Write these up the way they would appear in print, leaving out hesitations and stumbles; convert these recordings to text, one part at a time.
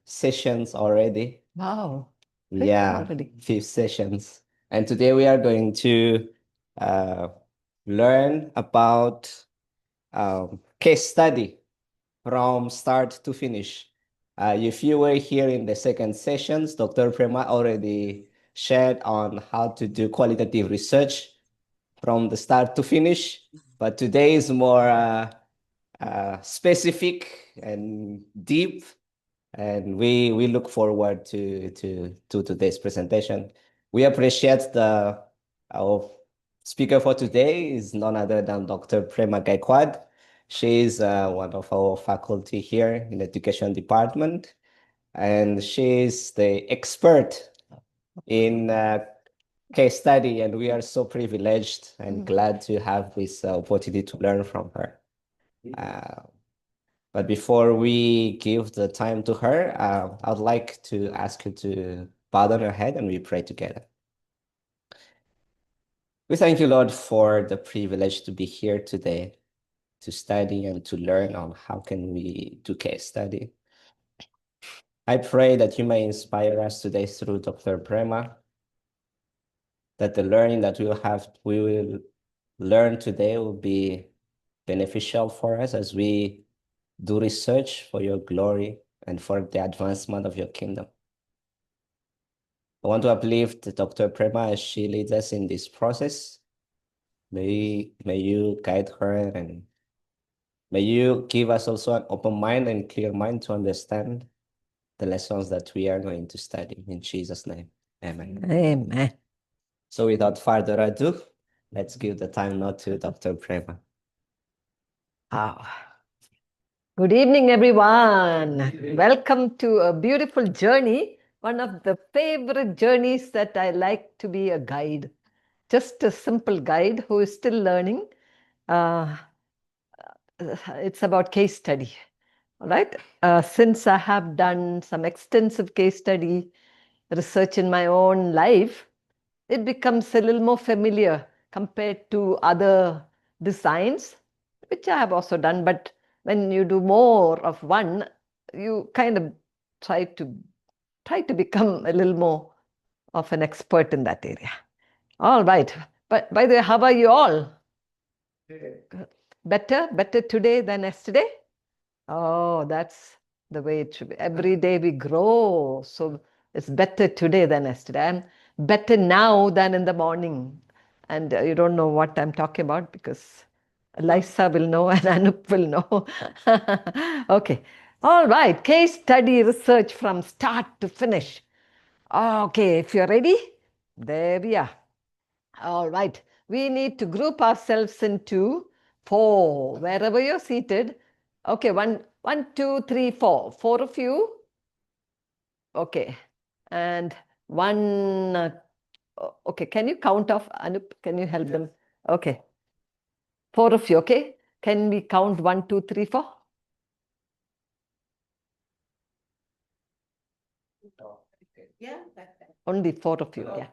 sessions already. Wow. Yeah, already. 5 sessions. And today we are going to learn about case study from start to finish. If you were here in the second sessions, Dr. Prema already shared on how to do qualitative research from the start to finish, but today is more specific and deep, and we look forward to today's presentation. We appreciate our speaker for today is none other than Dr. Prema Gaikwad. She is one of our faculty here in the education department, and she is the expert in case study, and we are so privileged and glad to have this opportunity to learn from her. But before we give the time to her, I'd like to ask her to bow down her head and we pray together. We thank you, Lord, for the privilege to be here today to study and to learn on how can we do case study. I pray that you may inspire us today through Dr. Prema, that the learning that we will learn today will be beneficial for us as we do research for your glory and for the advancement of your kingdom. I want to uplift Dr. Prema as she leads us in this process. May you guide her, and may you give us also an open mind and clear mind to understand the lessons that we are going to study. In Jesus' name, amen. Amen. So without further ado, let's give the time now to Dr. Prema. Good evening, everyone. Welcome to a beautiful journey. One of the favorite journeys that I like to be a guide. Just a simple guide who is still learning. It's about case study. All right. Since I have done some extensive case study research in my own life, it becomes a little more familiar compared to other designs, which I have also done. But when you do more of one, you kind of try to become a little more of an expert in that area. All right. But by the way, how are you all? Better today than yesterday? Oh, that's the way it should be. Every day we grow. So it's better today than yesterday. I'm better now than in the morning. And you don't know what I'm talking about because Lisa will know and Anup will know. Okay. All right. Case study research from start to finish. Okay. If you're ready, there we are. All right. We need to group ourselves into 4. Wherever you're seated. Okay. One, 2, 3, 4. 4 of you. Okay. And one. Okay. Can you count off? Anup, can you help them? Okay. 4 of you. Okay. Can we count 1, 2, 3, 4? Yeah. Only 4 of you. Yeah.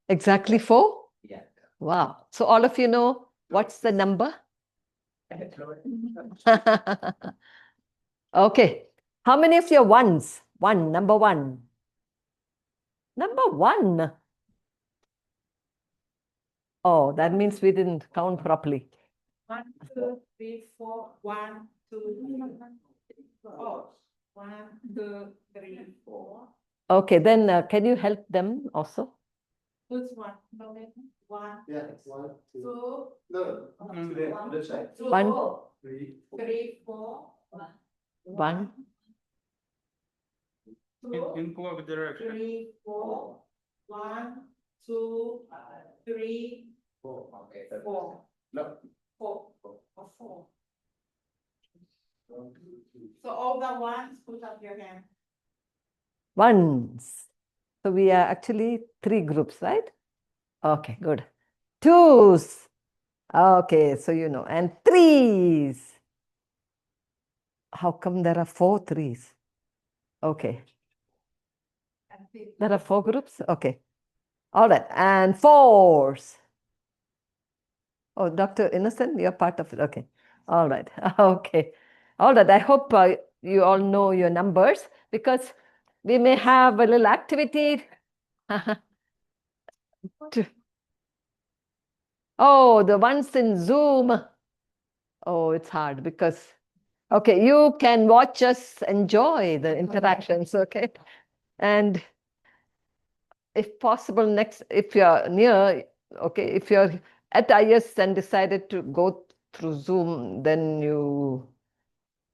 Exactly 4? Yeah. Wow. So all of you know what's the number? Okay. How many of you are ones? Number 1. Number 1. Oh, that means we didn't count properly. 1, 2, 3, 4. 1, 2, 3, 4. 1, 2, 3, 4. Okay, then can you help them also? Who's 1? No, 1. Yeah, 1, 2. No, 1, 3, 4. 1. 2. In clock direction. 3, 4. 1, 2, 3, 4. Okay. 4. No. 4. 4. So all the ones, put up your hand. Ones. So we are actually 3 groups, right? Okay, good. 2s. Okay, so you know. And 3s. How come there are 4 3s? Okay. There are 4 groups? Okay. All right. And 4s. Oh, Dr. Innocent, you're part of it. Okay. All right. Okay. All right. I hope you all know your numbers because we may have a little activity. Oh, the ones in Zoom. Oh, it's hard because, okay, you can watch us enjoy the interactions, okay? And if possible, next, if you're near, okay, if you're at AIIAS and decided to go through Zoom, then you,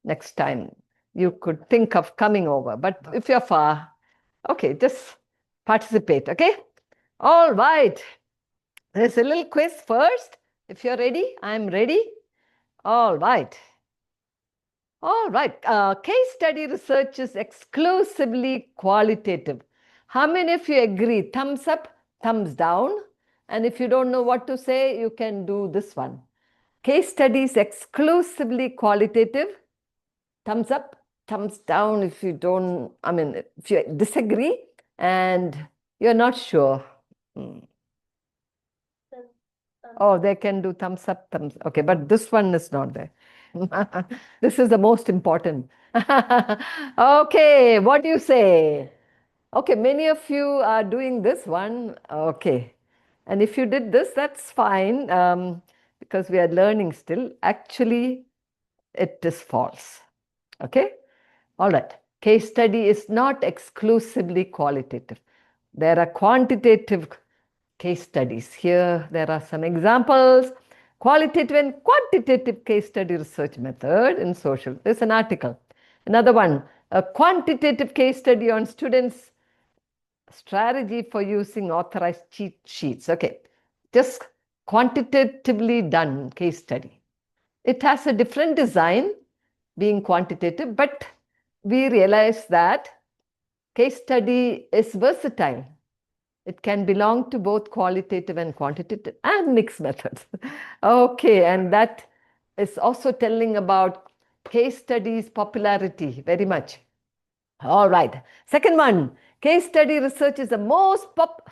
next time, you could think of coming over. But if you're far, okay, just participate, okay? All right. There's a little quiz first. If you're ready, I'm ready. All right. All right. Case study research is exclusively qualitative. How many of you agree? Thumbs up, thumbs down. And if you don't know what to say, you can do this one. Case study is exclusively qualitative. Thumbs up, thumbs down if you don't, I mean, if you disagree and you're not sure. Oh, they can do thumbs up, thumbs. Okay, but this one is not there. This is the most important. Okay, what do you say? Okay, many of you are doing this one. Okay. And if you did this, that's fine because we are learning still. Actually, it is false. Okay. All right. Case study is not exclusively qualitative. There are quantitative case studies. Here, there are some examples. Qualitative and quantitative case study research method in social. There's an article. Another one, a quantitative case study on students' strategy for using authorized cheat sheets. Okay, just quantitatively done case study. It has a different design being quantitative, but we realize that case study is versatile. It can belong to both qualitative and quantitative and mixed methods. Okay, and that is also telling about case studies popularity very much. All right. Second one, case study research is the most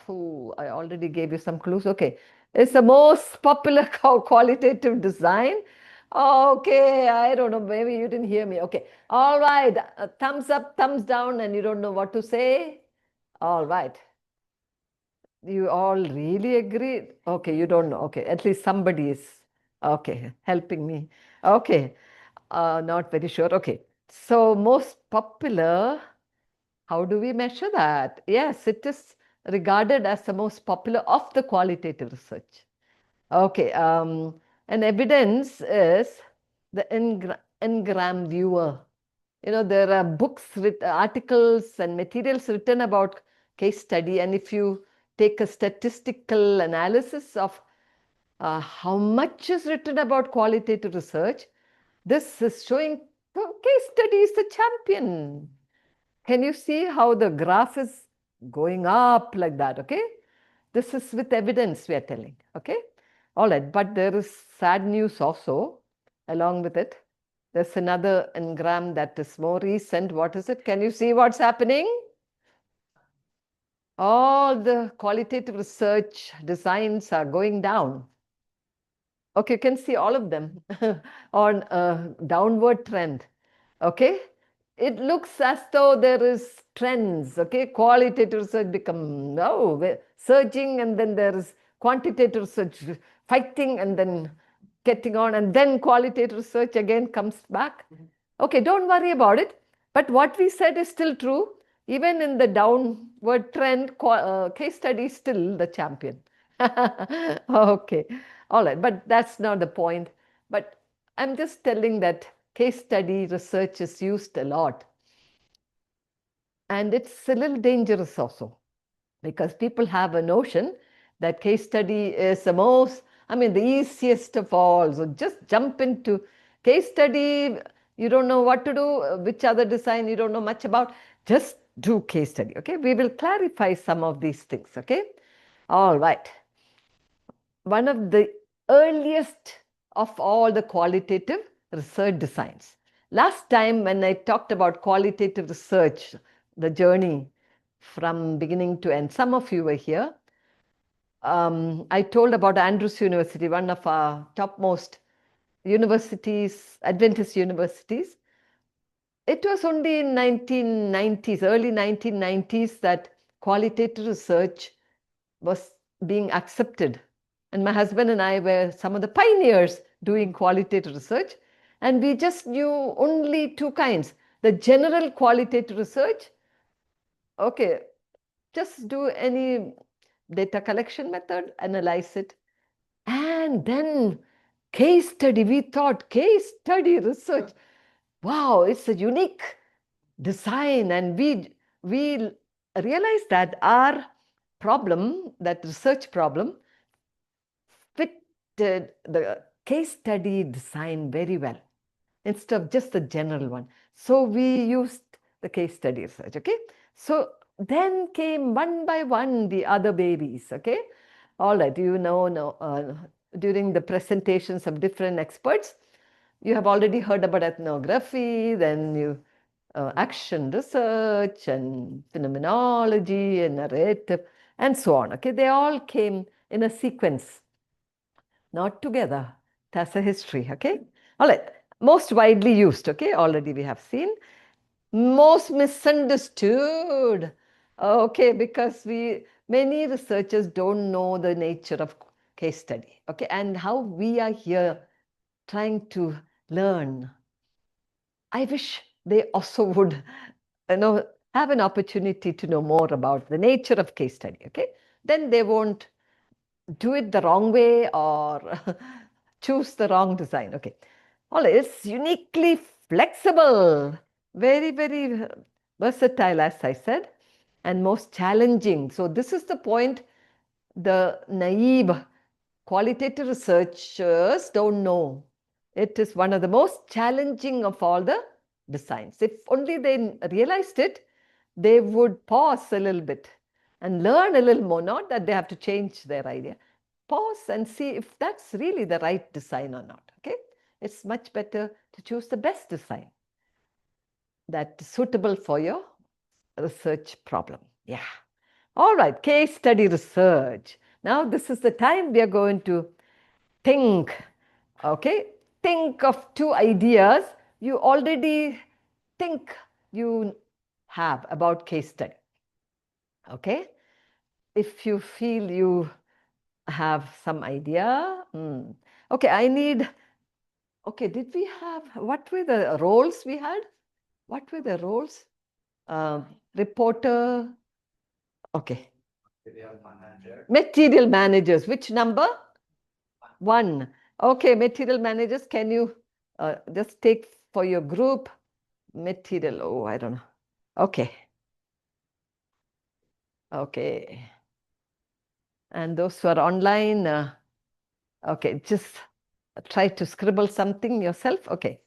Oh, I already gave you some clues. Okay. It's the most popular qualitative design. Okay, I don't know. Maybe you didn't hear me. Okay. All right. Thumbs up, thumbs down, and you don't know what to say. All right. You all really agree? Okay, you don't know. Okay, at least somebody is okay helping me. Okay, not very sure. Okay, so most popular. How do we measure that? Yes, it is regarded as the most popular of the qualitative research. Okay, and evidence is the Ngram viewer. You know, there are books, articles and materials written about case study. And if you take a statistical analysis of how much is written about qualitative research, this is showing the case study is the champion. Can you see how the graph is going up like that? Okay. This is with evidence we are telling. Okay. All right. But there is sad news also along with it. There's another engram that is more recent. What is it? Can you see what's happening? All the qualitative research designs are going down. Okay, you can see all of them on a downward trend. Okay, it looks as though there is trends. Okay, qualitative research become surging, and then there is quantitative research fighting, and then getting on, and then qualitative research again comes back. Okay, don't worry about it. But what we said is still true. Even in the downward trend, case study is still the champion. Okay, all right, but that's not the point. But I'm just telling that case study research is used a lot. And it's a little dangerous also because people have a notion that case study is the most, I mean, the easiest of all. So just jump into case study. You don't know what to do, which other design you don't know much about. Just do case study. Okay, we will clarify some of these things. Okay, all right. One of the earliest of all the qualitative research designs. Last time when I talked about qualitative research, the journey from beginning to end, some of you were here. I told about Andrews University, one of our topmost universities, Adventist universities. It was only in 1990s, early 1990s, that qualitative research was being accepted. And my husband and I were some of the pioneers doing qualitative research. And we just knew only two kinds: the general qualitative research, okay, just do any data collection method, analyze it. And then case study, we thought case study research, wow, it's a unique design. And we realized that our problem, that research problem, fitted the case study design very well instead of just the general one. So we used the case study research, okay? So then came one by one the other babies, okay? All right, during the presentations of different experts, you have already heard about ethnography, then action research and phenomenology and narrative and so on, okay? They all came in a sequence, not together. That's a history, okay? All right, most widely used, okay? Already we have seen. Most misunderstood, okay, because many researchers don't know the nature of case study, okay, and how we are here trying to learn. I wish they also would, have an opportunity to know more about the nature of case study, okay? Then they won't do it the wrong way or choose the wrong design, okay? All right, it's uniquely flexible, very, very versatile, as I said, and most challenging. So this is the point the naive qualitative researchers don't know. It is one of the most challenging of all the designs. If only they realized it, they would pause a little bit and learn a little more, not that they have to change their idea. Pause and see if that's really the right design or not, okay? It's much better to choose the best design that's suitable for your research problem. Yeah. All right, case study research. Now this is the time we are going to think, okay? Think of two ideas you already think you have about case study, okay? If you feel you have some idea, okay, okay, did we have, what were the roles we had? What were the roles? Reporter, okay. Material managers, which number? One. Okay, material managers, can you just take for your group material? Oh, I don't know. Okay. Okay. And those who are online, okay, just try to scribble something yourself. Okay.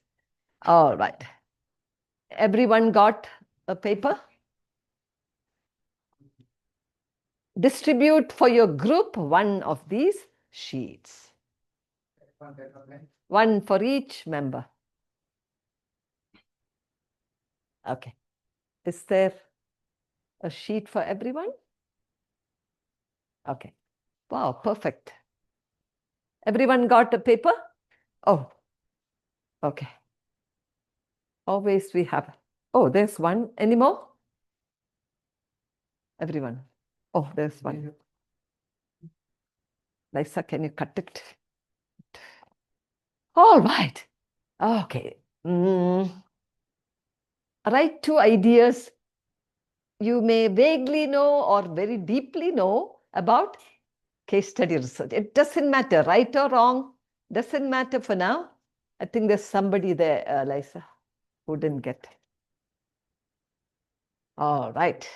All right. Everyone got a paper? Distribute for your group one of these sheets. One for each member. Okay. Is there a sheet for everyone? Okay. Wow, perfect. Everyone got a paper? Oh, okay. Always we have. Oh, there's one. Any more? Everyone. Oh, there's one. Lisa, can you cut it? All right. Okay. Write two ideas you may vaguely know or very deeply know about case study research. It doesn't matter, right or wrong. Doesn't matter for now. I think there's somebody there, Lisa, who didn't get. All right.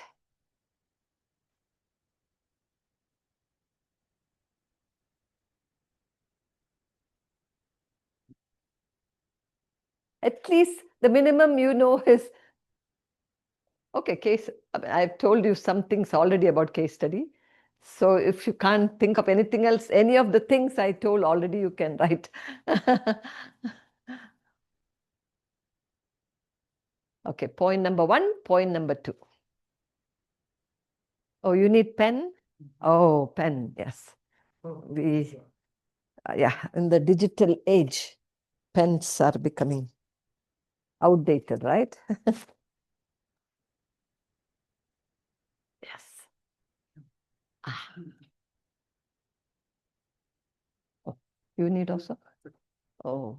At least the minimum you know is, okay, case. I've told you some things already about case study. So if you can't think of anything else, any of the things I told already, you can write. Okay, point number one, point number two. Oh, you need pen? Oh, pen, yes. We, yeah, in the digital age, pens are becoming outdated, right? Yes. Ah. Oh, you need also? Oh.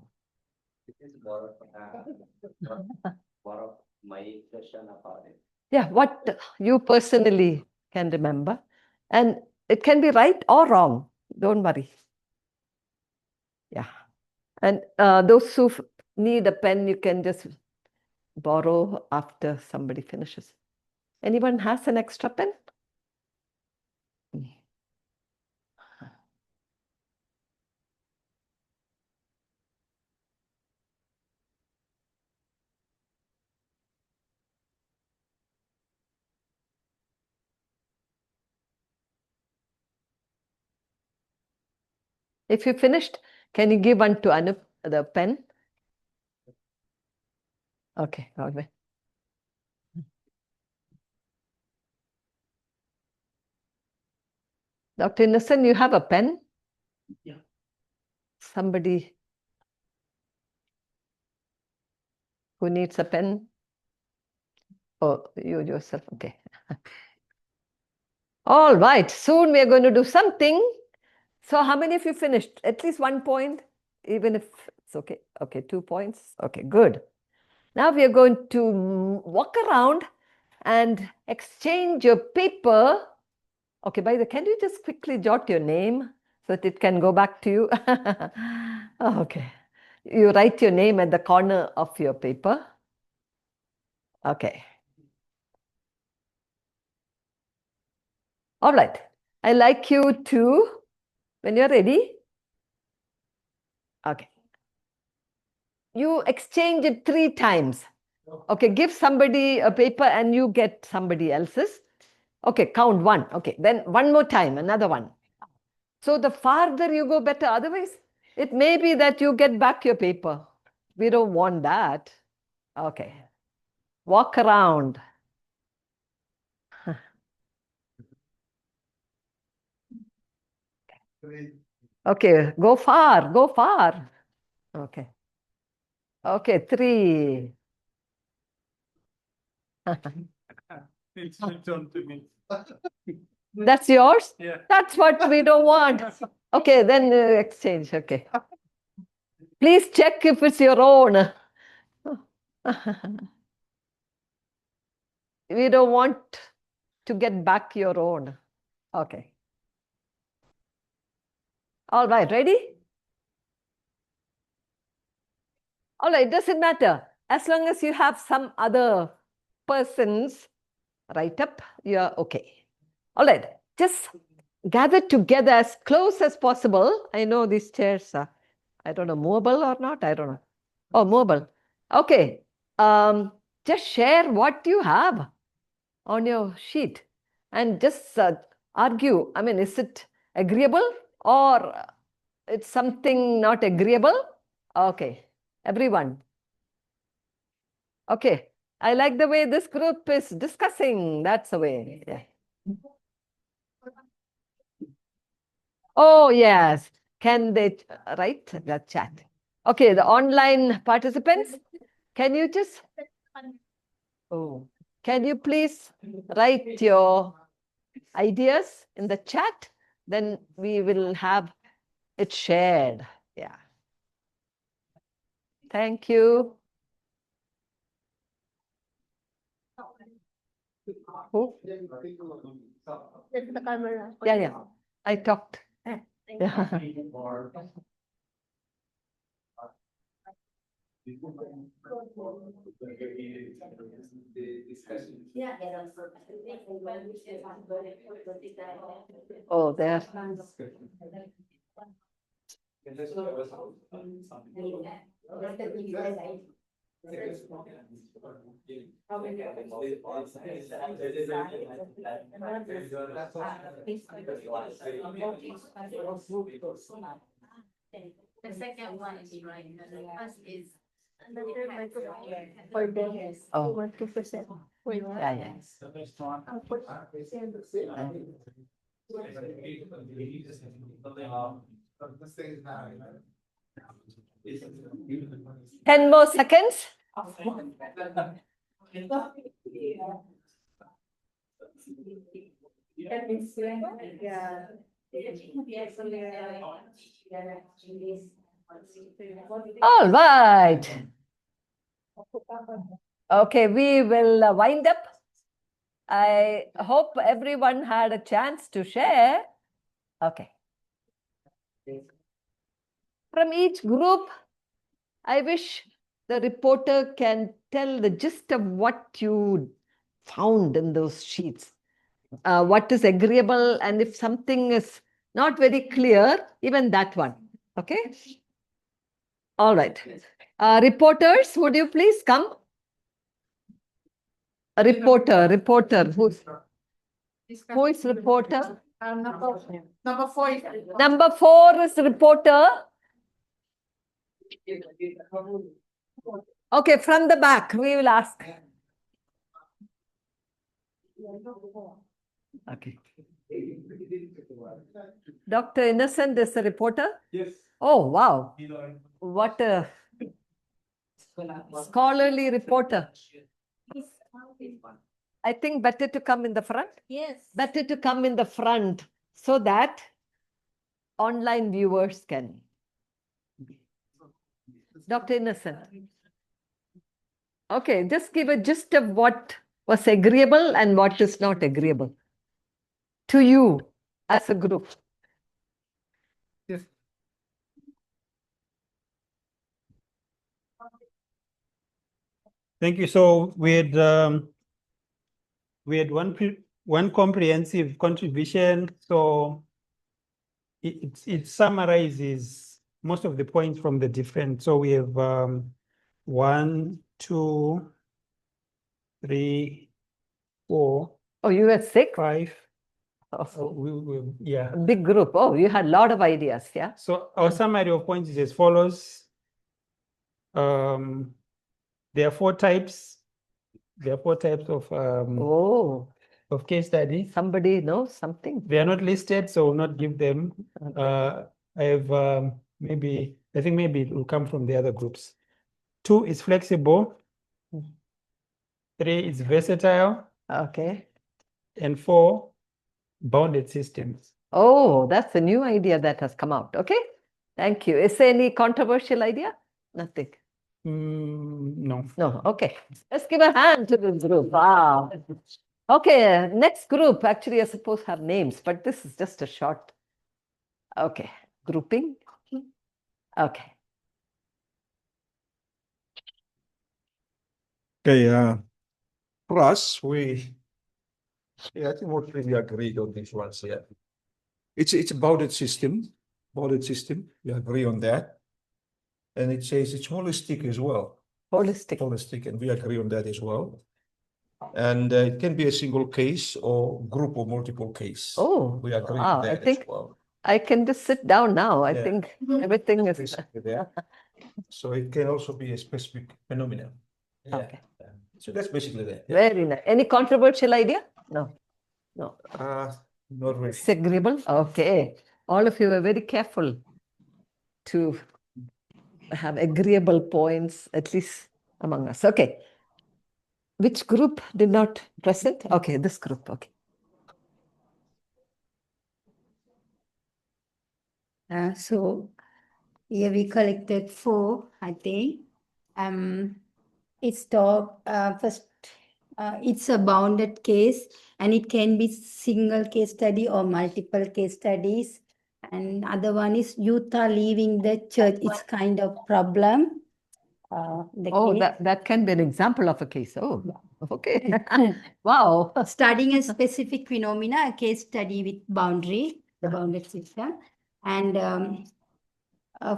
Borrow my question about it. Yeah, what you personally can remember. And it can be right or wrong. Don't worry. Yeah. And those who need a pen, you can just borrow after somebody finishes. Anyone has an extra pen? If you finished, can you give one to Anup, the pen? Okay, all right. Dr. Innocent, you have a pen? Yeah. Somebody who needs a pen? Oh, you yourself, okay. All right, soon we are going to do something. So how many of you finished? At least 1 point, even if it's okay. Okay, 2 points. Okay, good. Now we are going to walk around and exchange your paper. Okay, by the way, can you just quickly jot your name so that it can go back to you? Okay. You write your name at the corner of your paper. Okay. All right. I like you to, when you're ready. Okay. You exchange it 3 times. Okay, give somebody a paper and you get somebody else's. Okay, count 1. Okay, then one more time, another one. So the farther you go, better. Otherwise, it may be that you get back your paper. We don't want that. Okay. Walk around. Okay, go far, go far. Okay. Okay, 3. It's returned to me. That's yours? Yeah. That's what we don't want. Okay, then exchange. Okay. Please check if it's your own. We don't want to get back your own. Okay. All right, ready? All right, it doesn't matter. As long as you have some other persons write up, you're okay. All right, just gather together as close as possible. I know these chairs are, I don't know, movable or not. I don't know. Oh, mobile. Okay. Just share what you have on your sheet and just argue. I mean, is it agreeable or it's something not agreeable? Okay, everyone. Okay, I like the way this group is discussing. That's the way. Yeah. Oh, yes. Can they write the chat? Okay, the online participants, can you just, oh, can you please write your ideas in the chat? Then we will have it shared. Yeah. Thank you. Who? Yeah, yeah. I talked. Yeah. Oh, there. The second one is right. The first is Oh, 2%. yeah, yeah. Ten more seconds. All right. Okay, we will wind up. I hope everyone had a chance to share. Okay. From each group, I wish the reporter can tell the gist of what you found in those sheets. What is agreeable, and if something is not very clear, even that one. Okay? All right. Reporters, would you please come? A reporter. Who is reporter? Number 4. Number 4 is reporter. Okay, from the back, we will ask. Okay. Dr. Innocent is a reporter? Yes. Oh, wow. What a scholarly reporter. I think better to come in the front. Yes. Better to come in the front so that online viewers can. Dr. Innocent. Okay, just give a gist of what was agreeable and what is not agreeable to you as a group. Yes. Thank you. So we had one comprehensive contribution. So it summarizes most of the points from the different. So we have 1, 2, 3, 4. Oh, you had 6? 5. Oh, Yeah. a big group. Oh, you had a lot of ideas. Yeah. So our summary of points is as follows. There are 4 types. There are 4 types of case studies. Somebody knows something. They are not listed, so we'll not give them. I have I think maybe it will come from the other groups. 2 is flexible. 3 is versatile. Okay. And 4, bounded systems. Oh, that's a new idea that has come out. Okay. Thank you. Is there any controversial idea? Nothing. No. No. Okay. Let's give a hand to this group. Wow. Okay. Next group actually is supposed to have names, but this is just a short. Okay. Grouping. Okay. Okay, for us, I think mostly we agreed on these ones. Yeah, it's a bounded system. We agree on that, and it says it's holistic as well. Holistic, and we agree on that as well. And it can be a single case or group or multiple case. Oh, we agree wow. on that I think as well. I can just sit down now. I Yeah. think everything is. Basically there. So it can also be a specific phenomenon. Yeah. Okay. So that's basically that. Yeah. Very nice. Any controversial idea? No. Not really. It's agreeable. Okay. All of you were very careful to have agreeable points, at least among us. Okay. Which group did not present? Okay, this group. Okay. So here we collected 4, I think. It's first, it's a bounded case, and it can be single case study or multiple case studies. And other one is youth are leaving the church. It's kind of problem. That can be an example of a case. Oh, okay. Wow. Studying a specific phenomena, a case study with the bounded system. And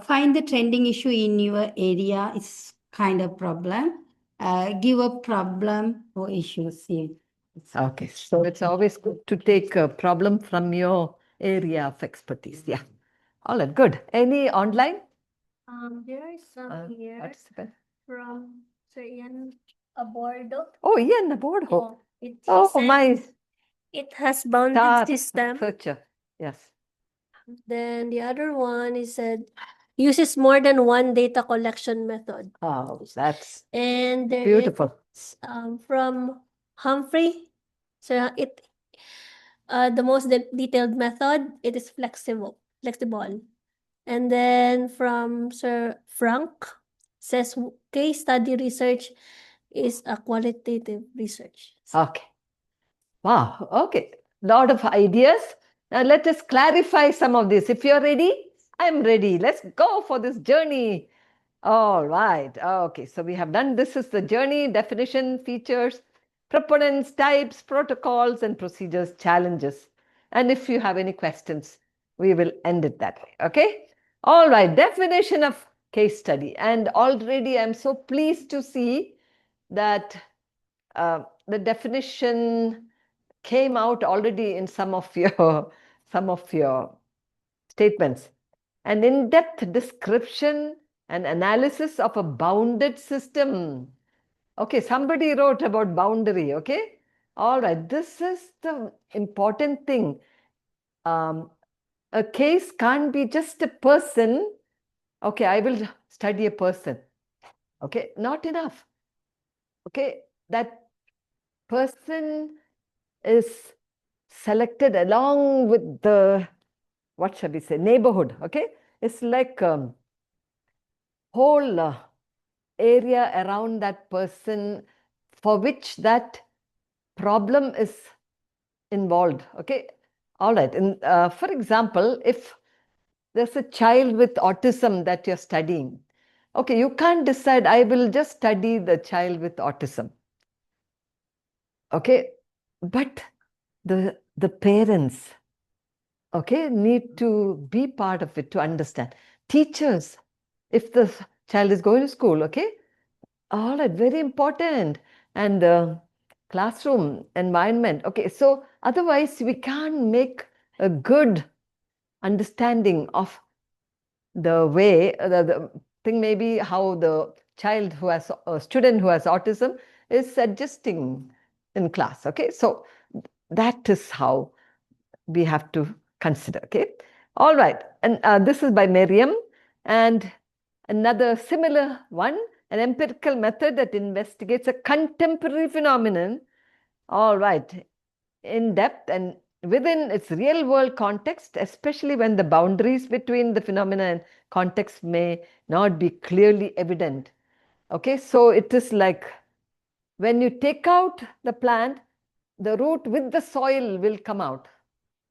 find the trending issue in your area is kind of problem. Give a problem or issues here. Okay, so it's always good to take a problem from your area of expertise. Yeah. All right, good. Any online? There is some here Participant? from Ian Abordo. Oh, Ian Abordo. It Oh, says, my It has bounded Star system. searcher. Yes. Then the other one is said uses more than one data collection method. Oh, that's And there beautiful. is from Humphrey. So the most detailed method, it is flexible. And then from Sir Frank says case study research is a qualitative research. Okay. Wow. Okay. Lot of ideas. Now let us clarify some of this. If you're ready, I'm ready. Let's go for this journey. All right. Okay. So we have done, this is the journey, definition, features, proponents, types, protocols, and procedures, challenges. And if you have any questions, we will end it that way. Okay. All right. Definition of case study. And already I'm so pleased to see that the definition came out already in some of your statements. An in-depth description and analysis of a bounded system. Okay, somebody wrote about boundary, okay? All right, this is the important thing. A case can't be just a person. Okay, I will study a person. Okay, not enough. Okay, that person is selected along with the, what shall we say, neighborhood. Okay, it's like whole area around that person for which that problem is involved. Okay, all right. And for example, if there's a child with autism that you're studying, okay, you can't decide, I will just study the child with autism. Okay, but the parents, okay, need to be part of it to understand. Teachers, if the child is going to school, okay, all right, very important. And the classroom environment, okay, so otherwise we can't make a good understanding of the way, the thing may be how the child who has, a student who has autism is adjusting in class, okay. So that is how we have to consider, okay. All right, and this is by Merriam. And another similar one, an empirical method that investigates a contemporary phenomenon, all right, in depth and within its real world context, especially when the boundaries between the phenomena and context may not be clearly evident. Okay, so it is like when you take out the plant, the root with the soil will come out.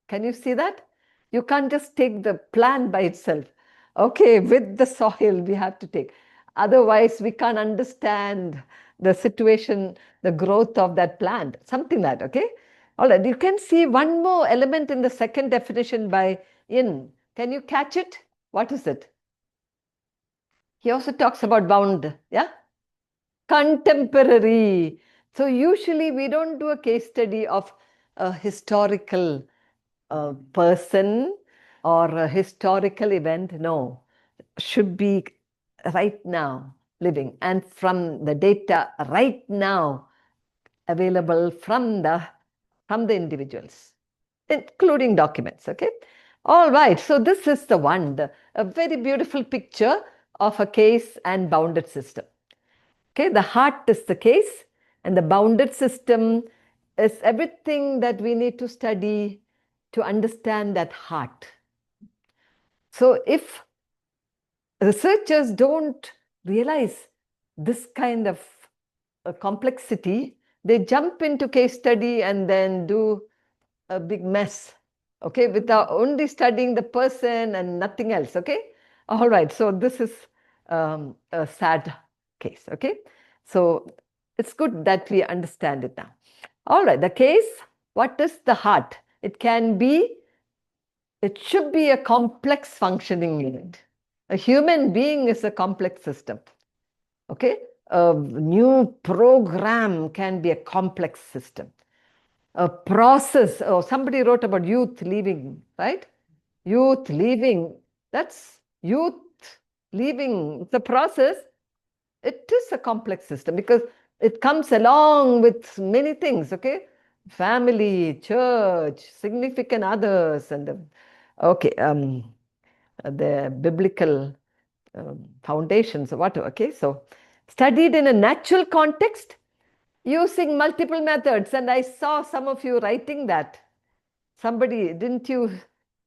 Can you see that? You can't just take the plant by itself. Okay, with the soil we have to take. Otherwise, we can't understand the situation, the growth of that plant, something like that, okay? All right, you can see one more element in the second definition by In. Can you catch it? What is it? He also talks about bound, yeah? Contemporary. So usually we don't do a case study of a historical person or a historical event. No, should be right now living, and from the data right now available from the individuals, including documents. Okay, all right, so this is the one, a very beautiful picture of a case and bounded system. Okay, the heart is the case, and the bounded system is everything that we need to study to understand that heart. So if researchers don't realize this kind of complexity, they jump into case study and then do a big mess, okay, without only studying the person and nothing else, okay? All right, so this is a sad case, okay? So it's good that we understand it now. All right, the case, what is the heart? It should be a complex functioning unit. A human being is a complex system, okay? A new program can be a complex system. A process, oh, somebody wrote about youth leaving, right? Youth leaving, that's youth leaving. The process, it is a complex system because it comes along with many things, okay? family, church, significant others, and the biblical foundations or whatever. Okay, so studied in a natural context using multiple methods, and I saw some of you writing that. Somebody, didn't you,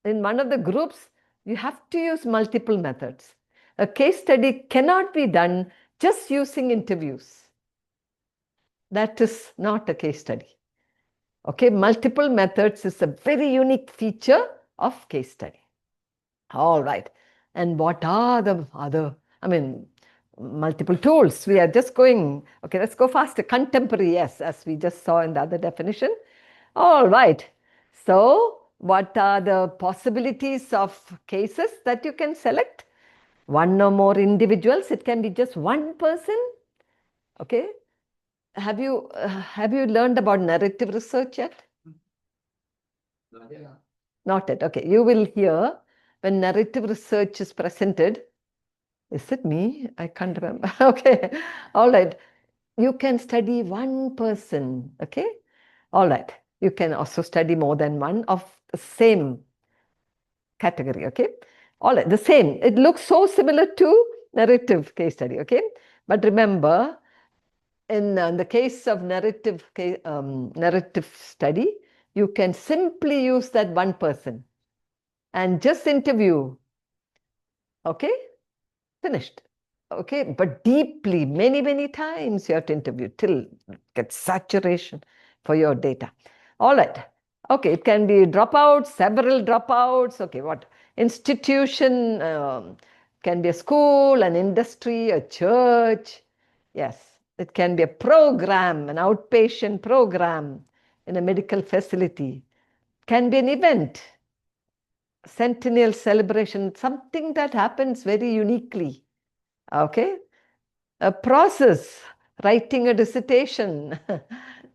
in one of the groups, you have to use multiple methods. A case study cannot be done just using interviews. That is not a case study. Okay, multiple methods is a very unique feature of case study. All right. And what are the other, multiple tools? We are just going, okay, let's go faster. Contemporary, yes, as we just saw in the other definition. All right. So, what are the possibilities of cases that you can select? One or more individuals. It can be just one person. Okay. Have you learned about narrative research yet? Not yet. Okay. You will hear when narrative research is presented. Is it me? I can't remember. Okay. All right. You can study one person. Okay. All right. You can also study more than one of the same category. Okay. All right. The same. It looks so similar to narrative case study. Okay. But remember, in the case of narrative study, you can simply use that one person and just interview. Okay. Finished. Okay. But deeply, many, many times you have to interview till get saturation for your data. All right. Okay. It can be dropouts, several dropouts. Okay. What? Institution can be a school, an industry, a church. Yes. It can be a program, an outpatient program in a medical facility. Can be an event, centennial celebration, something that happens very uniquely. Okay. A process, writing a dissertation.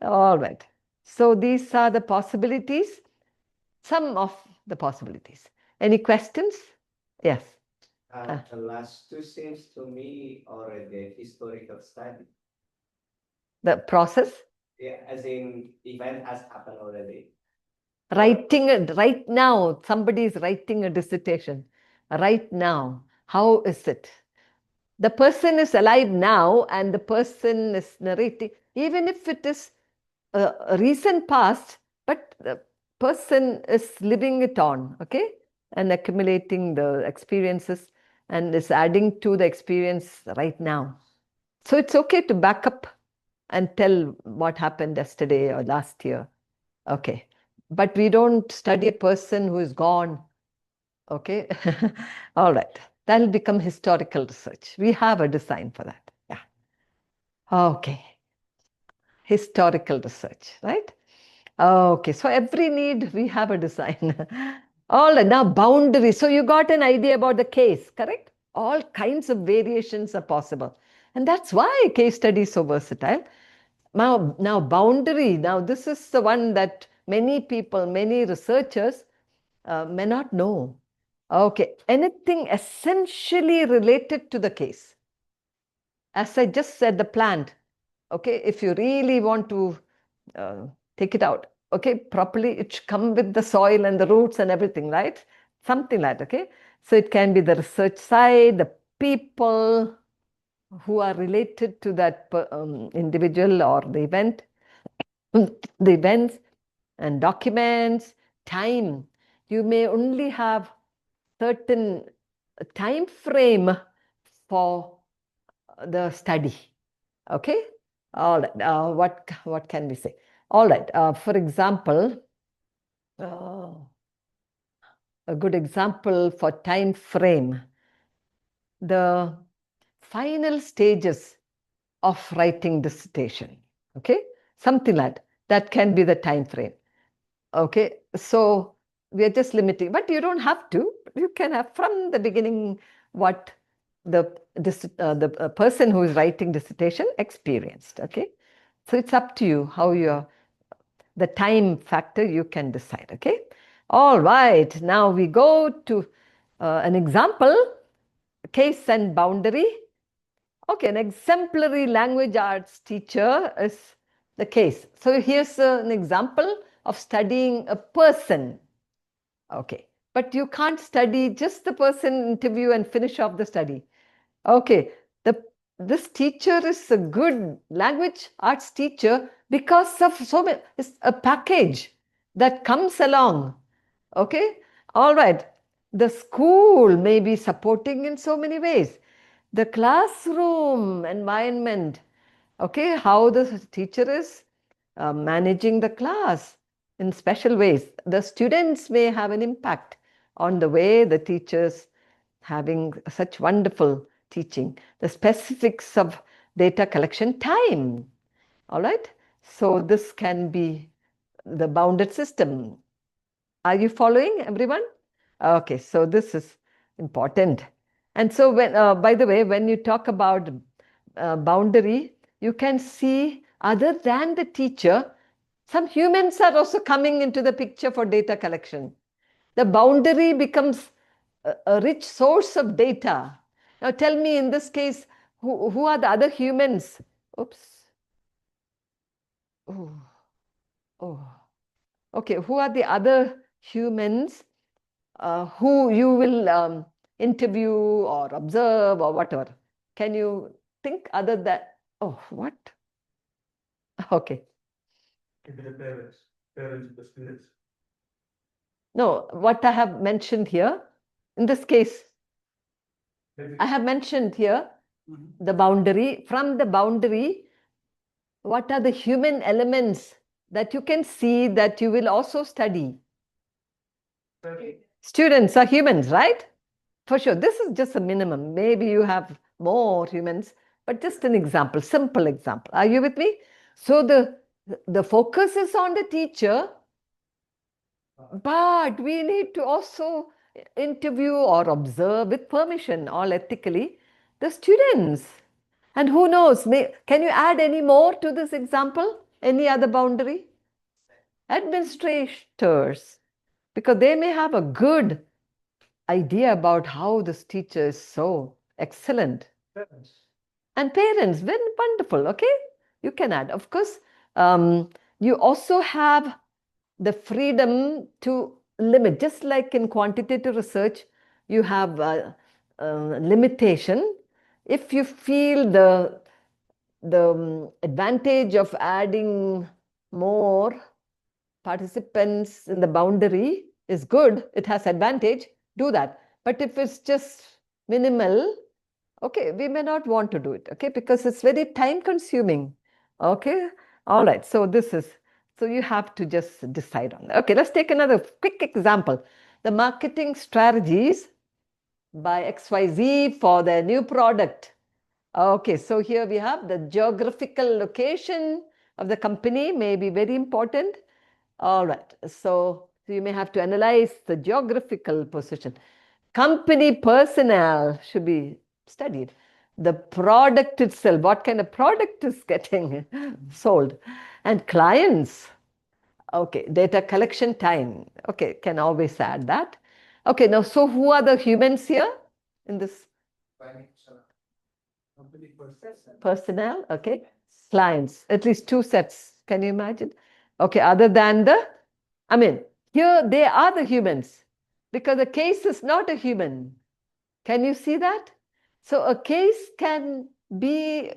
All right. So these are the possibilities, some of the possibilities. Any questions? Yes. The last two seems to me already historical study. The process? Yeah, as in event has happened already. Writing right now, somebody is writing a dissertation. Right now, how is it? The person is alive now and the person is narrating, even if it is a recent past, but the person is living it on, okay, and accumulating the experiences and is adding to the experience right now. So it's okay to back up and tell what happened yesterday or last year. Okay. But we don't study a person who is gone. Okay. All right. That'll become historical research. We have a design for that. Yeah. Okay. Historical research, right? Okay. So every need, we have a design. All right. Now boundary. So you got an idea about the case, correct? All kinds of variations are possible. And that's why case study is so versatile. Now boundary. Now this is the one that many people, many researchers may not know. Okay, anything essentially related to the case. As I just said, the plant. Okay, if you really want to take it out, okay, properly, it should come with the soil and the roots and everything, right? Something like that, okay? So it can be the research side, the people who are related to that individual or the event, the events and documents, time. You may only have certain time frame for the study. Okay. All right. What can we say? All right. For example, a good example for time frame, the final stages of writing dissertation. Okay. Something like that can be the time frame. Okay. So we are just limiting, but you don't have to. You can have from the beginning what the person who is writing dissertation experienced. Okay. So it's up to you how the time factor you can decide. Okay. All right. Now we go to an example, case and boundary. Okay. An exemplary language arts teacher is the case. So here's an example of studying a person. Okay, but you can't study just the person interview and finish off the study. Okay, this teacher is a good language arts teacher because of so many, it's a package that comes along. Okay, all right. The school may be supporting in so many ways. The classroom environment, okay, how the teacher is managing the class in special ways. The students may have an impact on the way the teachers having such wonderful teaching. The specifics of data collection time. All right. So this can be the bounded system. Are you following, everyone? Okay, so this is important. And so when, by the way, when you talk about boundary, you can see other than the teacher, some humans are also coming into the picture for data collection. The boundary becomes a rich source of data. Now tell me in this case, who are the other humans? Oops. Oh, oh. Okay, who are the other humans who you will interview or observe or whatever? Can you think other than, oh, what? Okay. Maybe the parents of the students. No, what I have mentioned here, in this case, I have mentioned here the boundary. From the boundary, what are the human elements that you can see that you will also study? Students are humans, right? For sure. This is just a minimum. Maybe you have more humans, but just an example, simple example. Are you with me? So the focus is on the teacher, but we need to also interview or observe with permission, all ethically, the students. And who knows, can you add any more to this example? Any other boundary? Administrators, because they may have a good idea about how this teacher is so excellent. And parents, very wonderful, okay? You can add. Of course, you also have the freedom to limit, just like in quantitative research, you have limitation. If you feel the advantage of adding more participants in the boundary is good, it has advantage, do that. But if it's just minimal, okay, we may not want to do it, okay, because it's very time consuming. Okay, all right, so this is, so you have to just decide on that. Okay, let's take another quick example. The marketing strategies by XYZ for their new product. Okay, so here we have the geographical location of the company may be very important. All right, so you may have to analyze the geographical position. Company personnel should be studied. The product itself, what kind of product is getting sold, and clients. Okay, data collection time. Okay, can always add that. Okay, now, so who are the humans here in this? Personnel, okay. Clients, at least two sets. Can you imagine? Okay, other than the, I mean, here they are the humans because the case is not a human. Can you see that? So a case can be,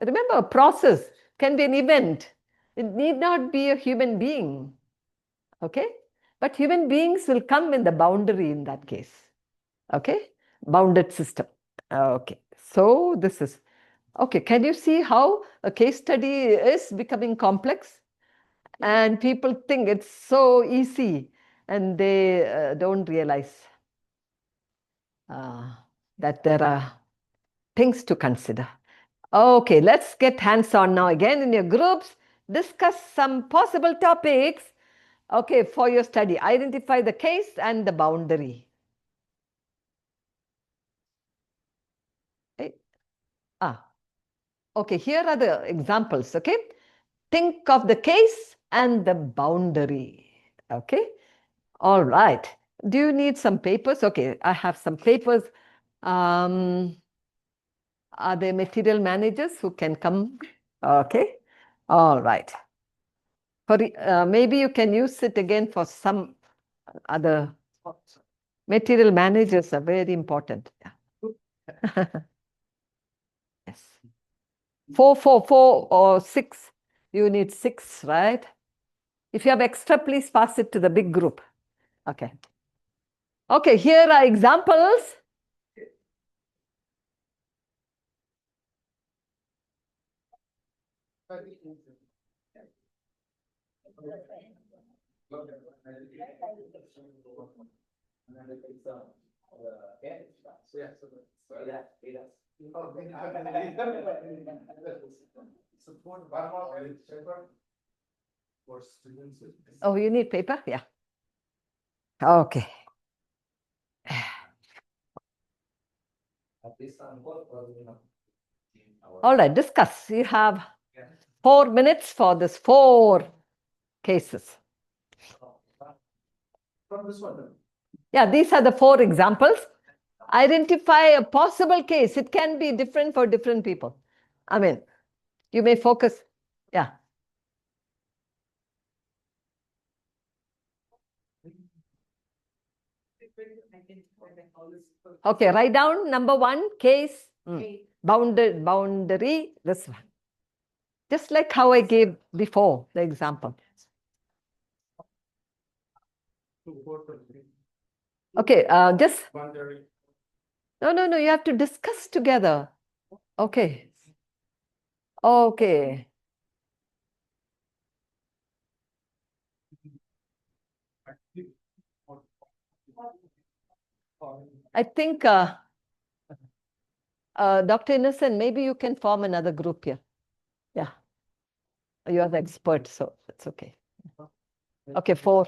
remember, a process can be an event. It need not be a human being. Okay? But human beings will come in the boundary in that case. Okay? Bounded system. Okay. So this is, okay. Can you see how a case study is becoming complex? And people think it's so easy and they don't realize that there are things to consider. Okay, let's get hands-on now again in your groups. Discuss some possible topics, okay, for your study. Identify the case and the boundary. Okay. Okay, here are the examples, okay? Think of the case and the boundary, okay? All right. Do you need some papers? Okay, I have some papers. Are there material managers who can come? Okay. All right. Maybe you can use it again for some other material managers are very important. Yeah. Yes. 4, 4, 4 or 6. You need 6, right? If you have extra, please pass it to the big group. Okay. Okay, here are examples. Oh, you need paper? Yeah. Okay. All right, discuss. You have 4 minutes for this 4 cases. Yeah, these are the 4 examples. Identify a possible case. It can be different for different people. I mean, you may focus. Yeah. Okay, write down number 1 case. Boundary, this one. Just like how I gave before the example. Okay, just. No, you have to discuss together. Okay. Okay. I think, Dr. Innocent, maybe you can form another group here. Yeah. You are the expert, so that's okay. Okay, 4.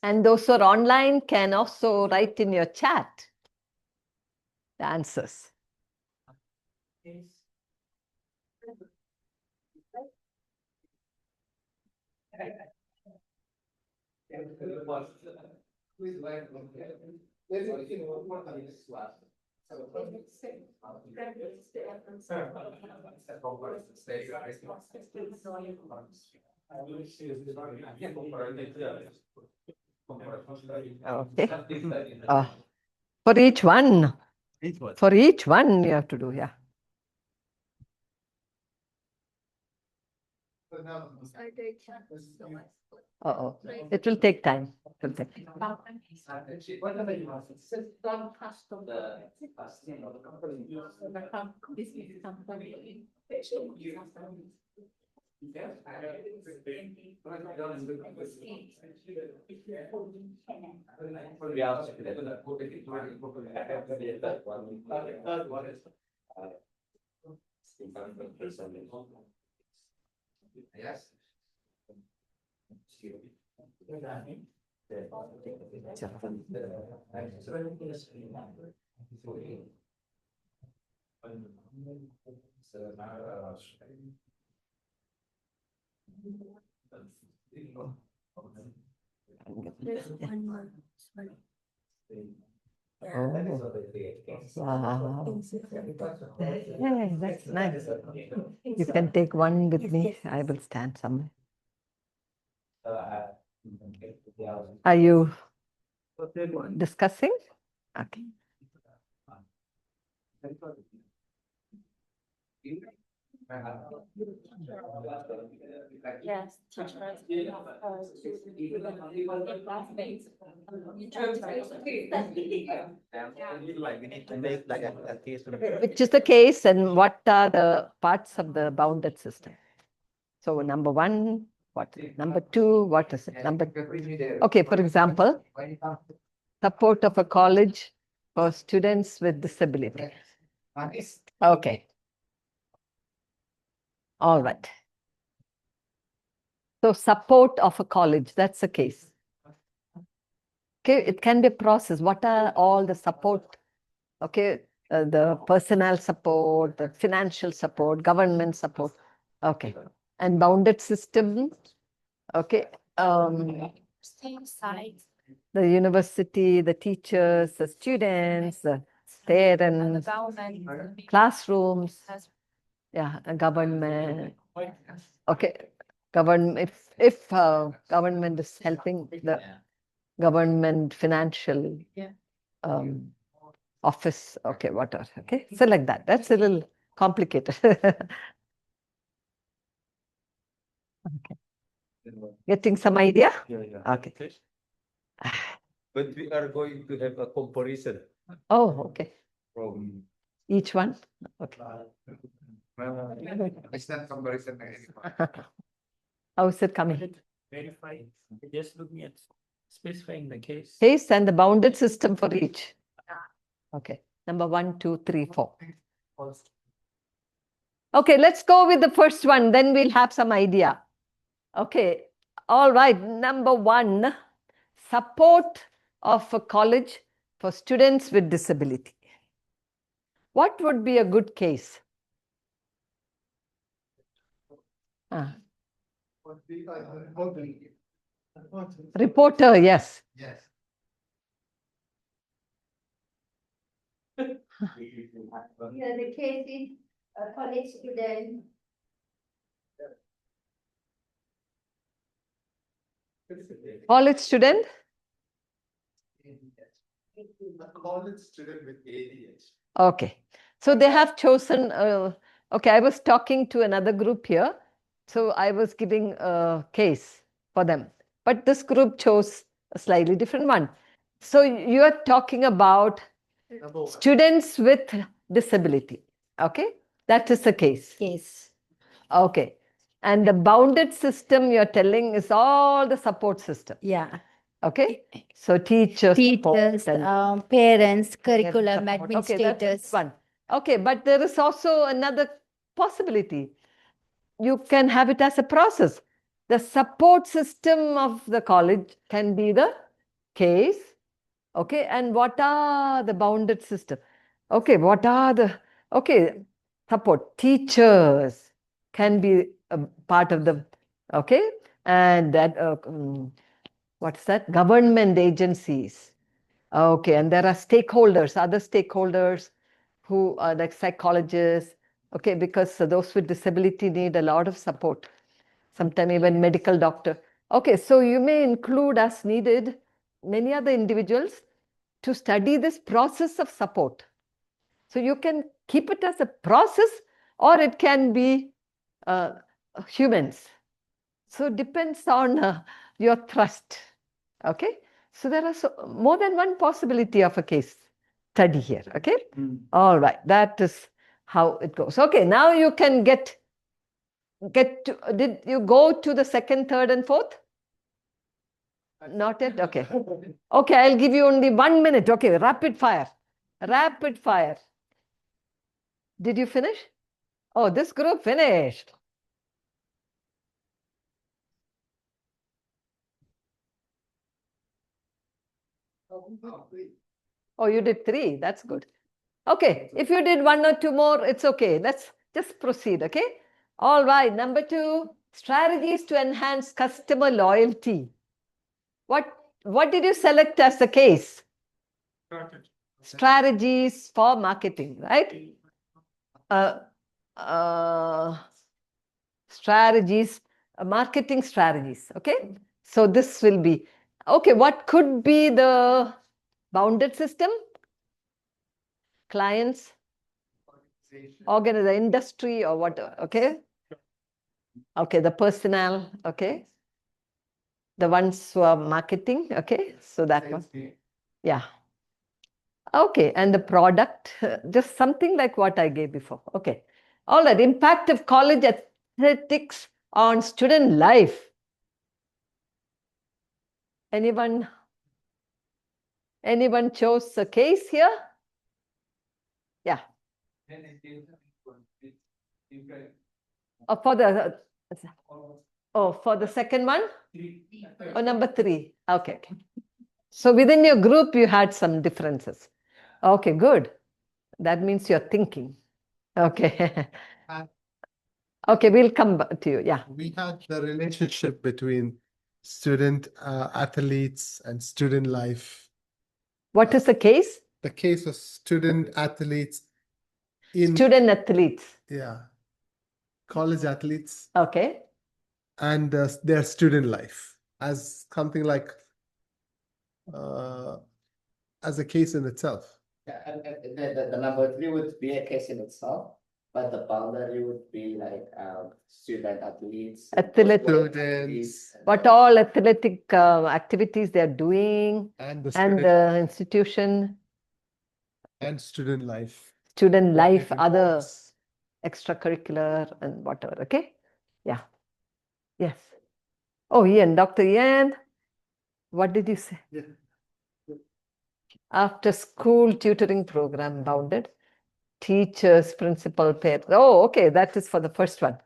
And those who are online can also write in your chat the answers. Okay. For each one. For each one you have to do, yeah. Uh-oh. It will take time. It will take time. There's one more. Sorry. Oh, wow. Hey, that's nice. You can take one with me. I will stand somewhere. Are you discussing? Okay. Yes, teachers. Which is the case and what are the parts of the bounded system? So number 1, What? Number two, what is it? Okay, for example, support of a college for students with disability. Okay. All right. So support of a college, that's the case. Okay, it can be a process. What are all the support? Okay, the personnel support, the financial support, government support. Okay, and bounded system. Okay, Same size. the university, the teachers, the students, the parents, Government. classrooms. Yeah, a government. Okay, government. If government is helping the government financial office. Okay, whatever. Okay, so like that. That's a little complicated. Okay, getting some idea? Okay. But we are going to have a comparison Oh, okay. from. Each one. Okay. It's not comparison anymore. How is it coming? Verify, just looking at specifying the case. Case and the bounded system for each. Okay. Number 1, 2, 3, 4. Okay, let's go with the first one. Then we'll have some idea. Okay. All right. Number 1, support of a college for students with disability. What would be a good case? Reporter, yes. Yes. Yeah, the case is a college student. College student? College student with ADS. Okay. So they have chosen, okay, I was talking to another group here. So I was giving a case for them. But this group chose a slightly different one. So you are talking about students with disability. Okay. That is the case. Yes. Okay. And the bounded system you're telling is all the support system. Yeah. Okay. So teachers, Teachers, parents, curriculum, Okay, that's administrators. one. Okay, but there is also another possibility. You can have it as a process. The support system of the college can be the case. Okay, and what are the bounded system? Okay, what are the, okay, support. Teachers can be a part of the, okay, and that, what's that? Government agencies. Okay, and there are stakeholders, other stakeholders who are like psychologists, okay, because those with disability need a lot of support, sometimes even medical doctor. Okay, so you may include as needed many other individuals to study this process of support. So you can keep it as a process or it can be humans. So it depends on your thrust, okay? So there are more than one possibility of a case study here, okay? All right, that is how it goes. Okay, now you can get to, did you go to the second, third and fourth? Not yet, okay. Okay, I'll give you only 1 minute, okay, rapid fire. Rapid fire. Did you finish? Oh, this group finished. Oh, you did 3. That's good. Okay, if you did 1 or 2 more, it's okay. Let's just proceed, okay? All right, number 2, strategies to enhance customer loyalty. What did you select as the case? Strategies for marketing, right? Strategies, marketing strategies, okay? So this will be, okay, what could be the bounded system? Clients, the industry or what, okay? Okay, the personnel, okay? The ones who are marketing, okay? So that one, yeah. Okay, and the product, just something like what I gave before, okay. All right, impact of college athletics on student life. Anyone chose a case here? Yeah. For the second one? Oh, number 3. Okay. So within your group, you had some differences. Okay, good. That means you're thinking. Okay. Okay, we'll come back to you. Yeah. We had the relationship between student athletes and student life. What is the case? The case of student athletes in Student athletes. college athletes Okay. and their student life as something like as a case in itself. Yeah, and the number 3 would be a case in itself, but the boundary would be like student athletes. Students. What all athletic activities they're doing And the and student, the institution, and student life. student life, It other involves. extracurricular and whatever. Okay. Yeah. Yes. Oh, Ian, Dr. Ian, what did you say? Yeah. After school tutoring program bounded, teachers, principal, parents. Oh, okay, that is for the first one.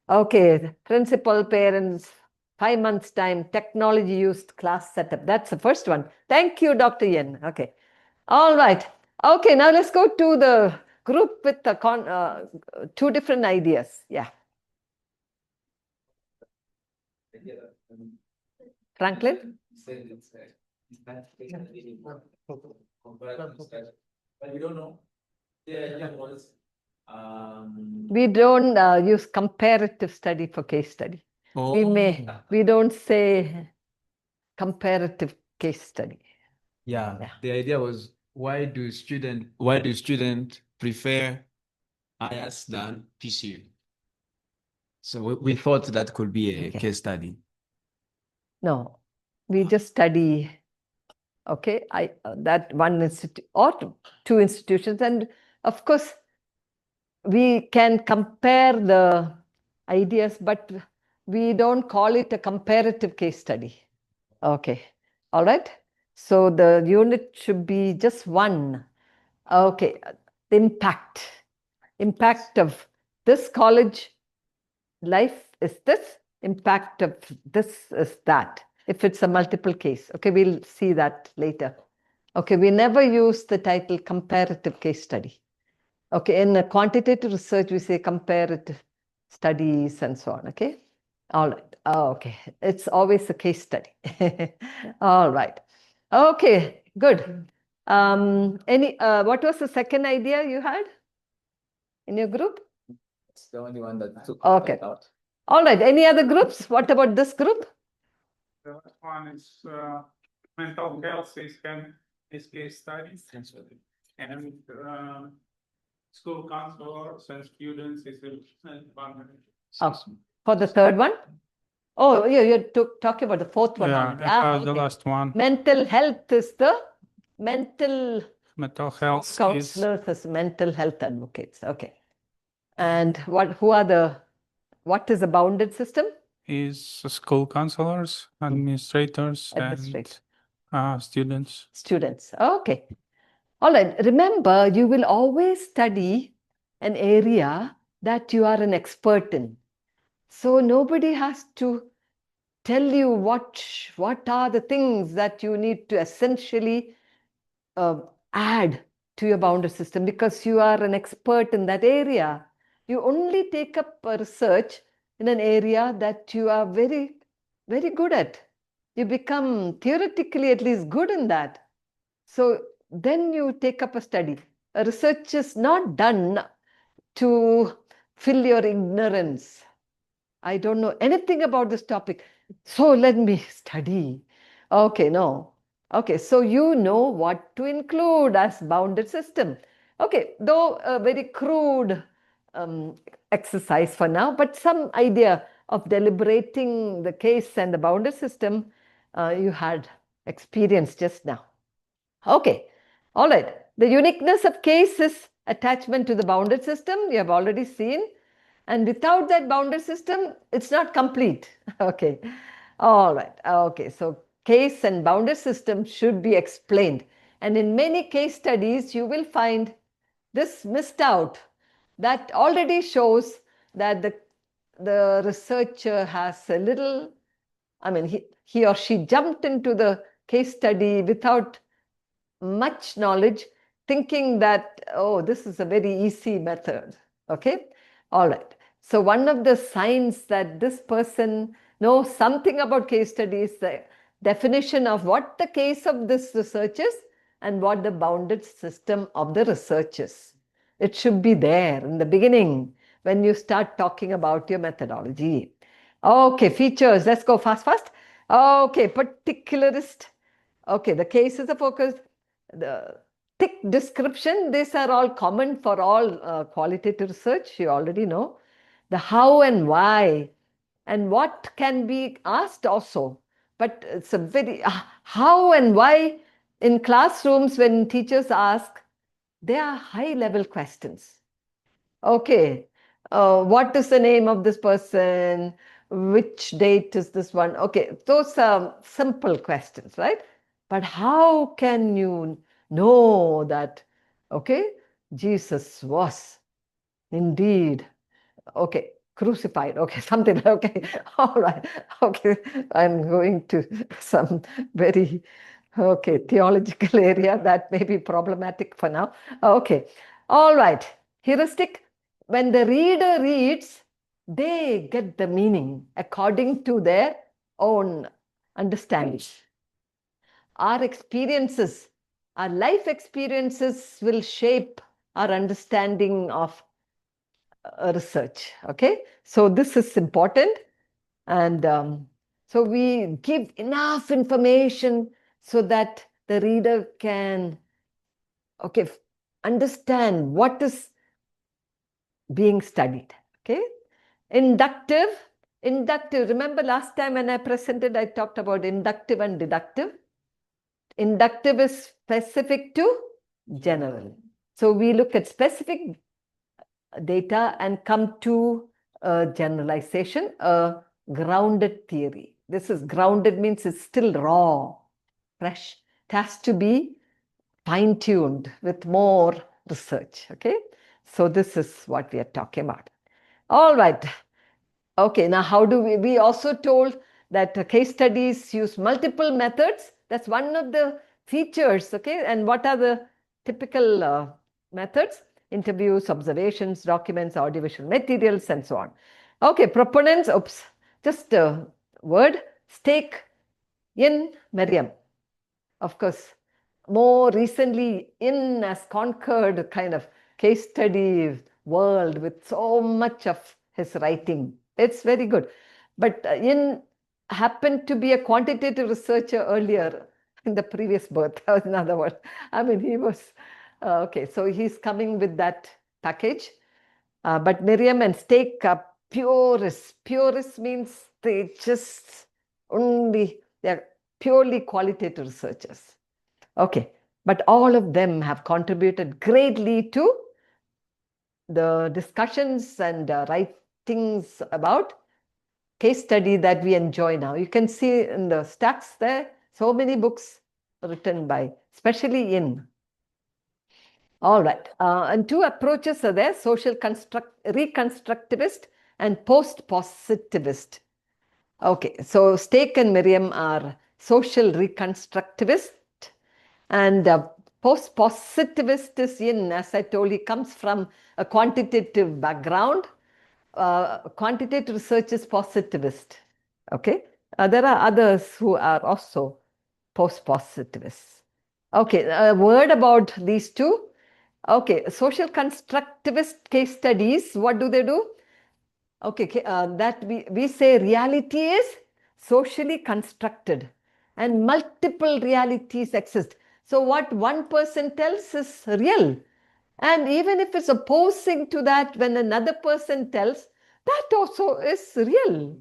Okay, principal, parents, 5 months time, technology used, class setup. That's the first one. Thank you, Dr. Yen. Okay. All right. Okay, now let's go to the group with the 2 different ideas. Yeah. Franklin? But we don't know. Yeah, was We don't use comparative study for case study. We don't say comparative case study. Yeah, the idea was why do students prefer AIIAS than PCU? So we thought that could be a case study. No, we just study. Okay, that one institute or 2 institutions, and of course we can compare the ideas, but we don't call it a comparative case study. Okay, all right. So the unit should be just one. Okay, the impact of this college life is this, impact of this is that. If it's a multiple case, okay, we'll see that later. Okay, we never use the title comparative case study. Okay, in a quantitative research, we say comparative studies and so on. Okay, all right. Okay, it's always a case study. All right. Okay, good. What was the second idea you had in your group? It's the only one that took Okay. out. All right. Any other groups? What about this group? The last one is mental health is case studies. And school counselors and students is boundary. Oh, for the third one? Oh, yeah, you're talking about the fourth one. The last one. Mental health is the mental Health counselors as mental health advocates. Okay. And what is the bounded system? is school counselors, administrators, Administrators. and students. Students. Okay. All right. Remember, you will always study an area that you are an expert in. So nobody has to tell you what are the things that you need to essentially add to your bounded system, because you are an expert in that area. You only take up a research in an area that you are very, very good at. You become theoretically at least good in that. So then you take up a study. A research is not done to fill your ignorance. I don't know anything about this topic, so let me study. Okay, no. Okay, so you know what to include as bounded system. Okay, though a very crude exercise for now, but some idea of deliberating the case and the bounded system you had experienced just now. Okay, all right. The uniqueness of case is attachment to the bounded system. You have already seen. And without that bounded system, it's not complete. Okay. All right. Okay. So case and bounded system should be explained. And in many case studies, you will find this missed out. That already shows that the researcher has a little, I mean, he or she jumped into the case study without much knowledge, thinking that, oh, this is a very easy method. Okay, all right. So one of the signs that this person knows something about case studies, the definition of what the case of this research is and what the bounded system of the research is. It should be there in the beginning when you start talking about your methodology. Okay, features. Let's go fast. Okay, particularist. Okay, the case is a focus. The thick description, these are all common for all qualitative research, you already know. The how and why and what can be asked also. But it's a very, how and why in classrooms when teachers ask, they are high level questions. Okay, what is the name of this person? Which date is this one? Okay, those are simple questions, right? But how can you know that, okay, Jesus was indeed, okay, crucified, okay, something, okay, all right, okay, I'm going to some very, okay, theological area that may be problematic for now. Okay, all right, heuristic, when the reader reads, they get the meaning according to their own understanding. Our experiences, our life experiences will shape our understanding of research. Okay, so this is important, and so we give enough information so that the reader can, okay, understand what is being studied. Okay, inductive. Remember last time when I presented, I talked about inductive and deductive. Inductive is specific to general. So we look at specific data and come to a generalization, a grounded theory. This is grounded, means it's still raw, fresh. It has to be fine-tuned with more research. Okay, so this is what we are talking about. All right. Okay, now how do we also told that case studies use multiple methods. That's one of the features. Okay, and what are the typical methods? Interviews, observations, documents, audiovisual materials, and so on. Okay, proponents, oops, just a word, Stake in Miriam. Of course, more recently, in has conquered kind of case study world with so much of his writing. It's very good. But in happened to be a quantitative researcher earlier in the previous birth, in other words. I mean, he was, okay, so he's coming with that package. But Miriam and Stake are purists. Purists means they just they're purely qualitative researchers. Okay, but all of them have contributed greatly to the discussions and writings about case study that we enjoy now. You can see in the stacks there, so many books written by, especially in. All right, and two approaches are there, social reconstructivist and post-positivist. Okay, so Stake and Miriam are social reconstructivist, and post-positivist is in, as I told you, comes from a quantitative background. Quantitative research is positivist. Okay, there are others who are also post-positivists. Okay, a word about these two. Okay, social constructivist case studies, what do they do? Okay, that we say reality is socially constructed and multiple realities exist. So what one person tells is real. And even if it's opposing to that, when another person tells, that also is real.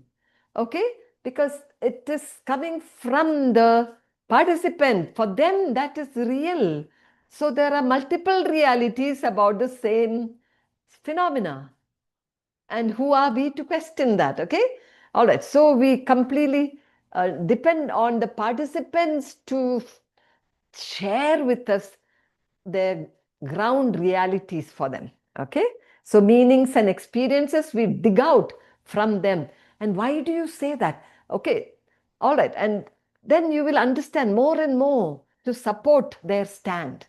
Okay, because it is coming from the participant. For them, that is real. So there are multiple realities about the same phenomena. And who are we to question that? Okay, all right. So we completely depend on the participants to share with us their ground realities for them. Okay, so meanings and experiences we dig out from them. And why do you say that? Okay, all right, and then you will understand more and more to support their stand.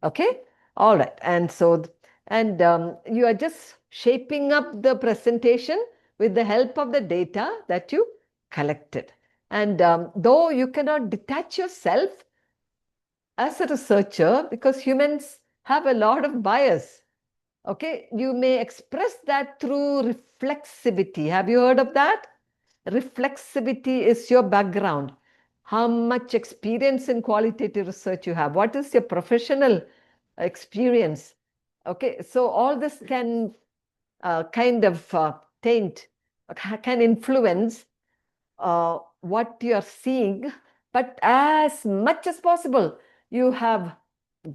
Okay, all right, and so you are just shaping up the presentation with the help of the data that you collected. And though you cannot detach yourself as a researcher, because humans have a lot of bias, okay, you may express that through reflexivity. Have you heard of that? Reflexivity is your background. How much experience in qualitative research you have? What is your professional experience? Okay, so all this can kind of taint, can influence what you are seeing, but as much as possible, you have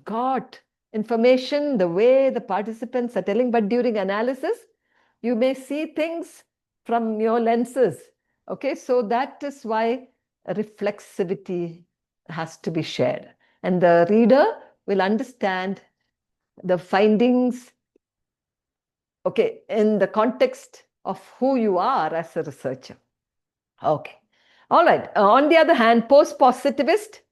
got information the way the participants are telling, but during analysis, you may see things from your lenses. Okay, so that is why reflexivity has to be shared. And the reader will understand the findings, okay, in the context of who you are as a researcher. Okay, all right. On the other hand, post-positivist,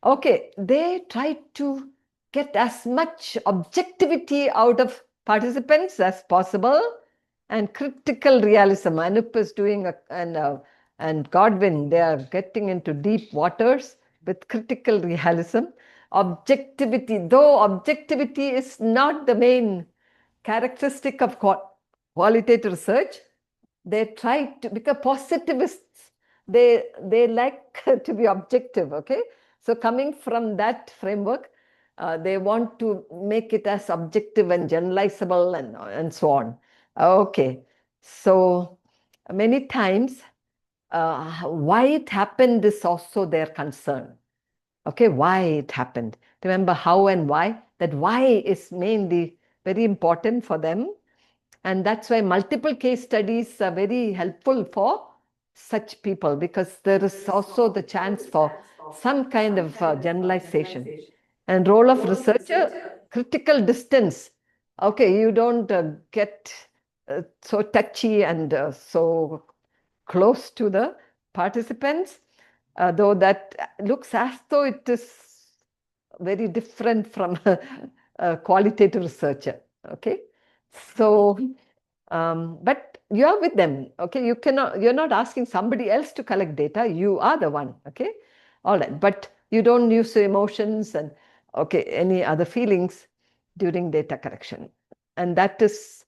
okay, they try to get as much objectivity out of participants as possible, and critical realism. Anup is doing, and Godwin, they are getting into deep waters with critical realism. Objectivity, though objectivity is not the main characteristic of qualitative research, they try to become positivists. They like to be objective. Okay, so coming from that framework, they want to make it as objective and generalizable and so on. Okay, so many times why it happened is also their concern. Okay, why it happened. Remember how and why. That why is mainly very important for them. And that's why multiple case studies are very helpful for such people, because there is also the chance for some kind of generalization. And role of researcher, critical distance. Okay, you don't get so touchy and so close to the participants, though that looks as though it is very different from a qualitative researcher. Okay, so but you are with them. Okay, you're not asking somebody else to collect data, you are the one. Okay, all right, but you don't use emotions and okay, any other feelings during data collection, and that is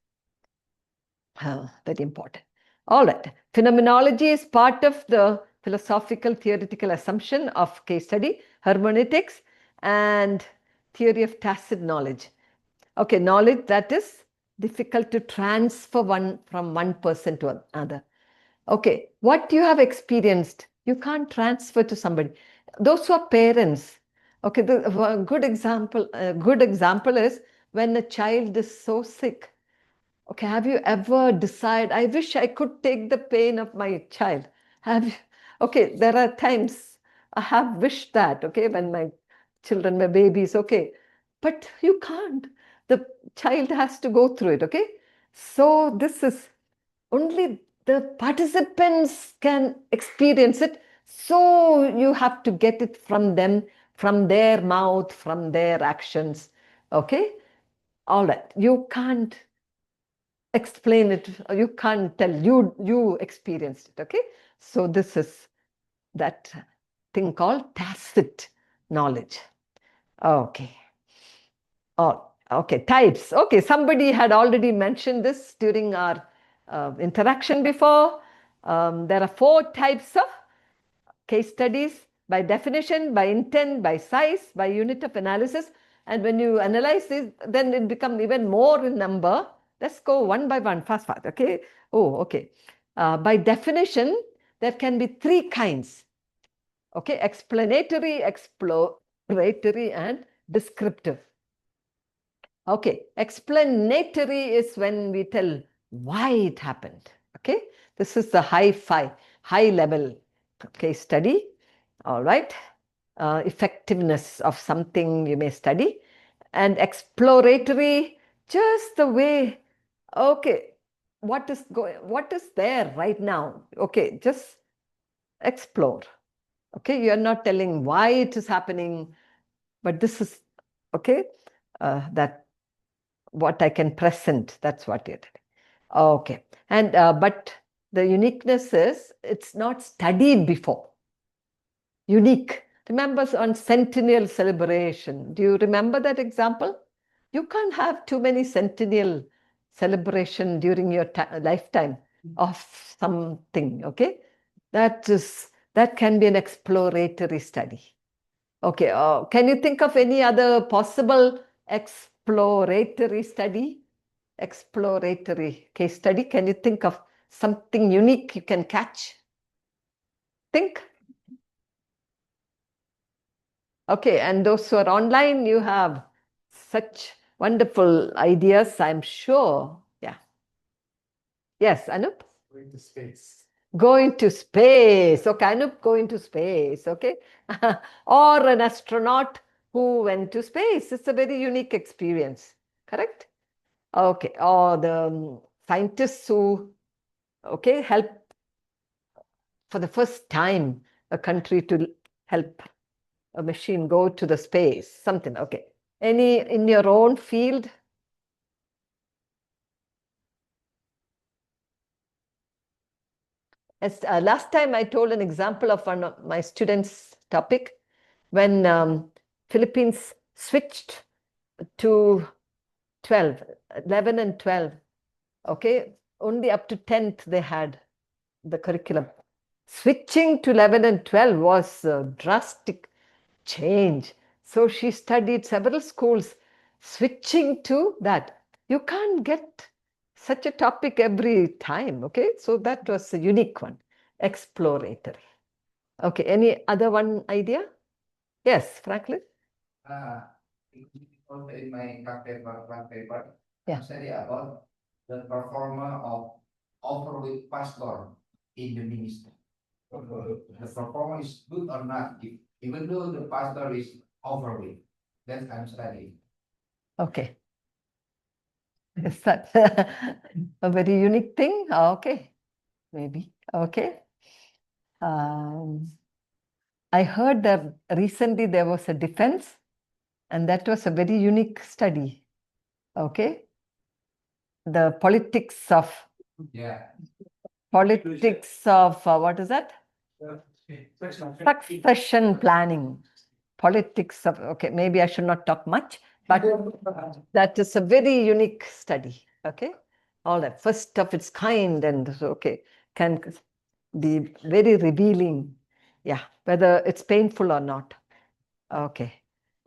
very important. All right, phenomenology is part of the philosophical theoretical assumption of case study, hermeneutics, and theory of tacit knowledge. Okay, knowledge that is difficult to transfer from one person to another. Okay, what you have experienced, you can't transfer to somebody. Those who are parents, okay, a good example is when a child is so sick. Okay, have you ever decided, I wish I could take the pain of my child? Have you? Okay, there are times I have wished that, okay, when my children were babies, okay, but you can't. The child has to go through it, okay? So this is only the participants can experience it. So you have to get it from them, from their mouth, from their actions, okay? All right, you can't explain it, you can't tell, you experienced it. Okay, so this is that thing called tacit knowledge. Okay, oh, okay, types. Okay, somebody had already mentioned this during our interaction before. There are 4 types of case studies: by definition, by intent, by size, by unit of analysis. And when you analyze this, then it becomes even more in number. Let's go one by one, fast. Okay. Oh, okay. By definition, there can be 3 kinds. Okay, explanatory, exploratory, and descriptive. Okay, explanatory is when we tell why it happened. Okay, this is the high level case study. All right. Effectiveness of something you may study. And exploratory, just the way, okay, what is there right now? Okay, just explore. Okay, you're not telling why it is happening, but this is, okay, that what I can present, that's what you're telling. Okay, and but the uniqueness is it's not studied before. Unique. Remember on centennial celebration, do you remember that example? You can't have too many centennial celebration during your lifetime of something, okay? That can be an exploratory study. Okay, can you think of any other possible exploratory study? Exploratory case study. Can you think of something unique you can catch? Think. Okay, and those who are online, you have such wonderful ideas, I'm sure. Yeah. Yes, Anup? Going to space. Going to space. Okay, Anup, going to space. Okay. Or an astronaut who went to space. It's a very unique experience. Correct? Okay. Or the scientists who, okay, help for the first time a country to help a machine go to the space, something. Okay. Any in your own field? As last time I told an example of one of my students' topic when Philippines switched to 12, 11 and 12. Okay, only up to 10th they had the curriculum. Switching to 11 and 12 was a drastic change. So she studied several schools, switching to that. You can't get such a topic every time, okay? So that was a unique one, exploratory. Okay, any other one idea? Yes, Franklin? In my one paper, Yeah. study about the performance of overweight pastor in the ministry. The performance is good or not, even though the pastor is overweight. That's I'm studying. Okay. Is that a very unique thing? Okay, maybe. Okay. I heard that recently there was a defense, and that was a very unique study. Okay. The politics of what is that? Succession planning. Politics of, okay, maybe I should not talk much, but that is a very unique study. Okay. All that first of its kind, and okay, can be very revealing. Yeah, whether it's painful or not. Okay.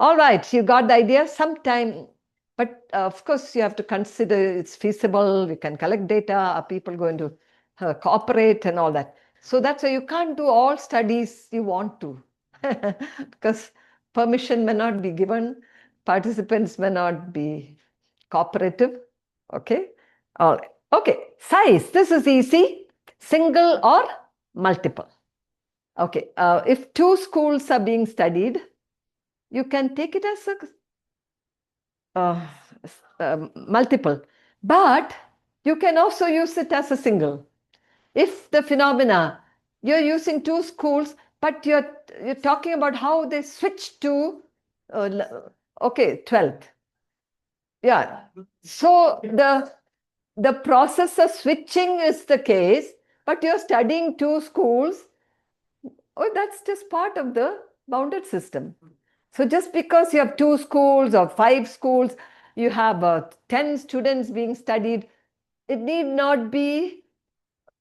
All right, you got the idea. Sometime, but of course you have to consider it's feasible, you can collect data, are people going to cooperate and all that. So that's why you can't do all studies you want to because permission may not be given, participants may not be cooperative. Okay. All right. Okay. Size. This is easy. Single or multiple. Okay. If two schools are being studied, you can take it as a multiple, but you can also use it as a single. If the phenomena, you're using two schools, but you're talking about how they switch to, okay, 12th. Yeah. So the process of switching is the case, but you're studying two schools. Oh, that's just part of the bounded system. So just because you have two schools or 5 schools, you have 10 students being studied, it need not be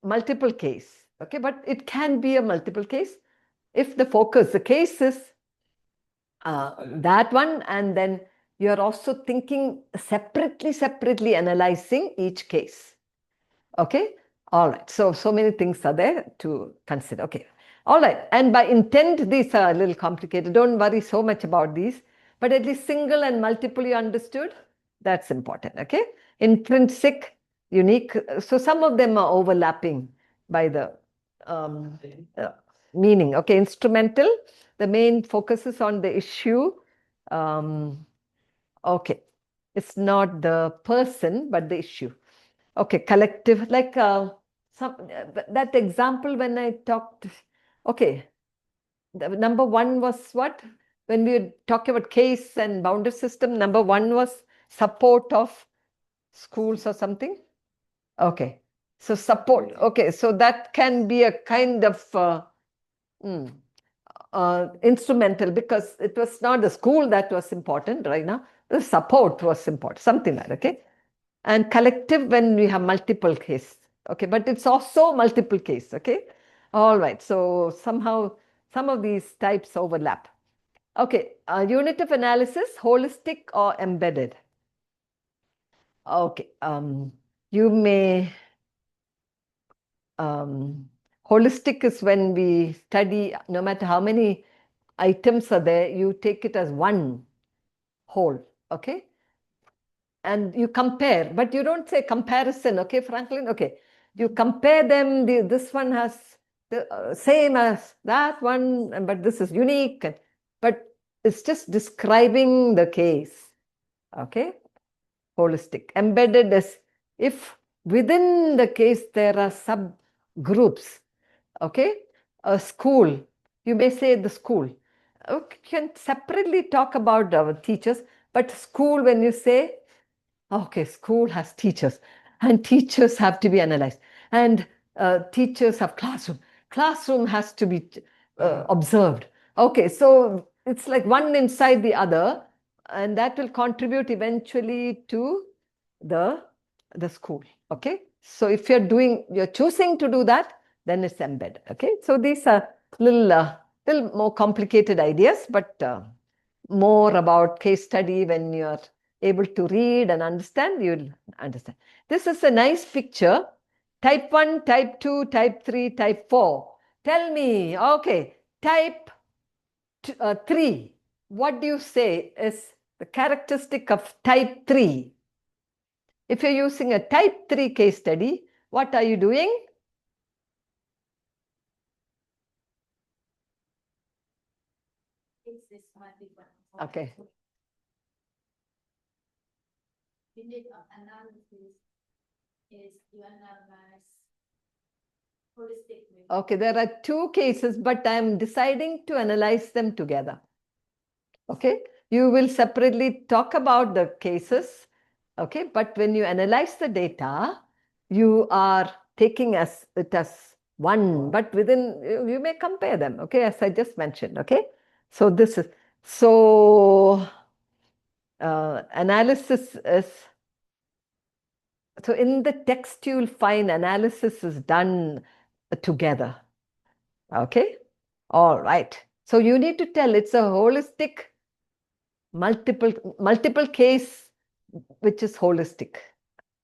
multiple case. Okay, but it can be a multiple case if the case is that one, and then you're also thinking separately analyzing each case. Okay, all right. So many things are there to consider. Okay, all right. And by intent, these are a little complicated. Don't worry so much about these, but at least single and multiple you understood. That's important. Okay, intrinsic, unique. So some of them are overlapping by the meaning. Okay, instrumental, the main focus is on the issue. Okay, it's not the person, but the issue. Okay, collective, like that example when I talked, okay, the number one was what? When we talk about case and boundary system, number one was support of schools or something. Okay, so support. Okay, so that can be a kind of instrumental, because it was not the school that was important right now. The support was important, something like that. Okay, and collective when we have multiple case. Okay, but it's also multiple case. Okay, all right. So somehow some of these types overlap. Okay, unit of analysis, holistic or embedded. Okay, you may, holistic is when we study, no matter how many items are there, you take it as one whole, okay? And you compare, but you don't say comparison, okay, Franklin? Okay, you compare them, this one has the same as that one, but this is unique, but it's just describing the case, okay? Holistic. Embedded is if within the case there are subgroups, okay? A school, you may say the school. Okay, you can separately talk about our teachers, but school, when you say, okay, school has teachers, and teachers have to be analyzed, and teachers have classroom. Classroom has to be observed. Okay, so it's like one inside the other, and that will contribute eventually to the school. Okay, so if you're choosing to do that, then it's embedded. Okay, so these are little more complicated ideas, but more about case study. When you're able to read and understand, you'll understand. This is a nice picture. Type 1, type 2, type 3, type 4. Tell me, okay, type 3. What do you say is the characteristic of type 3? If you're using a type 3 case study, what are you doing? Okay. Unit of analysis is you analyze holistically. Okay, there are two cases, but I'm deciding to analyze them together. Okay, you will separately talk about the cases. Okay, but when you analyze the data, you are taking it as one, but within, you may compare them. Okay, as I just mentioned. Okay, so this is, so analysis is, so in the text you'll find analysis is done together. Okay, all right. So you need to tell it's a holistic multiple case, which is holistic.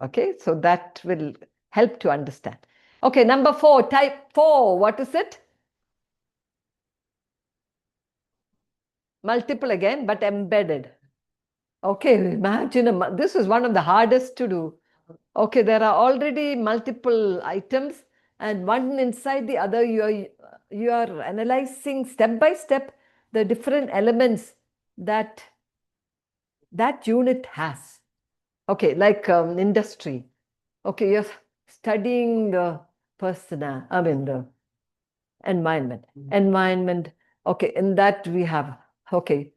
Okay, so that will help to understand. Okay, number 4, type 4, what is it? Multiple again, but embedded. Okay, imagine, this is one of the hardest to do. Okay, there are already multiple items, and one inside the other, you are analyzing step by step the different elements that unit has. Okay, like industry. Okay, you're studying the the environment. Environment. Okay, in that we have, okay,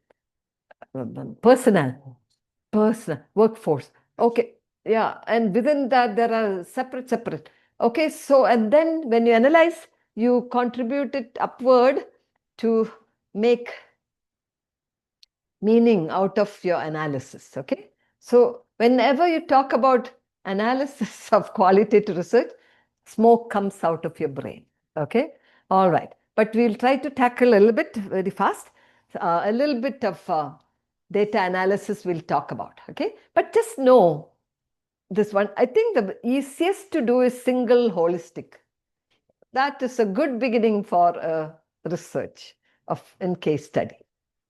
personnel, workforce. Okay, yeah, and within that there are separate. Okay, so and then when you analyze, you contribute it upward to make meaning out of your analysis. Okay, so whenever you talk about analysis of qualitative research, smoke comes out of your brain. Okay, all right, but we'll try to tackle a little bit very fast. A little bit of data analysis we'll talk about. Okay, but just know this one. I think the easiest to do is single holistic. That is a good beginning for research in case study.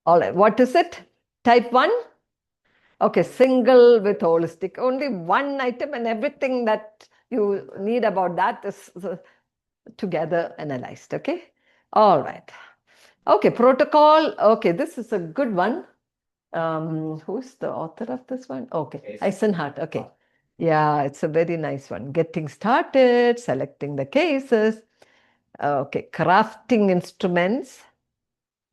All right, what is it? Type 1? Okay, single with holistic. Only one item, and everything that you need about that is together analyzed. Okay, All right. Okay, protocol. Okay, this is a good one. Who's the author of this one? Okay, Eisenhardt. Okay. Yeah, it's a very nice one. Getting started, selecting the cases. Okay, crafting instruments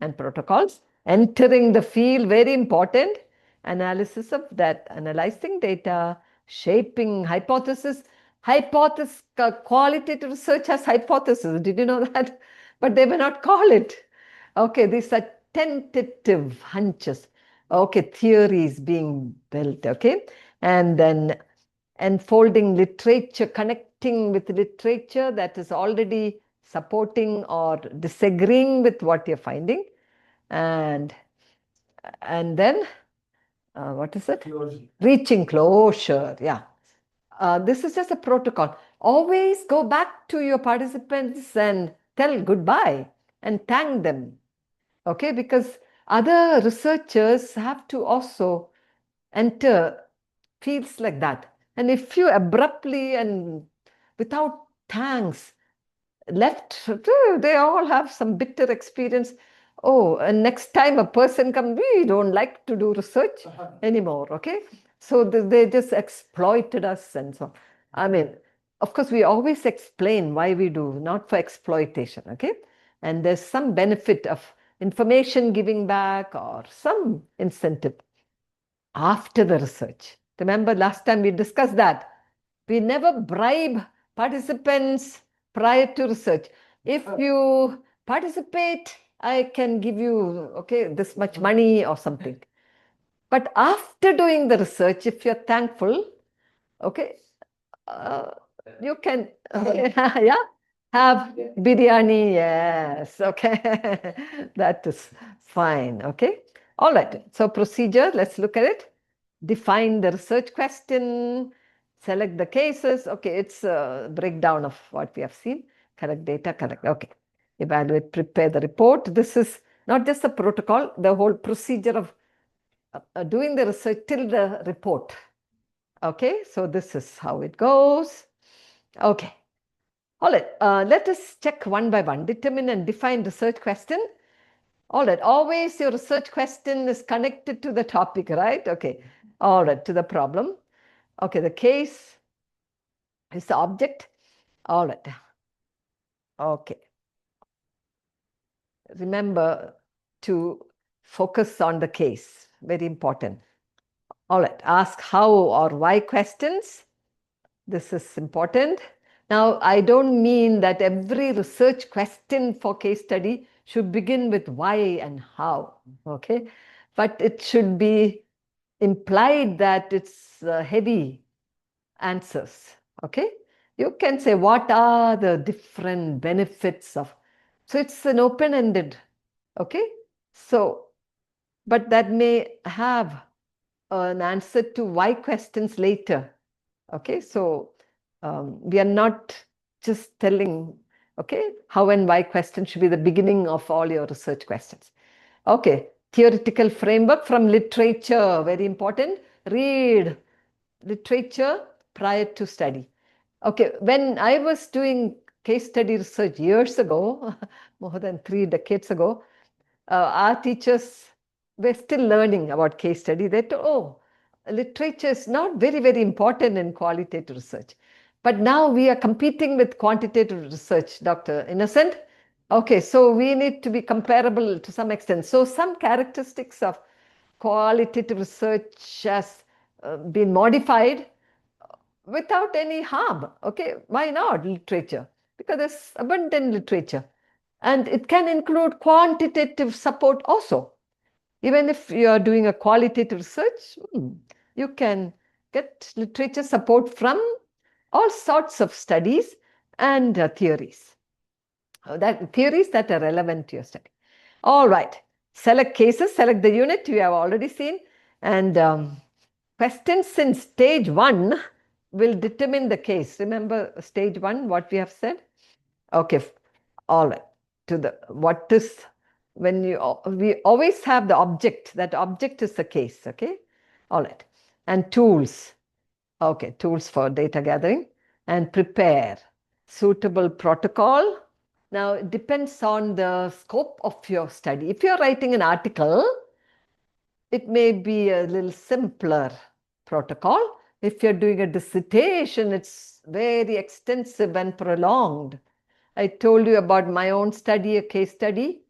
and protocols. Entering the field, very important. Analysis of that, analyzing data, shaping hypothesis. Qualitative research has hypothesis. Did you know that? But they may not call it. Okay, these are tentative hunches. Okay, theories being built. Okay, and then unfolding literature, connecting with literature that is already supporting or disagreeing with what you're finding, and then what is it? Reaching closure. Yeah. This is just a protocol. Always go back to your participants and tell goodbye and thank them. Okay, because other researchers have to also enter fields like that. And if you abruptly and without thanks left, they all have some bitter experience. Oh, and next time a person comes, we don't like to do research anymore, okay? So they just exploited us and so on. I mean, of course, we always explain why we do, not for exploitation, okay? And there's some benefit of information giving back or some incentive after the research. Remember last time we discussed that. We never bribe participants prior to research. If you participate, I can give you, okay, this much money or something. But after doing the research, if you're thankful, okay, you can, yeah, have biryani, yes, okay, that is fine, okay. All right, so procedure, let's look at it. Define the research question, select the cases, okay, it's a breakdown of what we have seen, correct data, correct, okay. Evaluate, prepare the report. This is not just the protocol, the whole procedure of doing the research till the report. Okay, so this is how it goes. Okay. All right, let us check one by one. Determine and define research question. All right, always your research question is connected to the topic, right? Okay. All right, to the problem. Okay, the case is the object. All right. Okay. Remember to focus on the case. Very important. All right, ask how or why questions. This is important. Now, I don't mean that every research question for case study should begin with why and how, okay? But it should be implied that it's heavy answers, okay? You can say, what are the different benefits of... So it's an open-ended, okay? So, but that may have an answer to why questions later, okay? So, we are not just telling, okay, how and why questions should be the beginning of all your research questions. Okay, theoretical framework from literature, very important. Read literature prior to study. Okay, when I was doing case study research years ago, more than 3 decades ago, our teachers were still learning about case study. They told, oh, literature is not very, very important in qualitative research. But now we are competing with quantitative research, Dr. Innocent. Okay, so we need to be comparable to some extent. So some characteristics of qualitative research has been modified without any harm. Okay, why not literature? Because there's abundant literature. And it can include quantitative support also. Even if you are doing a qualitative research, you can get literature support from all sorts of studies and theories. Theories that are relevant to your study. All right. Select cases, select the unit we have already seen. And questions in stage 1 will determine the case. Remember stage 1, what we have said? Okay. All right. To the what is... When we always have the object, that object is the case, okay? All right. And tools, okay, tools for data gathering, and prepare suitable protocol, Now, it depends on the scope of your study. If you're writing an article, it may be a little simpler protocol. If you're doing a dissertation, it's very extensive and prolonged. I told you about my own study, a case study,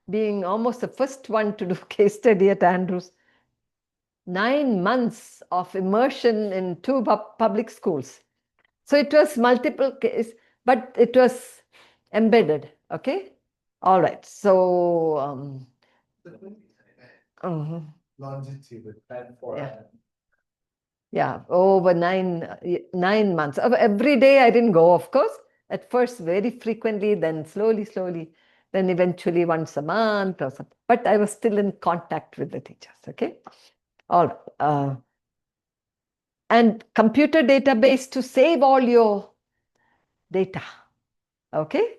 being almost the first one to do case study at Andrews. 9 months of immersion in 2 public schools. So it was multiple case, but it was embedded. Okay. All right. So longitude yeah, over 9 months. Every day I didn't go, of course. At first, very frequently, then slowly, then eventually once a month or something. But I was still in contact with the teachers. Okay. All right. And computer database to save all your data. Okay.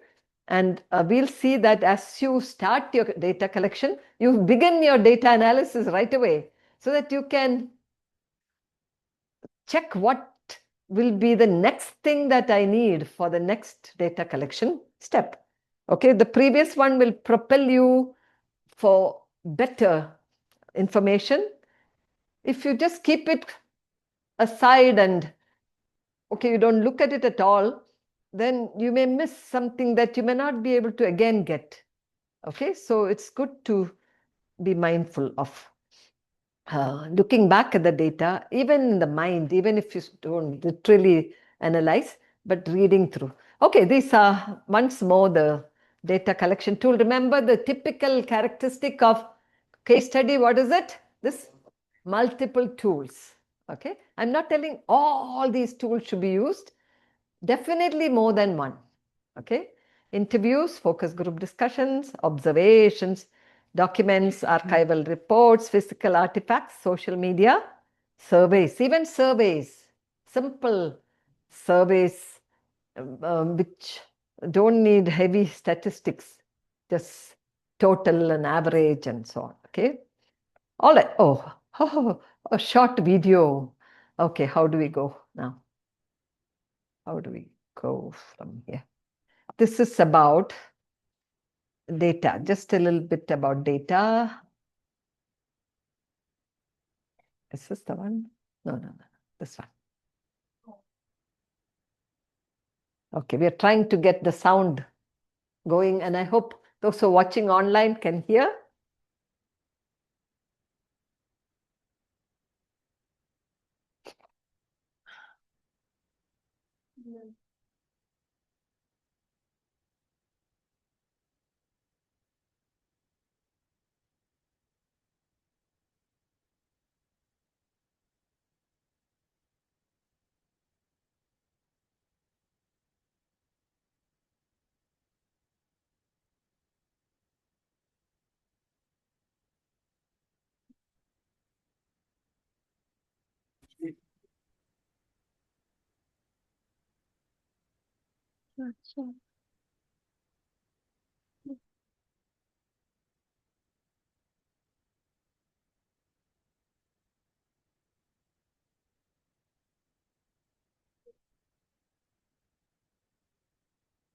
And we'll see that as you start your data collection, you begin your data analysis right away so that you can check what will be the next thing that I need for the next data collection step. Okay, the previous one will propel you for better information. If you just keep it aside and okay, you don't look at it at all, then you may miss something that you may not be able to again get. Okay, so it's good to be mindful of looking back at the data, even in the mind, even if you don't literally analyze, but reading through. Okay, these are once more the data collection tool. Remember the typical characteristic of case study, what is it? This multiple tools. Okay, I'm not telling all these tools should be used, definitely more than one. Okay, interviews, focus group discussions, observations, documents, archival reports, physical artifacts, social media, surveys, even surveys, simple surveys which don't need heavy statistics, just total and average and so on. Okay. All right. Oh, a short video. Okay, how do we go now? How do we go from here? This is about data, just a little bit about data. Is this the one? No, this one. Okay, we are trying to get the sound going, and I hope those who are watching online can hear.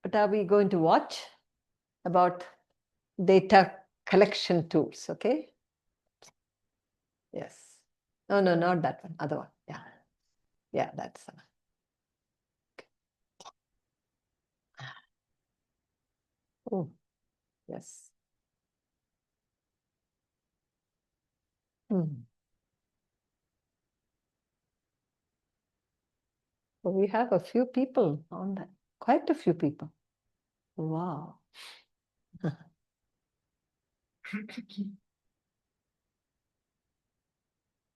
What are we going to watch? About data collection tools, okay? Yes. No, not that one, other one. Yeah. Yeah, that's the one. Oh, yes. So we have a few people on that, quite a few people. Wow.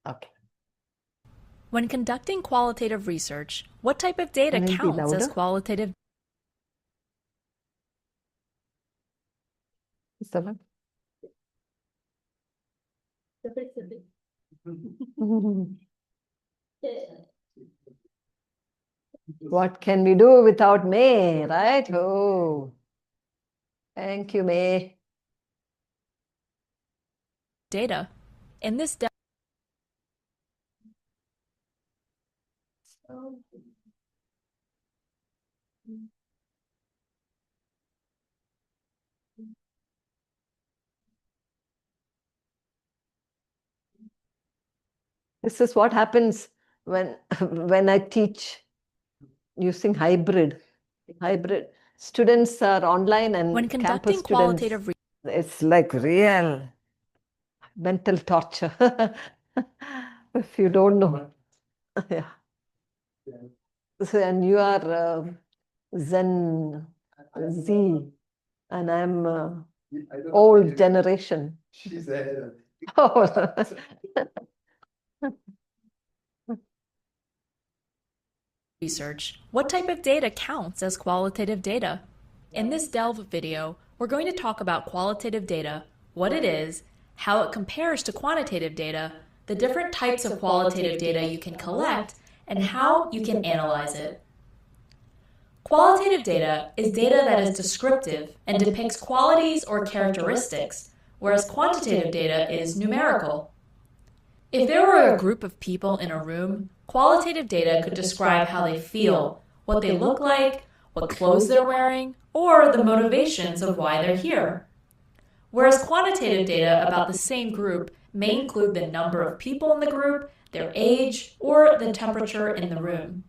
Okay. When conducting qualitative research, what type of data Can it be counts as louder? qualitative? Is that one? What can we do without May, right? Oh, thank you, May. Data. In this This is what happens when when I teach using hybrid. Hybrid students are online and When campus conducting students. qualitative It's like real mental torture if you don't know. Yeah. So, and you are Zen Z, and I'm old generation. She's ahead of me. Oh. research, what type of data counts as qualitative data? In this Delve video, we're going to talk about qualitative data, what it is, how it compares to quantitative data, the different types of qualitative data you can collect, and how you can analyze it. Qualitative data is data that is descriptive and depicts qualities or characteristics, whereas quantitative data is numerical. If there were a group of people in a room, qualitative data could describe how they feel, what they look like, what clothes they're wearing, or the motivations of why they're here. Whereas quantitative data about the same group may include the number of people in the group, their age, or the temperature in the room.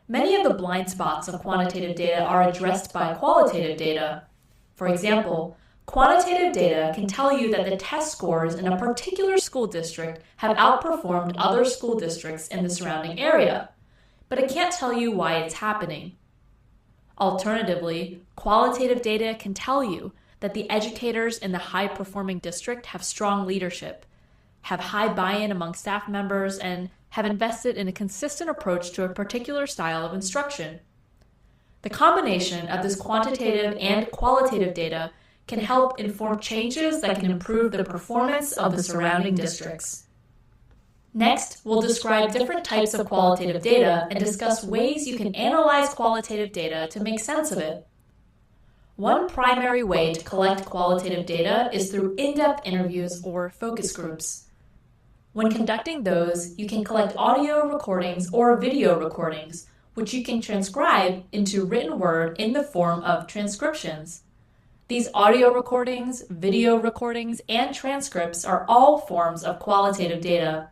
Many of the blind spots of quantitative data are addressed by qualitative data. For example, quantitative data can tell you that the test scores in a particular school district have outperformed other school districts in the surrounding area, but it can't tell you why it's happening. Alternatively, qualitative data can tell you that the educators in the high-performing district have strong leadership, have high buy-in among staff members, and have invested in a consistent approach to a particular style of instruction. The combination of this quantitative and qualitative data can help inform changes that can improve the performance of the surrounding districts. Next, we'll describe different types of qualitative data and discuss ways you can analyze qualitative data to make sense of it. One primary way to collect qualitative data is through in-depth interviews or focus groups. When conducting those, you can collect audio recordings or video recordings, which you can transcribe into written word in the form of transcriptions. These audio recordings, video recordings, and transcripts are all forms of qualitative data.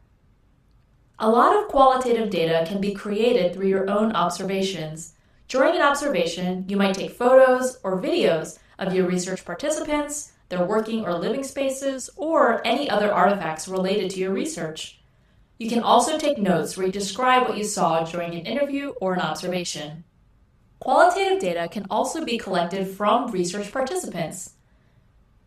A lot of qualitative data can be created through your own observations. During an observation, you might take photos or videos of your research participants, their working or living spaces, or any other artifacts related to your research. You can also take notes where you describe what you saw during an interview or an observation. Qualitative data can also be collected from research participants.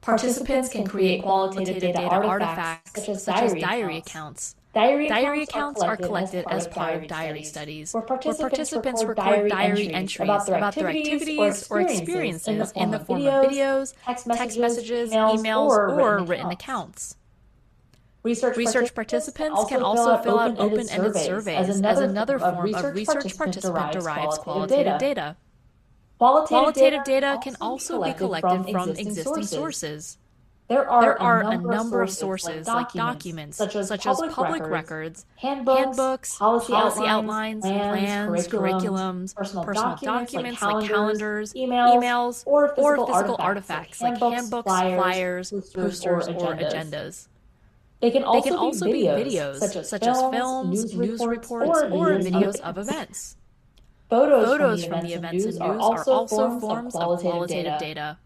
Participants can create qualitative data artifacts such as diary accounts. Diary accounts are collected as part of diary studies, where participants record diary entries about their activities or experiences in the form of videos, text messages, emails, or written accounts. Research participants can also fill out open-ended surveys as another form of research participant-derived qualitative data. Qualitative data can also be collected from existing sources. There are a number of sources like documents such as public records, handbooks, policy outlines, plans, curriculums, personal documents like calendars, emails, or physical artifacts like handbooks, flyers, posters, or agendas. They can also be videos such as films, news reports, or videos of events. Photos from the events and news are also forms of qualitative data.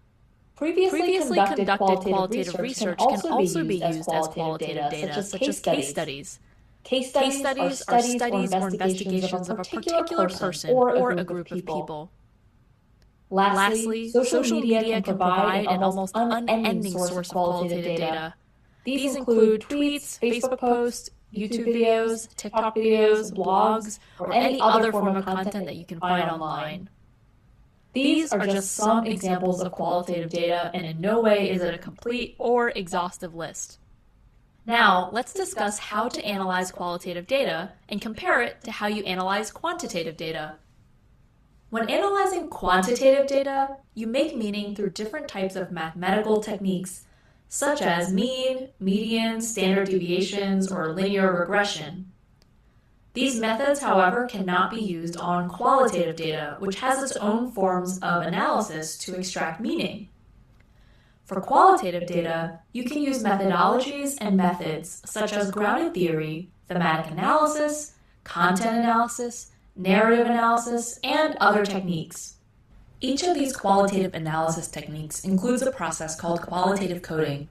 Previously conducted qualitative research can also be used as qualitative data, such as case studies. Case studies are studies or investigations of a particular person or a group of people. Lastly, social media can provide an almost unending source of qualitative data. These include tweets, Facebook posts, YouTube videos, TikTok videos, blogs, or any other form of content that you can find online. These are just some examples of qualitative data, and in no way is it a complete or exhaustive list. Now, let's discuss how to analyze qualitative data and compare it to how you analyze quantitative data. When analyzing quantitative data, you make meaning through different types of mathematical techniques, such as mean, median, standard deviations, or linear regression. These methods, however, cannot be used on qualitative data, which has its own forms of analysis to extract meaning. For qualitative data, you can use methodologies and methods such as grounded theory, thematic analysis, content analysis, narrative analysis, and other techniques. Each of these qualitative analysis techniques includes a process called qualitative coding.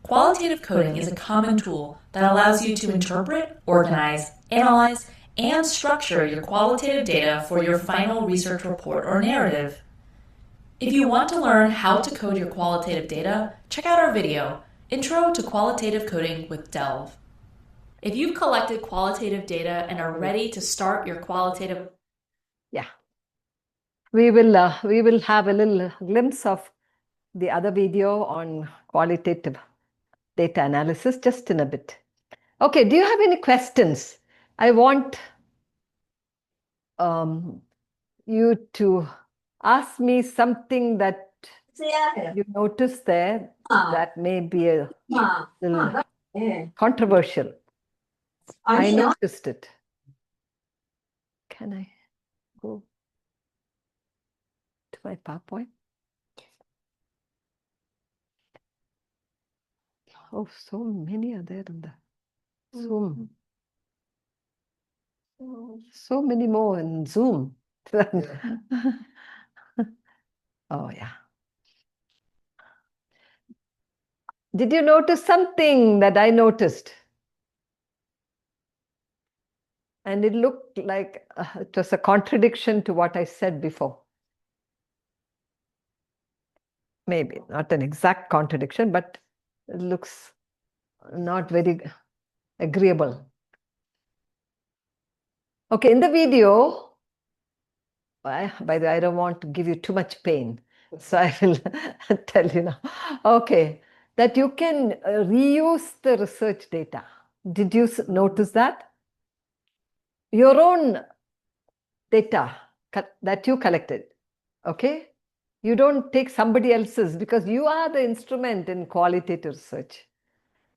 Qualitative coding is a common tool that allows you to interpret, organize, analyze, and structure your qualitative data for your final research report or narrative. If you want to learn how to code your qualitative data, check out our video, Intro to Qualitative Coding with Delve. If you've collected qualitative data and are ready to start your qualitative... Yeah. We will have a little glimpse of the other video on qualitative data analysis just in a bit. Okay, do you have any questions? I want you to ask me something that you noticed there that may be a little controversial. I noticed it. Can I go to my PowerPoint? Oh, so many are there in the Zoom. So many more in Zoom. Oh, yeah. Did you notice something that I noticed? And it looked like it was a contradiction to what I said before. Maybe not an exact contradiction, but it looks not very agreeable. Okay, in the video, by the way, I don't want to give you too much pain, so I will tell you now. Okay, that you can reuse the research data. Did you notice that? Your own data that you collected, okay? You don't take somebody else's because you are the instrument in qualitative research.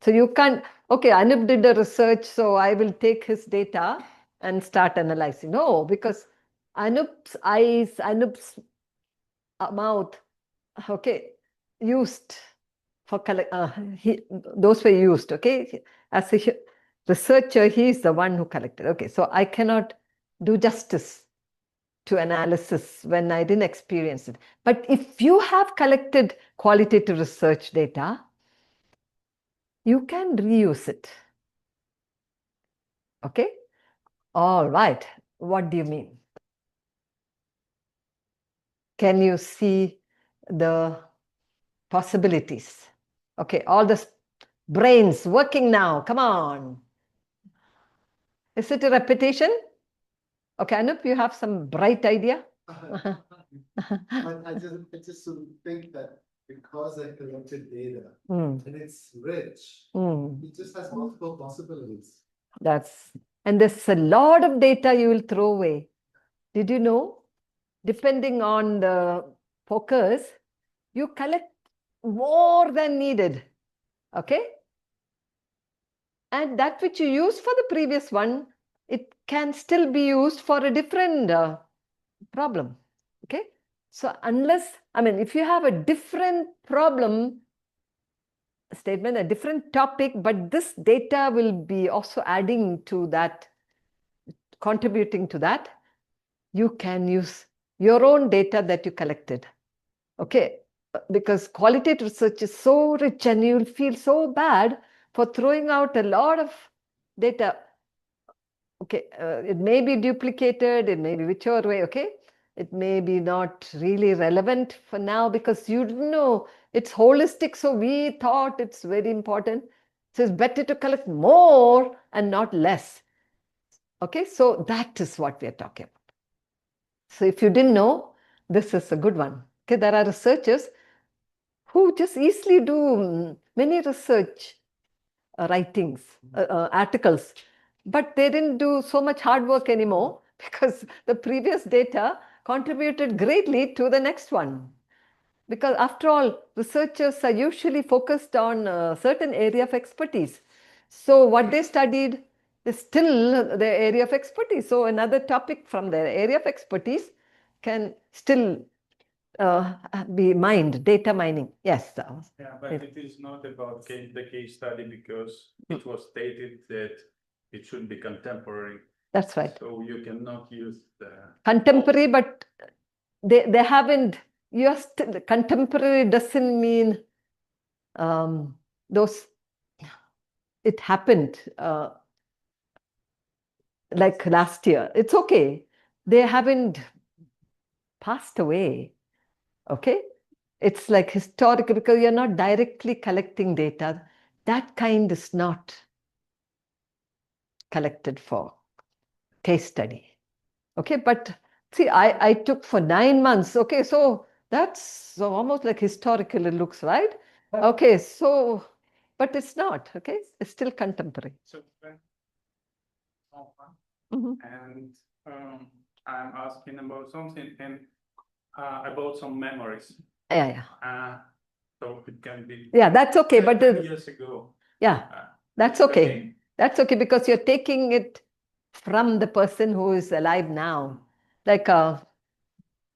So you can't, okay, Anup did the research, so I will take his data and start analyzing. No, because Anup's eyes, Anup's mouth, okay, used for those were used, okay? As a researcher, he is the one who collected. Okay, so I cannot do justice to analysis when I didn't experience it. But if you have collected qualitative research data, you can reuse it. Okay? All right. What do you mean? Can you see the possibilities? Okay, all the brains working now. Come on. Is it a repetition? Okay, Anup, you have some bright idea? I just think that because I collected data and it's rich, it just has multiple possibilities. And there's a lot of data you will throw away. Did you know? Depending on the focus, you collect more than needed. Okay? And that which you use for the previous one, it can still be used for a different problem. Okay? So unless, if you have a different problem statement, a different topic, but this data will be also adding to that, contributing to that, you can use your own data that you collected. Okay? Because qualitative research is so rich and you'll feel so bad for throwing out a lot of data. Okay, it may be duplicated, it may be whichever way, okay? It may be not really relevant for now because you didn't know it's holistic, so we thought it's very important. So it's better to collect more and not less. Okay, so that is what we are talking about. So if you didn't know, this is a good one. Okay, there are researchers who just easily do many research writings, articles, but they didn't do so much hard work anymore because the previous data contributed greatly to the next one. Because after all, researchers are usually focused on a certain area of expertise. So what they studied is still their area of expertise. So another topic from their area of expertise can still be mined, data mining. Yes. Yeah, but it is not about the case study because it was stated that it should be contemporary. That's right. So you cannot use the contemporary, but they haven't. You're still contemporary doesn't mean those. It happened like last year. It's okay. They haven't passed away. Okay, it's like historical because you're not directly collecting data. That kind is not collected for case study. Okay, but see, I took for 9 months. Okay, so that's almost like historical it looks, right? Okay, so, but it's not, okay? It's still contemporary. So, Mhm. and I'm asking about something and about some memories. Yeah. So it can be. Yeah, that's okay, but 10 years ago. Yeah, that's okay. That's okay because you're taking it from the person who is alive now. Like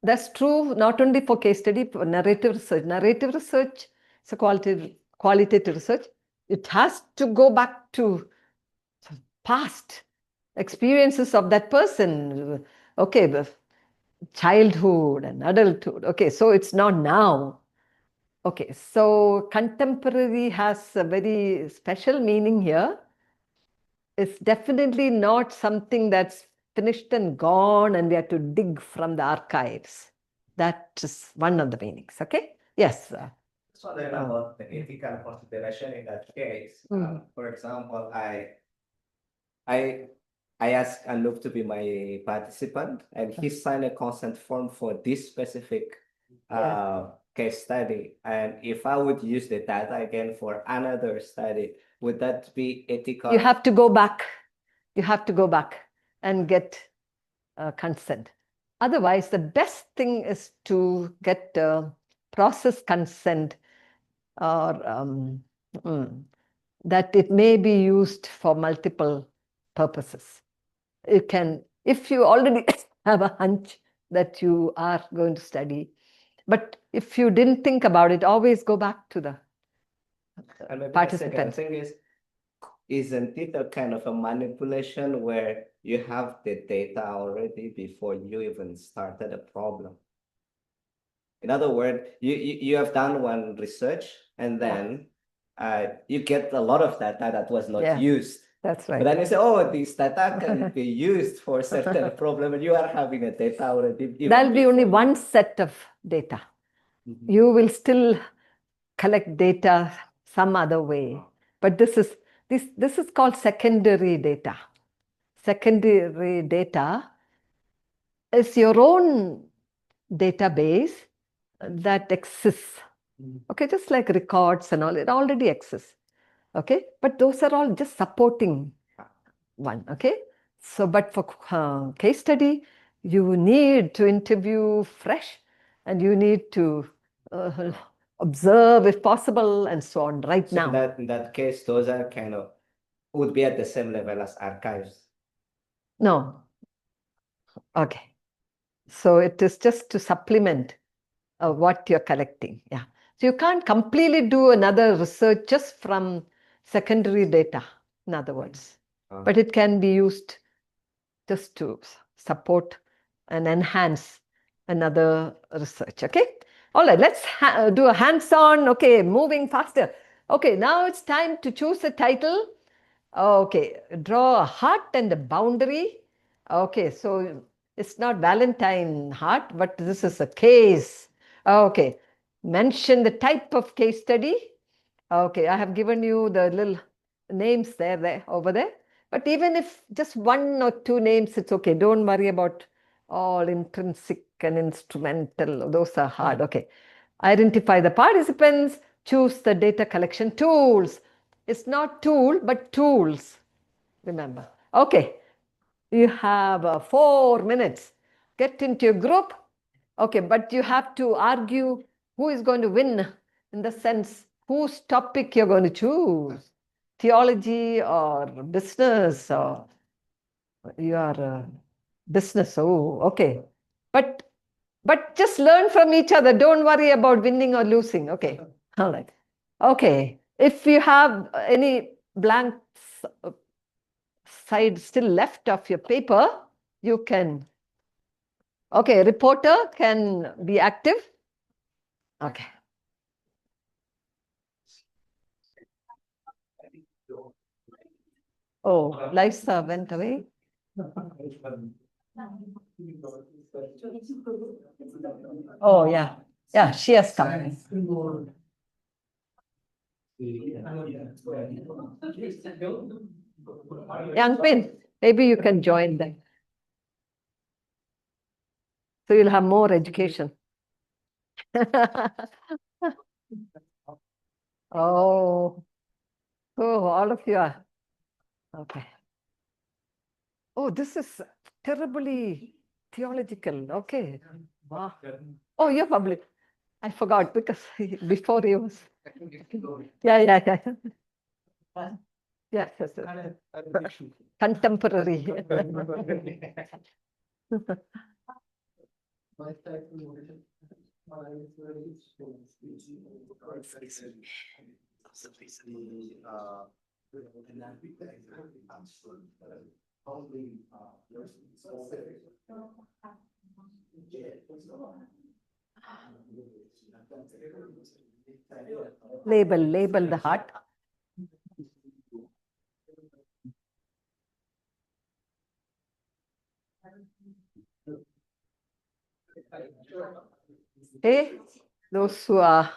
that's true not only for case study, for narrative research. Narrative research is a qualitative research. It has to go back to past experiences of that person. Okay, childhood and adulthood. Okay, so it's not now. Okay, so contemporary has a very special meaning here. It's definitely not something that's finished and gone and we have to dig from the archives. That is one of the meanings, okay? Yes. So then about the ethical consideration in that case, for example, I asked Anoop to be my participant, and he signed a consent form for this specific case study. And if I would use the data again for another study, would that be ethical? You have to go back. You have to go back and get consent. Otherwise, the best thing is to get process consent or that it may be used for multiple purposes. It can, if you already have a hunch that you are going to study, but if you didn't think about it, always go back to the participants. The second thing is, isn't it a kind of a manipulation where you have the data already before you even started a problem? In other words, you have done one research and then you get a lot of data that was not used. That's right. But then you say, oh, this data can be used for a certain problem, and you are having a data already. That'll be only one set of data. You will still collect data some other way. But this is called secondary data. Secondary data is your own database that exists. Okay, just like records and all, it already exists. Okay, but those are all just supporting one. Okay, so but for case study, you need to interview fresh and you need to observe if possible and so on right now. In that case, those are kind of would be at the same level as archives. No. Okay. So it is just to supplement what you're collecting. Yeah. So you can't completely do another research just from secondary data, in other words. But it can be used just to support and enhance another research. Okay. All right. Let's do a hands-on. Okay. Moving faster. Okay. Now it's time to choose a title. Okay. Draw a heart and a boundary. Okay. So it's not Valentine heart, but this is a case. Okay. Mention the type of case study. Okay. I have given you the little names there, over there. But even if just 1 or 2 names, it's okay. Don't worry about all intrinsic and instrumental. Those are hard. Okay. Identify the participants. Choose the data collection tools. It's not tool, but tools. Remember. Okay. You have 4 minutes. Get into your group. Okay. But you have to argue who is going to win in the sense whose topic you're going to choose. Theology or business or your business. Oh, okay. But But just learn from each other. Don't worry about winning or losing. Okay. All right. Okay. If you have any blank side still left of your paper, you can. Okay. Reporter can be active. Okay. Oh, Lisa went away. Oh, yeah. Yeah, she has come. Young Pin, maybe you can join them. So you'll have more education. Oh, all of you are. Okay. Oh, this is terribly theological. Okay. Wow. Oh, you're public. I forgot because before he was. Yeah. Yes. Contemporary. Label the heart. Hey, those who are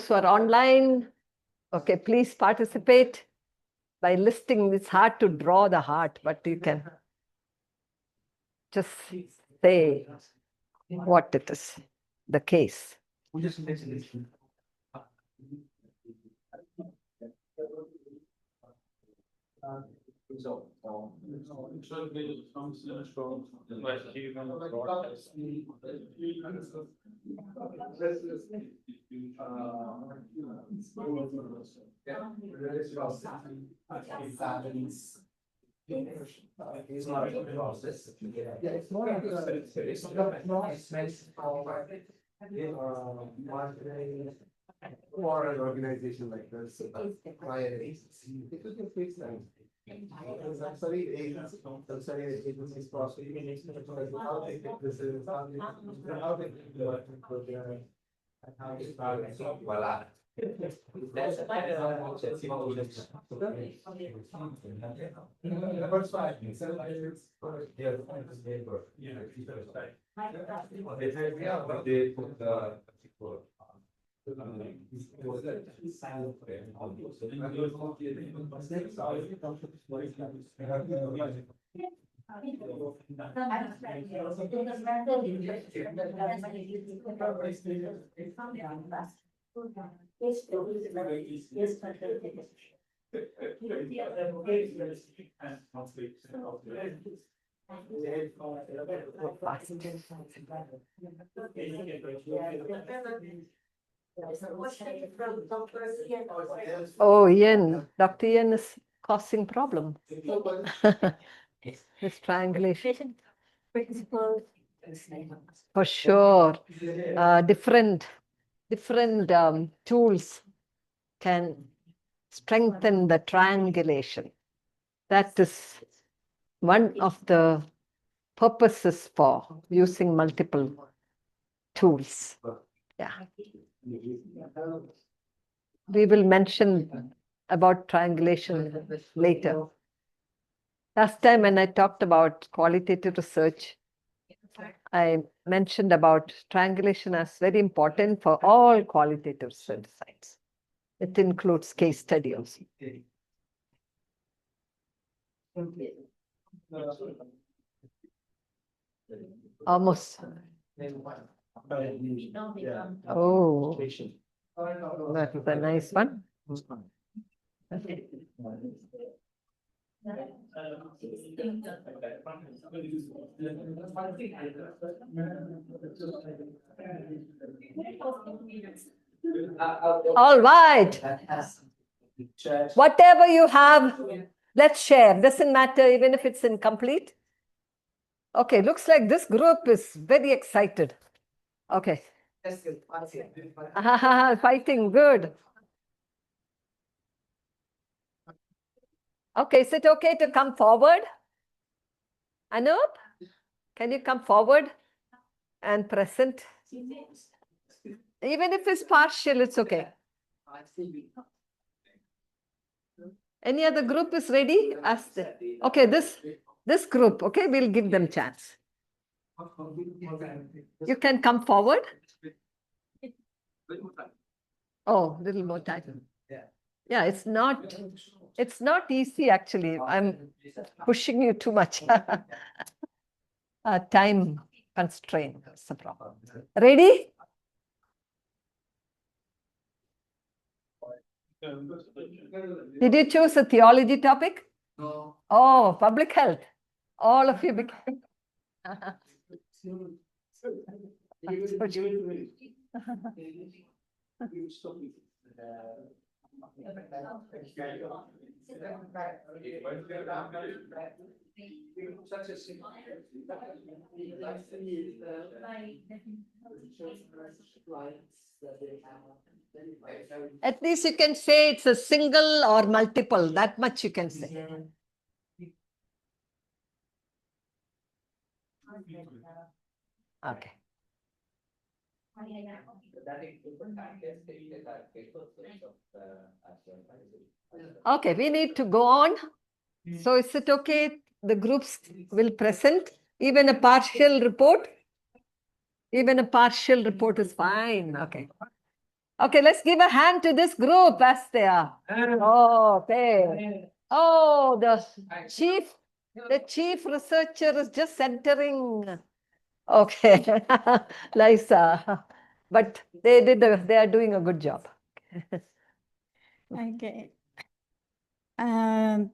online, okay, please participate by listing. It's hard to draw the heart, but you can just say what it is, the case. For an organization like this, I'm sorry, agencies Oh, Ian, Dr. Ian is causing problem. This triangulation. For sure. Different tools can strengthen the triangulation. That is one of the purposes for using multiple tools. Yeah. We will mention about triangulation later. Last time when I talked about qualitative research, I mentioned about triangulation as very important for all qualitative research sites. It includes case study also. Almost. Oh, that's a nice one. All right. Whatever you have, let's share. Doesn't matter even if it's incomplete. Okay, looks like this group is very excited. Okay. Fighting, good. Okay, is it okay to come forward? Anup, can you come forward and present? Even if it's partial, it's okay. Any other group is ready? Ask them. Okay, this group, okay, we'll give them chance. You can come forward. Oh, little more time. Yeah, it's not easy actually. I'm pushing you too much. Time constraint is the problem. Ready? Did you choose a theology topic? No. Oh, public health. All of you became. At least you can say it's a single or multiple, that much you can say. Okay. Okay, we need to go on. So is it okay? The groups will present even a partial report? Even a partial report is fine. Okay. Okay, let's give a hand to this group as they are. Oh, okay. Oh, the chief researcher is just entering. Okay, Lisa. But they are doing a good job. Okay.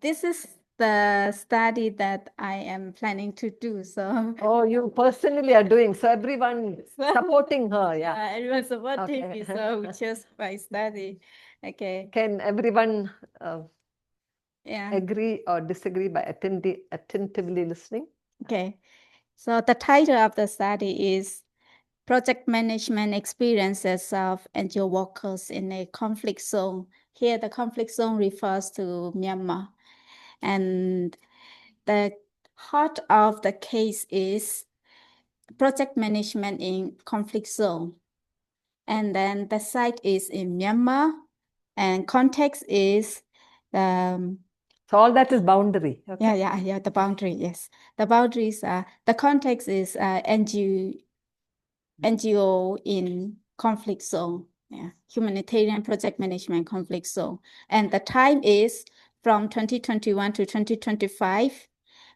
This is the study that I am planning to do. So oh, you personally are doing, so everyone supporting her, yeah. Everyone supporting me, so just my study. Okay. Can everyone yeah. agree or disagree by attentively listening? Okay. So the title of the study is Project Management Experiences of NGO Workers in a Conflict Zone. Here, the conflict zone refers to Myanmar. And the heart of the case is project management in conflict zone. And then the site is in Myanmar, and context is so all that is boundary. Okay. Yeah, the boundary, yes. The boundaries are, the context is NGO in conflict zone, humanitarian project management conflict zone. And the time is from 2021 to 2025.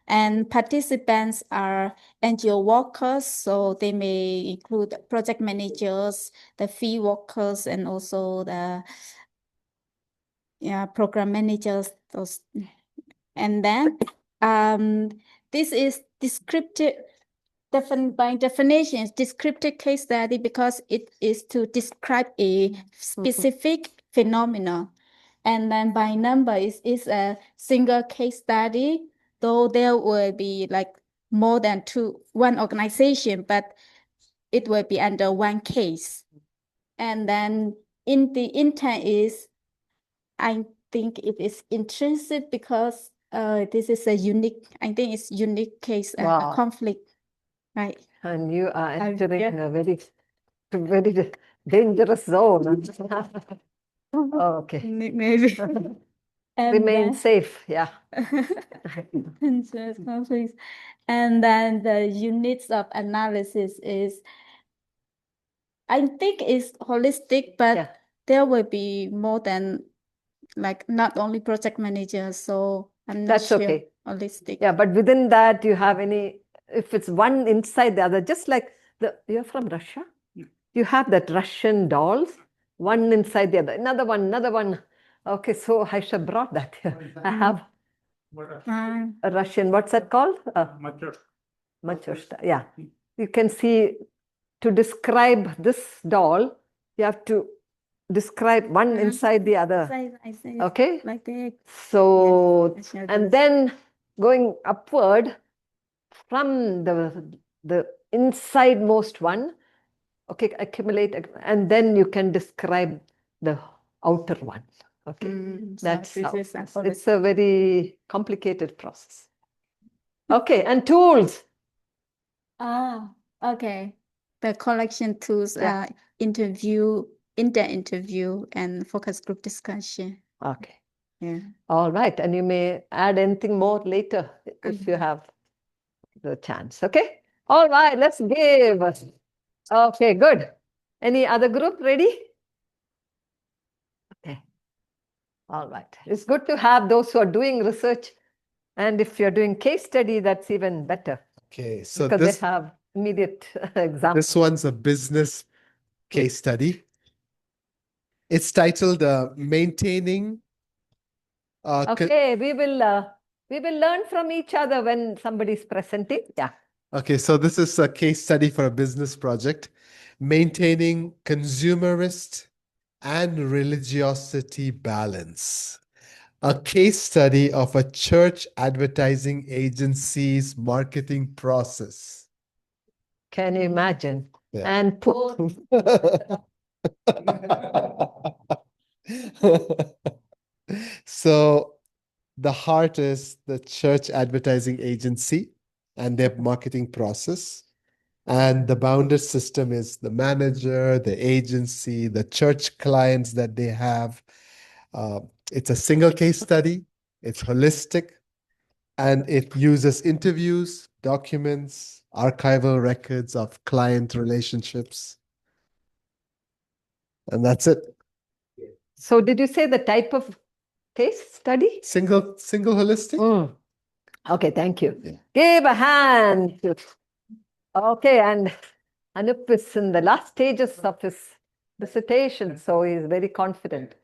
And participants are NGO workers, so they may include project managers, the field workers, and also the program managers. Those. And then this is descriptive. By definition, it's descriptive case study because it is to describe a specific phenomenon. And then by number is a single case study, though there will be like more than one organization, but it will be under one case. And then in the intent is, I think it is intrinsic because this is a unique, I think it's unique case, a conflict. Right. And you are entering a very, very dangerous zone. Okay. Maybe. Remain safe, yeah. And then the units of analysis is, I think it's holistic, but there will be more than like not only project managers. So I'm not That's sure. Okay. Holistic. Yeah, but within that, you have any, if it's one inside the other, just like you're from Russia? You have that Russian dolls, one inside the other, another one. Okay, so Aisha brought that here. I have a Russian, what's that called? Matryoshka, yeah. You can see, to describe this doll, you have to describe one inside the other. I see. Okay? Like that. So, and then going upward, from the insidemost one, okay, accumulate, and then you can describe the outer one. Okay, that's how. It's a very complicated process. Okay, and tools. Okay. The collection tools are inter-interview, and focus group discussion. Okay. Yeah. All right, and you may add anything more later if you have the chance. Okay. All right, let's give. Okay, good. Any other group ready? Okay. All right. It's good to have those who are doing research. And if you're doing case study, that's even better. Okay, so because they have immediate examples. this one's a business case study. It's titled Maintaining. Okay, we will learn from each other when somebody's presenting. Yeah. Okay, so this is a case study for a business project, maintaining consumerist and religiosity balance. A case study of a church advertising agency's marketing process. Can you imagine? Yeah. And poor. So the heart is the church advertising agency and their marketing process. And the bounded system is the manager, the agency, the church clients that they have. It's a single case study. It's holistic. And it uses interviews, documents, archival records of client relationships. And that's it. So did you say the type of case study? Single holistic? Okay, thank you. Yeah. Give a hand. Okay, and Anup is in the last stages of his dissertation, so he is very confident.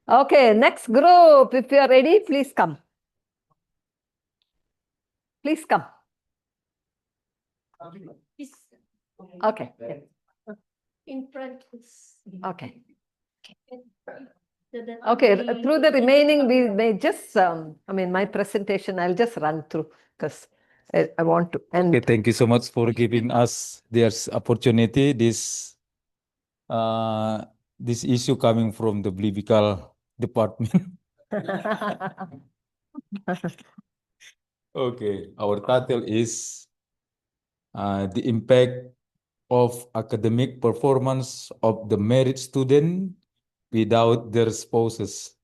Okay, next group, if you are ready, please come. Please come. Okay. In front. Okay. Okay, through the remaining, we may just, my presentation, I'll just run through because I want to end. Okay, thank you so much for giving us this opportunity, this issue coming from the biblical department. Okay, our title is the impact of academic performance of the merit student without their spouses.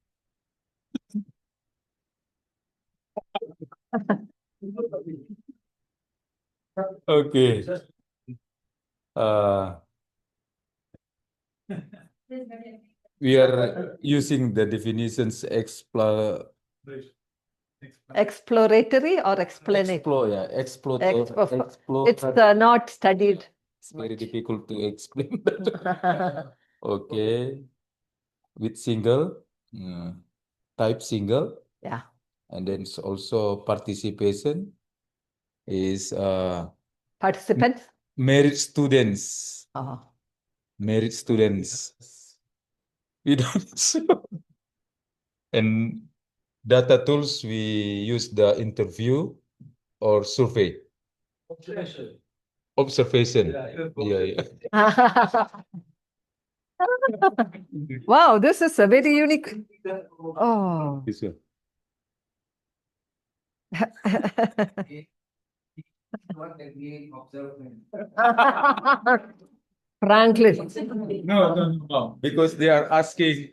Okay. We are using the definitions exploratory or explanatory? It's not studied. It's very difficult to explain. Okay. With single, type single. Yeah. And then also participation is participants? Merit students. Merit students. We don't. And data tools, we use the interview or survey. Observation. Yeah. Wow, this is a very unique. Oh. This one. Franklin. No. Because they are asking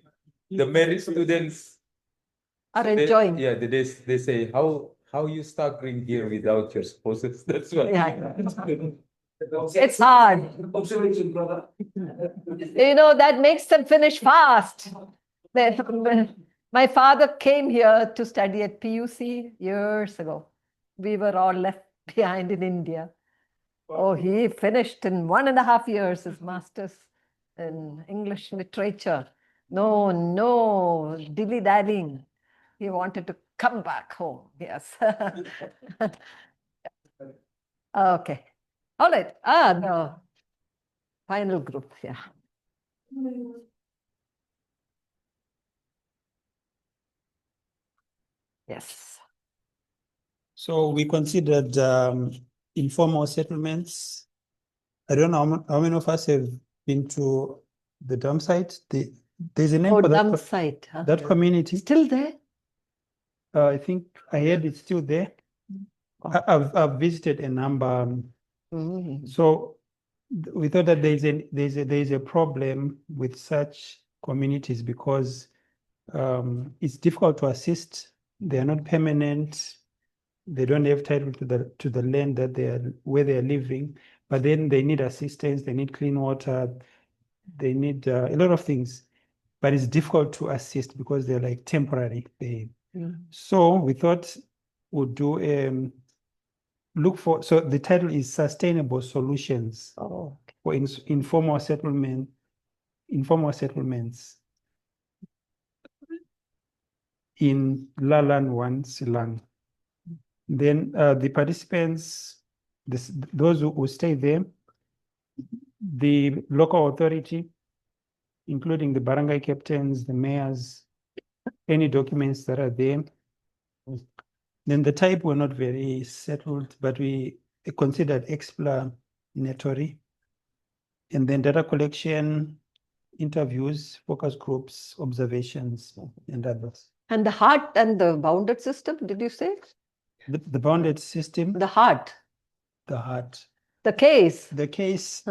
the merit students are enjoying. Yeah, they say how you staggering here without your spouses. That's why. Yeah. It's hard. That makes them finish fast. My father came here to study at PUC years ago. We were all left behind in India. Oh, he finished in 1.5 years his master's in English literature. No, dilly-dallying. He wanted to come back home. Yes. Okay. All right. The final group. Yeah. Yes. So we considered informal settlements. I don't know how many of us have been to the dump site. There's a name Oh, for that, dump site. Huh? that community. Still there? I think I heard it's still there. I've visited a number. So we thought that there's a problem with such communities because it's difficult to assist. They are not permanent. They don't have title to the land where they are living, but then they need assistance. They need clean water. They need a lot of things, but it's difficult to assist because they're like temporary. So we thought we'd do so the title is Sustainable Solutions for informal settlements in Lalan 1 Silang. Then the participants, those who stay there, the local authority, including the barangay captains, the mayors, any documents that are there. Then the type were not very settled, but we considered explanatory. And then data collection, interviews, focus groups, observations, and others. And the heart and the bounded system, did you say? The bounded system. The heart. The heart. The case. The case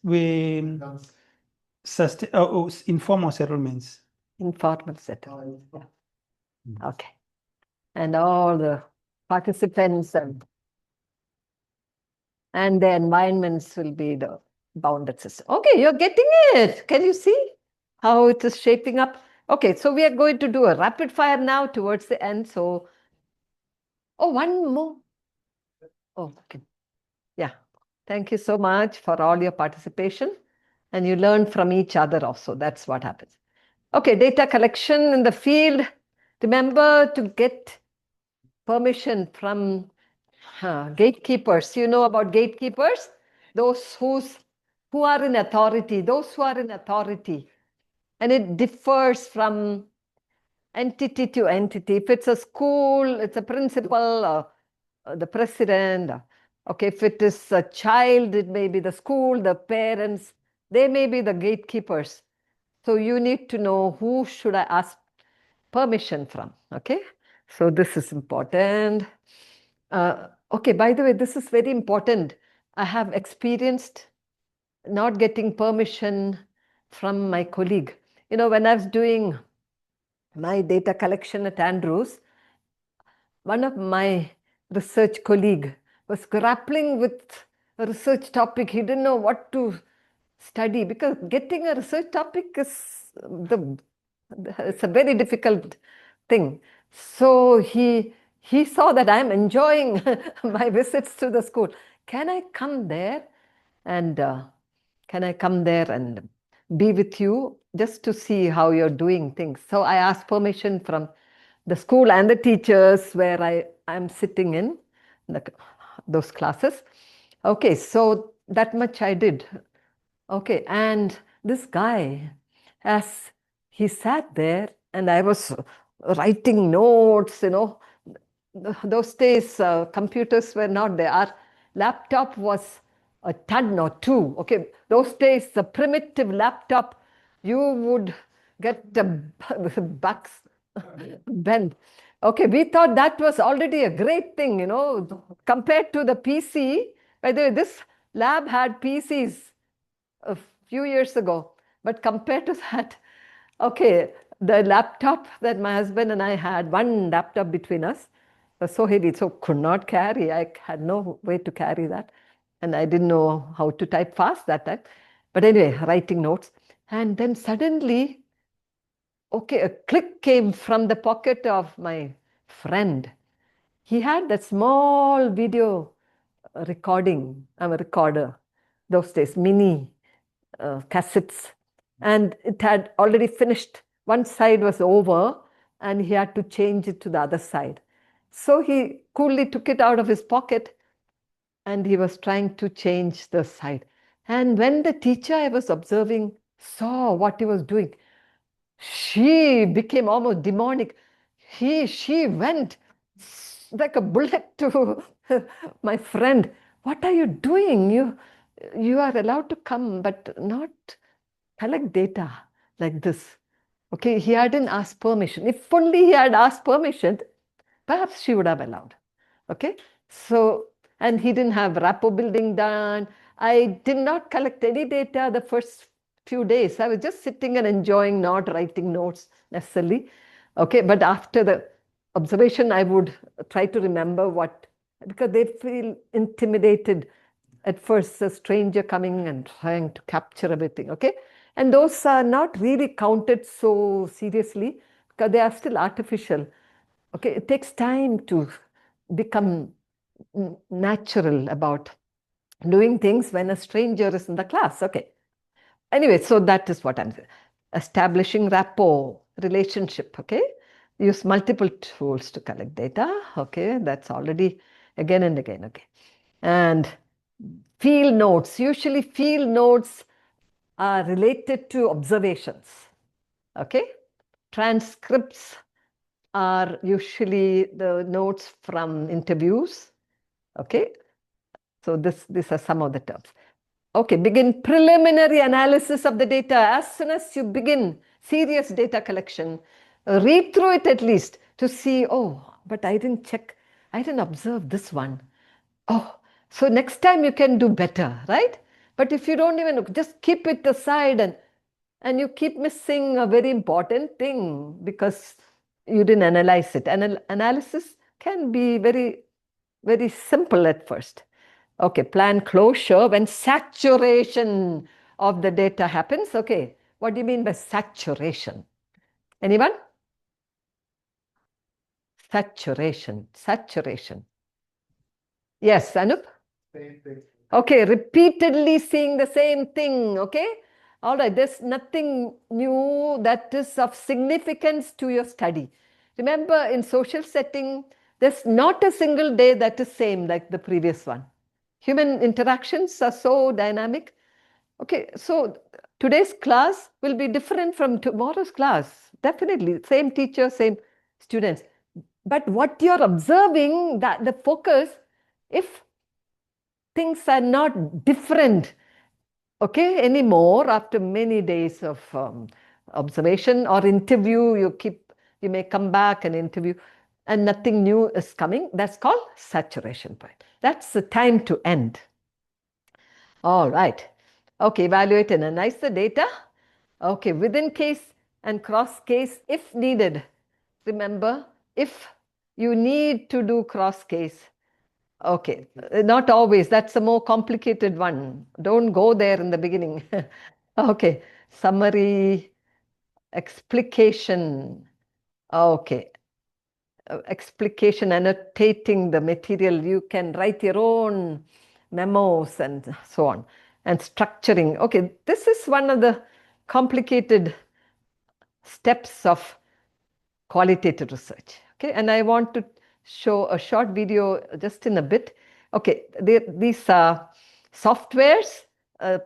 we informal settlements. Informal settlements. Yeah. Okay. And all the participants and the environments will be the bounded system. Okay, you're getting it. Can you see how it is shaping up? Okay, so we are going to do a rapid fire now towards the end. So, one more. Oh, okay. Yeah. Thank you so much for all your participation. And you learn from each other also. That's what happens. Okay, data collection in the field. Remember to get permission from gatekeepers. You know about gatekeepers? Those who are in authority. Those who are in authority. And it differs from entity to entity. If it's a school, it's a principal, the president. Okay, if it is a child, it may be the school, the parents. They may be the gatekeepers. So you need to know who should I ask permission from. Okay, so this is important. Okay, by the way, this is very important. I have experienced not getting permission from my colleague. You know, when I was doing my data collection at Andrews, one of my research colleague was grappling with a research topic. He didn't know what to study because getting a research topic is it's a very difficult thing. So he saw that I'm enjoying my visits to the school. Can I come there and be with you just to see how you're doing things? So I asked permission from the school and the teachers where I'm sitting in those classes. Okay, so that much I did. Okay, and this guy, as he sat there and I was writing notes, you know, those days computers were not there. Our laptop was a ton or two. Okay, those days the primitive laptop, you would get the bucks bent. Okay, we thought that was already a great thing, you know, compared to the PC. By the way, this lab had PCs a few years ago, but compared to that, okay, the laptop that my husband and I had, one laptop between us, was so heavy, so could not carry. I had no way to carry that. And I didn't know how to type fast that time. But anyway, writing notes. And then suddenly, okay, a click came from the pocket of my friend. He had that small video recording, a recorder, those days, mini cassettes. And it had already finished. One side was over and he had to change it to the other side. So he coolly took it out of his pocket and he was trying to change the side. And when the teacher I was observing saw what he was doing, she became almost demonic. She went like a bullet to my friend. what are you doing? You are allowed to come, but not collect data like this. Okay, he hadn't asked permission. If only he had asked permission, perhaps she would have allowed. Okay, so, and he didn't have rapport building done. I did not collect any data the first few days. I was just sitting and enjoying, not writing notes necessarily. Okay, but after the observation, I would try to remember what, because they feel intimidated at first, a stranger coming and trying to capture everything. Okay, and those are not really counted so seriously because they are still artificial. Okay, it takes time to become natural about doing things when a stranger is in the class. Okay. Anyway, so that is what I'm saying. Establishing rapport, relationship. Okay. Use multiple tools to collect data. Okay. That's already again and again. Okay. And field notes. Usually field notes are related to observations. Okay. Transcripts are usually the notes from interviews. Okay, so these are some of the terms. Okay, begin preliminary analysis of the data. As soon as you begin serious data collection, read through it at least to see, oh, but I didn't check, I didn't observe this one. Oh, so next time you can do better, right? But if you don't even, just keep it aside and you keep missing a very important thing because you didn't analyze it. Analysis can be very, very simple at first. Okay, plan closure when saturation of the data happens. Okay, what do you mean by saturation? Anyone? Saturation, saturation. Yes, Anup? Same thing. Okay, repeatedly seeing the same thing. Okay, all right, there's nothing new that is of significance to your study. Remember, in social setting, there's not a single day that is same like the previous one. Human interactions are so dynamic. Okay, so today's class will be different from tomorrow's class. Definitely, same teacher, same students. But what you're observing, that the focus, if things are not different, okay, anymore after many days of observation or interview, you may come back and interview and nothing new is coming. That's called saturation point. That's the time to end. All right. Okay, evaluate and analyze the data. Okay, within case and cross case if needed. Remember, if you need to do cross case, okay, not always. That's a more complicated one. Don't go there in the beginning. Okay, summary, explication. Okay, explication, annotating the material. You can write your own memos and so on. And structuring. Okay, this is one of the complicated steps of qualitative research. Okay, and I want to show a short video just in a bit. Okay, these are softwares.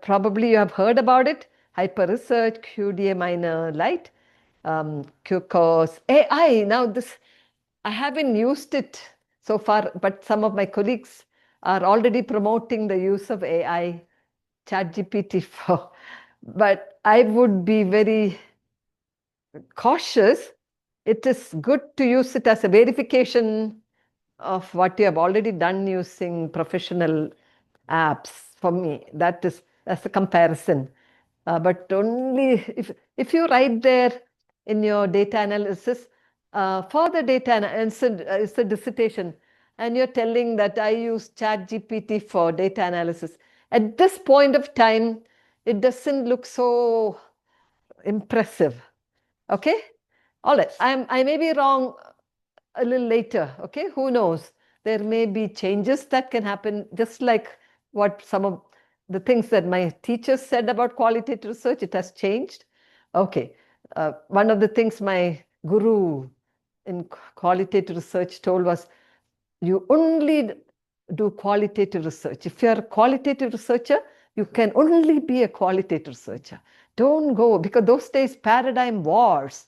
Probably you have heard about it. APRC, QDA Minor Lite, QCOS, AI. Now this, I haven't used it so far, but some of my colleagues are already promoting the use of AI, ChatGPT for, but I would be very cautious. It is good to use it as a verification of what you have already done using professional apps. For me, that is as a comparison. But only if you write there in your data analysis, for the data analysis, it's a dissertation, and you're telling that I use ChatGPT for data analysis. At this point of time, it doesn't look so impressive. Okay? All right. I may be wrong a little later. Okay? Who knows? There may be changes that can happen, just like what some of the things that my teachers said about qualitative research, it has changed. Okay. One of the things my guru in qualitative research told was, you only do qualitative research. If you're a qualitative researcher, you can only be a qualitative researcher. Don't go, because those days paradigm wars,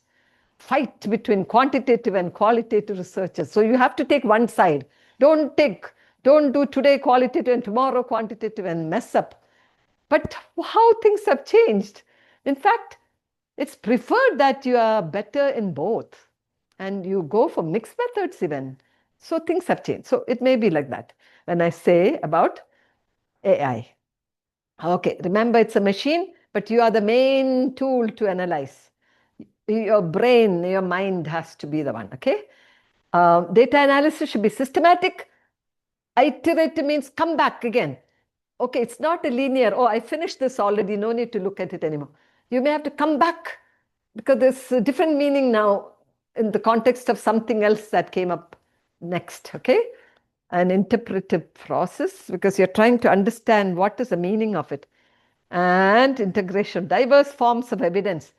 fight between quantitative and qualitative researchers. So you have to take one side. Don't Don't do today qualitative and tomorrow quantitative and mess up. But how things have changed. In fact, it's preferred that you are better in both and you go for mixed methods even. So things have changed. So it may be like that when I say about AI. Okay, remember it's a machine, but you are the main tool to analyze. Your brain, your mind has to be the one, okay? Data analysis should be systematic. Iterative means come back again. Okay, it's not a linear, oh, I finished this already, no need to look at it anymore. You may have to come back because there's a different meaning now in the context of something else that came up next, okay? An interpretive process because you're trying to understand what is the meaning of it. And integration, diverse forms of evidence.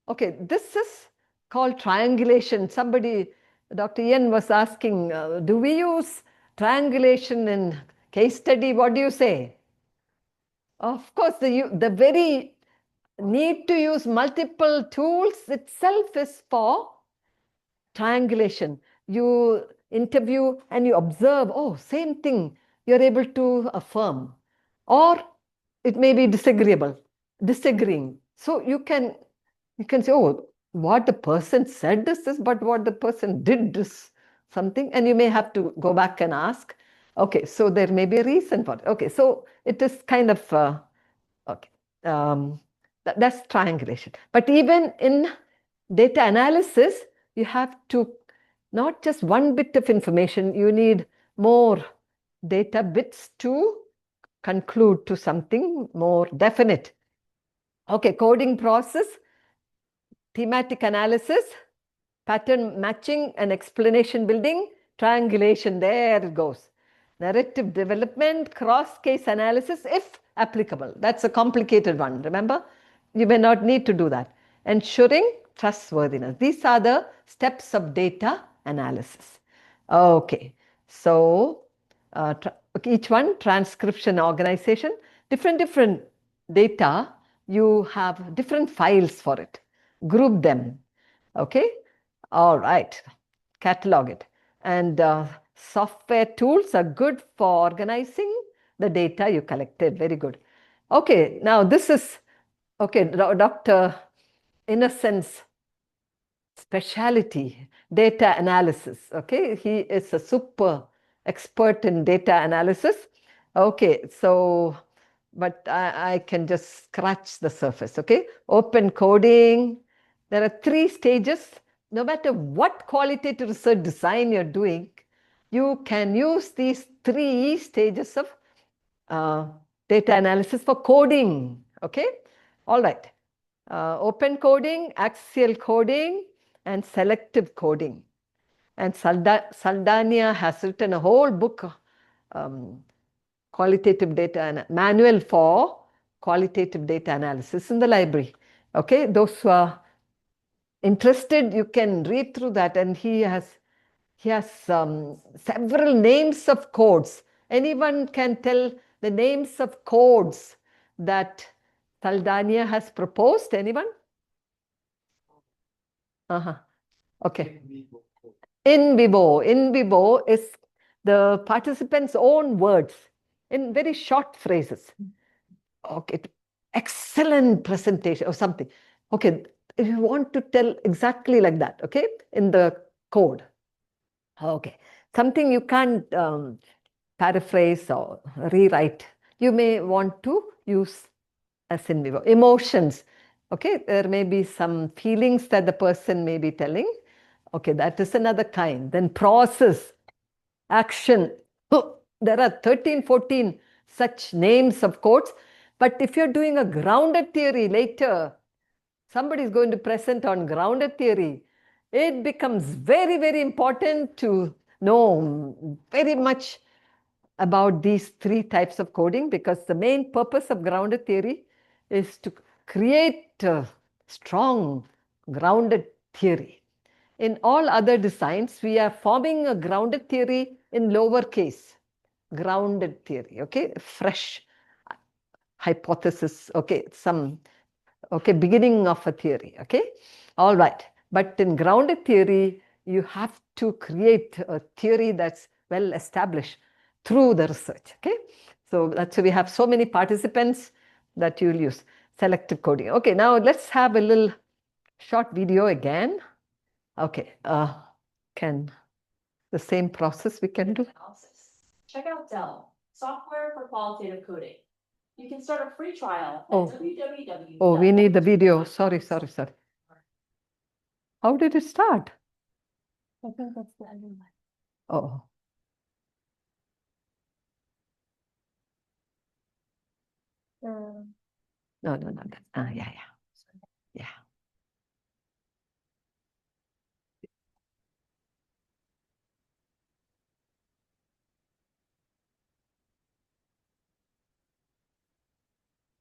Okay, this is called triangulation. Somebody, Dr. Ian was asking, do we use triangulation in case study? What do you say? Of course, the very need to use multiple tools itself is for triangulation. You interview and you observe, oh, same thing, you're able to affirm. Or it may be disagreeing. So you can say, oh, what the person said is this, but what the person did is something, and you may have to go back and ask, okay, so there may be a reason for it. Okay, so it is kind of, okay, that's triangulation. But even in data analysis, you have to, not just one bit of information, you need more data bits to conclude to something more definite. Okay, coding process, thematic analysis, pattern matching and explanation building, triangulation, there it goes. Narrative development, cross-case analysis, if applicable. That's a complicated one, remember? You may not need to do that. Ensuring trustworthiness. These are the steps of data analysis. Okay, so each one, transcription, organization, different data, you have different files for it. Group them, okay? All right, catalog it. And software tools are good for organizing the data you collected. Very good. Okay, now this is, okay, Dr. Innocent's specialty, data analysis. Okay, he is a super expert in data analysis. Okay, so, but I can just scratch the surface. Okay, open coding. There are 3 stages. No matter what qualitative research design you're doing, you can use these 3 stages of data analysis for coding. Okay, all right. Open coding, axial coding, and selective coding. And Saldana has written a whole book, qualitative data and manual for qualitative data analysis in the library. Okay, those who are interested, you can read through that, and he has several names of codes. Anyone can tell the names of codes that Saldana has proposed? Anyone? Okay. In vivo. In vivo is the participants' own words in very short phrases. Okay, excellent presentation or something. Okay, if you want to tell exactly like that, okay, in the code. Okay, something you can't paraphrase or rewrite. You may want to use as in vivo. Emotions. Okay, there may be some feelings that the person may be telling. Okay, that is another kind. Then process, action. There are 13, 14 such names of codes. But if you're doing a grounded theory later, somebody is going to present on grounded theory, it becomes very, very important to know very much about these 3 types of coding, because the main purpose of grounded theory is to create a strong grounded theory. In all other designs, we are forming a grounded theory in lowercase. Grounded theory, okay? Fresh hypothesis, okay? Beginning of a theory, okay? All right. But in grounded theory, you have to create a theory that's well established. through the research. Okay, so that's why we have so many participants that you'll use selective coding. Okay, now let's have a little short video again. Okay, can the same process we can do? Check out Dell, software for qualitative coding. You can start a free trial at Oh. www. Oh, we need the video. Sorry. How did it start? I think that's the other one. Oh. No. Yeah.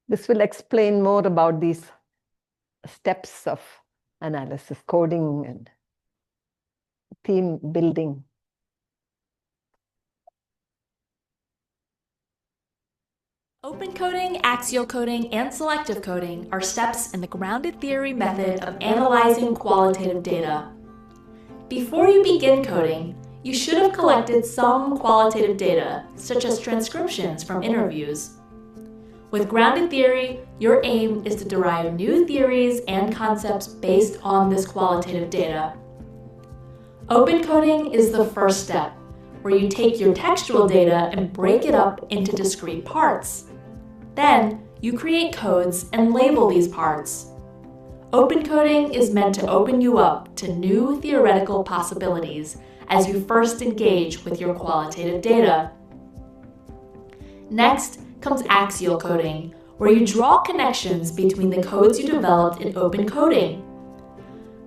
This will explain more about these steps of analysis, coding, and theme building. Open coding, axial coding, and selective coding are steps in the grounded theory method of analyzing qualitative data. Before you begin coding, you should have collected some qualitative data, such as transcriptions from interviews. With grounded theory, your aim is to derive new theories and concepts based on this qualitative data. Open coding is the first step, where you take your textual data and break it up into discrete parts. Then, you create codes and label these parts. Open coding is meant to open you up to new theoretical possibilities as you first engage with your qualitative data. Next comes axial coding, where you draw connections between the codes you developed in open coding.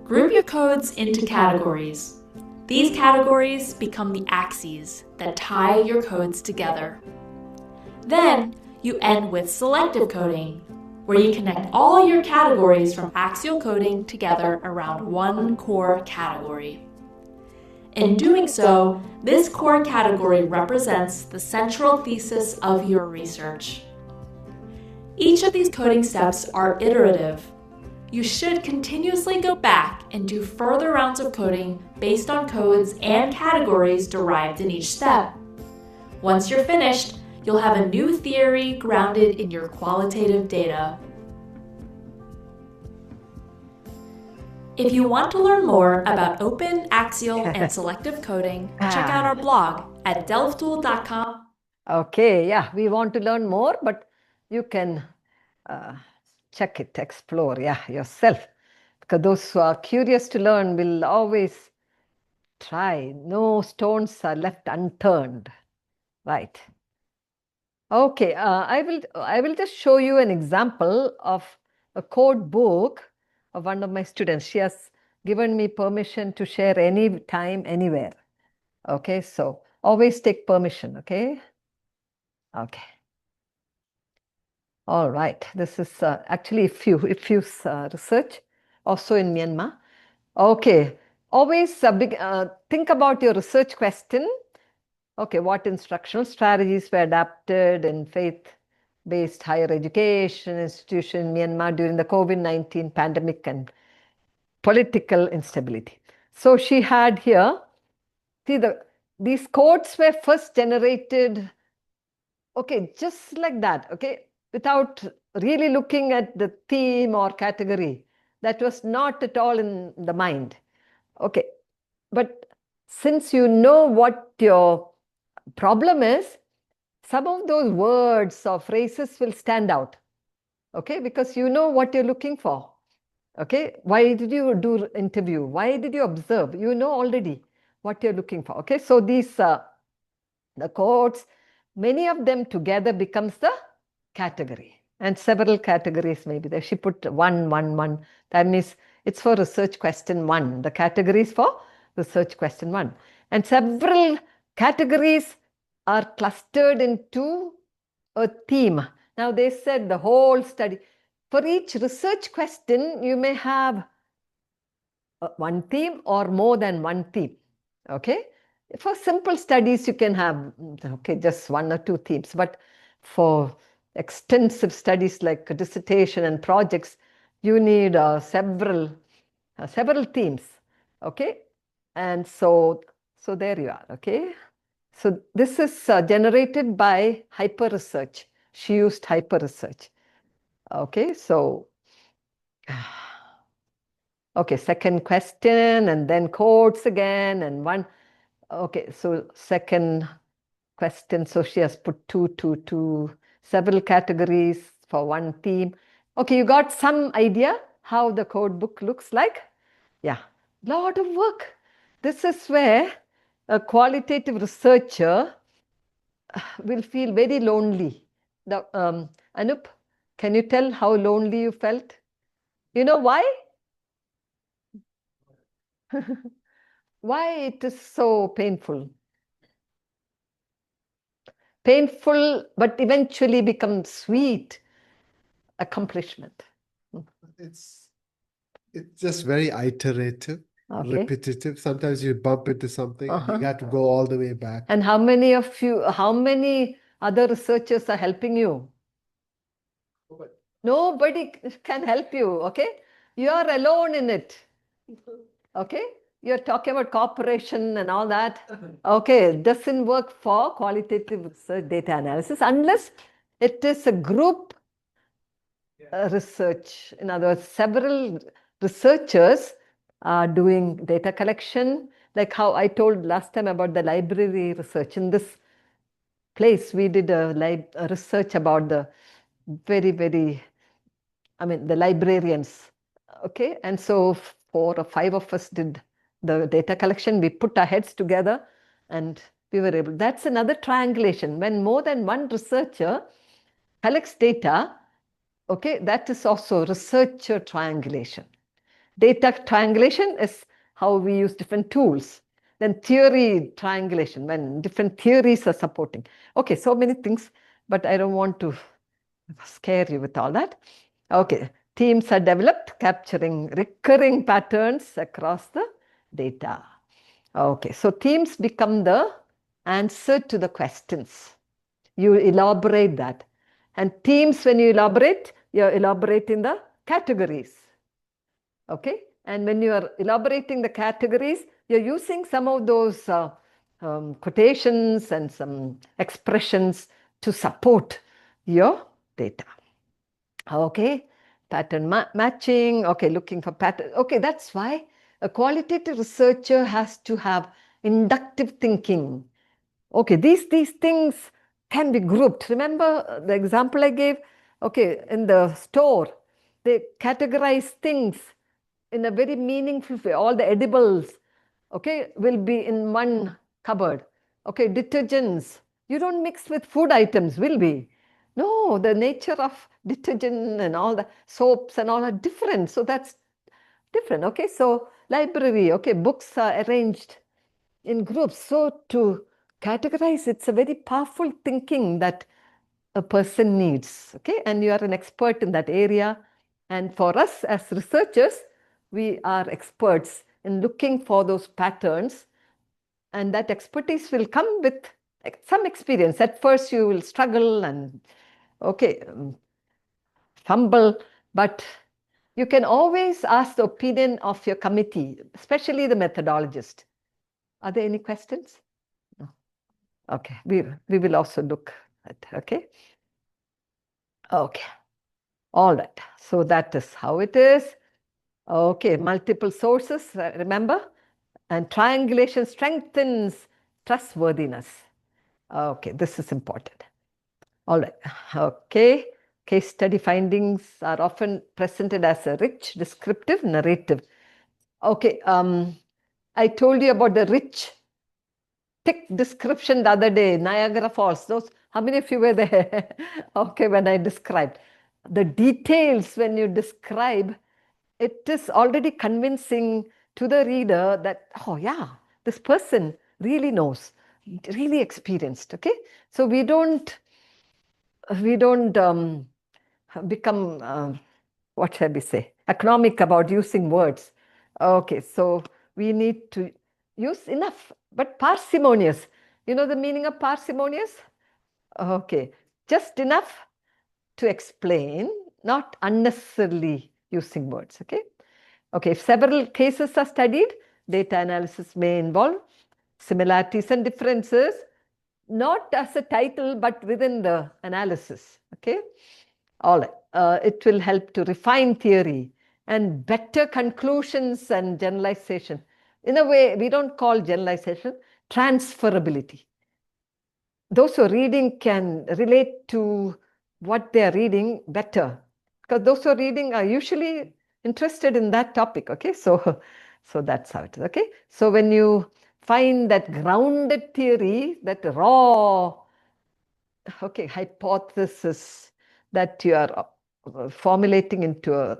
Group your codes into categories. These categories become the axes that tie your codes together. Then, you end with selective coding, where you connect all your categories from axial coding together around one core category. In doing so, this core category represents the central thesis of your research. Each of these coding steps are iterative. You should continuously go back and do further rounds of coding based on codes and categories derived in each step. Once you're finished, you'll have a new theory grounded in your qualitative data. If you want to learn more about open, axial, and selective coding, check out our blog at delftool.com. Okay, yeah, we want to learn more, but you can check it, explore, yourself. Because those who are curious to learn will always try. No stones are left unturned, right? Okay, I will just show you an example of a code book of one of my students. She has given me permission to share any time, anywhere. Okay, so always take permission, okay? Okay. All right, this is actually IFU's research, also in Myanmar. Okay, always think about your research question. Okay, what instructional strategies were adapted in faith-based higher education institution in Myanmar during the COVID-19 pandemic and political instability? So she had here, see, these codes were first generated, okay, just like that, okay, without really looking at the theme or category. That was not at all in the mind. Okay, but since you know what your problem is, some of those words or phrases will stand out, okay, because you know what you're looking for. Okay, why did you do interview? Why did you observe? You know already what you're looking for. Okay, so these the codes, many of them together becomes the category, and several categories maybe there. She put 1, 1, 1. That means it's for research question 1. The category is for research question 1, and several categories are clustered into a theme. Now they said the whole study, for each research question you may have one theme or more than one theme. Okay, for simple studies you can have just 1 or 2 themes, but for extensive studies like dissertation and projects you need several themes. Okay, and so there you are. Okay, So this is generated by hyper research. She used hyper research. Okay, so okay, second question and then quotes again and one. Okay, so second question. So she has put two, several categories for one theme. Okay, you got some idea how the code book looks like? Yeah, lot of work. This is where a qualitative researcher will feel very lonely. Anup, can you tell how lonely you felt? You know why? Why it is so painful? Painful, but eventually becomes sweet accomplishment. It's just very iterative, repetitive. Sometimes you bump into something and you got to go all the way back. And how many other researchers are helping you? Nobody can help you, okay? You are alone in it, okay? You're talking about cooperation and all that. Okay, it doesn't work for qualitative research data analysis unless it is a group research. In other words, several researchers are doing data collection, like how I told last time about the library research. In this place, we did a research about the the librarians. Okay, and so 4 or 5 of us did the data collection. We put our heads together and we were able. That's another triangulation. When more than one researcher collects data, okay, that is also researcher triangulation. Data triangulation is how we use different tools. Then theory triangulation, when different theories are supporting. Okay, so many things, but I don't want to scare you with all that. Okay, themes are developed, capturing recurring patterns across the data. Okay, so themes become the answer to the questions. You elaborate that. And themes, when you elaborate, you're elaborating the categories. Okay, and when you are elaborating the categories, you're using some of those quotations and some expressions to support your data. Okay, pattern matching. Okay, looking for pattern. Okay, that's why a qualitative researcher has to have inductive thinking. Okay, these things can be grouped. Remember the example I gave? Okay, in the store, they categorize things in a very meaningful way. All the edibles, okay, will be in one cupboard. Okay, detergents, you don't mix with food items, will be. No, the nature of detergent and all the soaps and all are different. So that's different. Okay, so library, okay, books are arranged in groups. So to categorize, it's a very powerful thinking that a person needs. Okay, and you are an expert in that area. And for us as researchers, we are experts in looking for those patterns. And that expertise will come with some experience. At first, you will struggle and, okay, fumble, but you can always ask the opinion of your committee, especially the methodologist. Are there any questions? No. Okay, we will also look at, okay. Okay, all right. So that is how it is. Okay, multiple sources, remember? And triangulation strengthens trustworthiness. Okay, this is important. All right, okay. Case study findings are often presented as a rich, descriptive narrative. Okay, I told you about the rich, thick description the other day, Niagara Falls. Those, how many of you were there? Okay, when I described. The details when you describe, it is already convincing to the reader that, oh yeah, this person really knows, really experienced, okay? So we don't become, what shall we say, economic about using words. Okay, so we need to use enough, but parsimonious. You know the meaning of parsimonious? Okay, just enough to explain, not unnecessarily using words, okay? Okay, if several cases are studied, data analysis may involve similarities and differences. not as a title, but within the analysis. Okay. All right. It will help to refine theory and better conclusions and generalization. In a way, we don't call generalization, transferability. Those who are reading can relate to what they are reading better, because those who are reading are usually interested in that topic. Okay, so that's how it is. Okay, so when you find that grounded theory, that raw, okay, hypothesis that you are formulating into a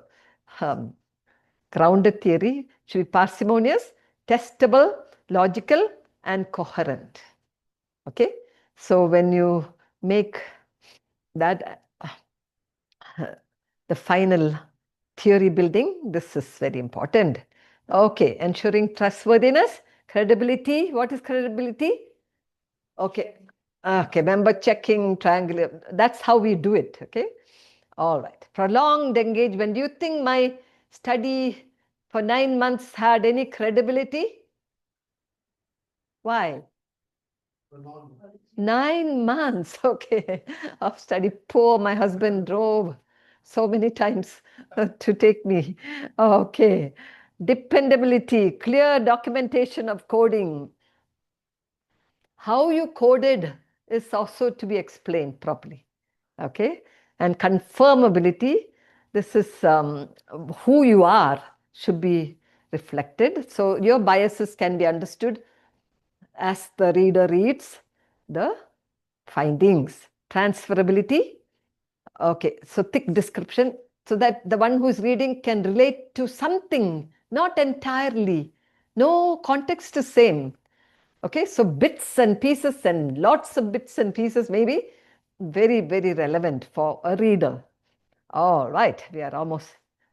grounded theory, should be parsimonious, testable, logical, and coherent. Okay, so when you make that the final theory building, this is very important. Okay, ensuring trustworthiness, credibility. What is credibility? Okay, okay, member checking, triangular. That's how we do it. Okay, all right. Prolonged engagement. Do you think my study for 9 months had any credibility? Why? 9 months, okay, of study. Poor, my husband drove so many times to take me. Okay. Dependability, clear documentation of coding. How you coded is also to be explained properly. Okay. And confirmability, this is who you are, should be reflected. So your biases can be understood as the reader reads the findings. Transferability, okay, so thick description, so that the one who is reading can relate to something, not entirely. No context is same. Okay, so bits and pieces and lots of bits and pieces may be very, very relevant for a reader. All right, we are almost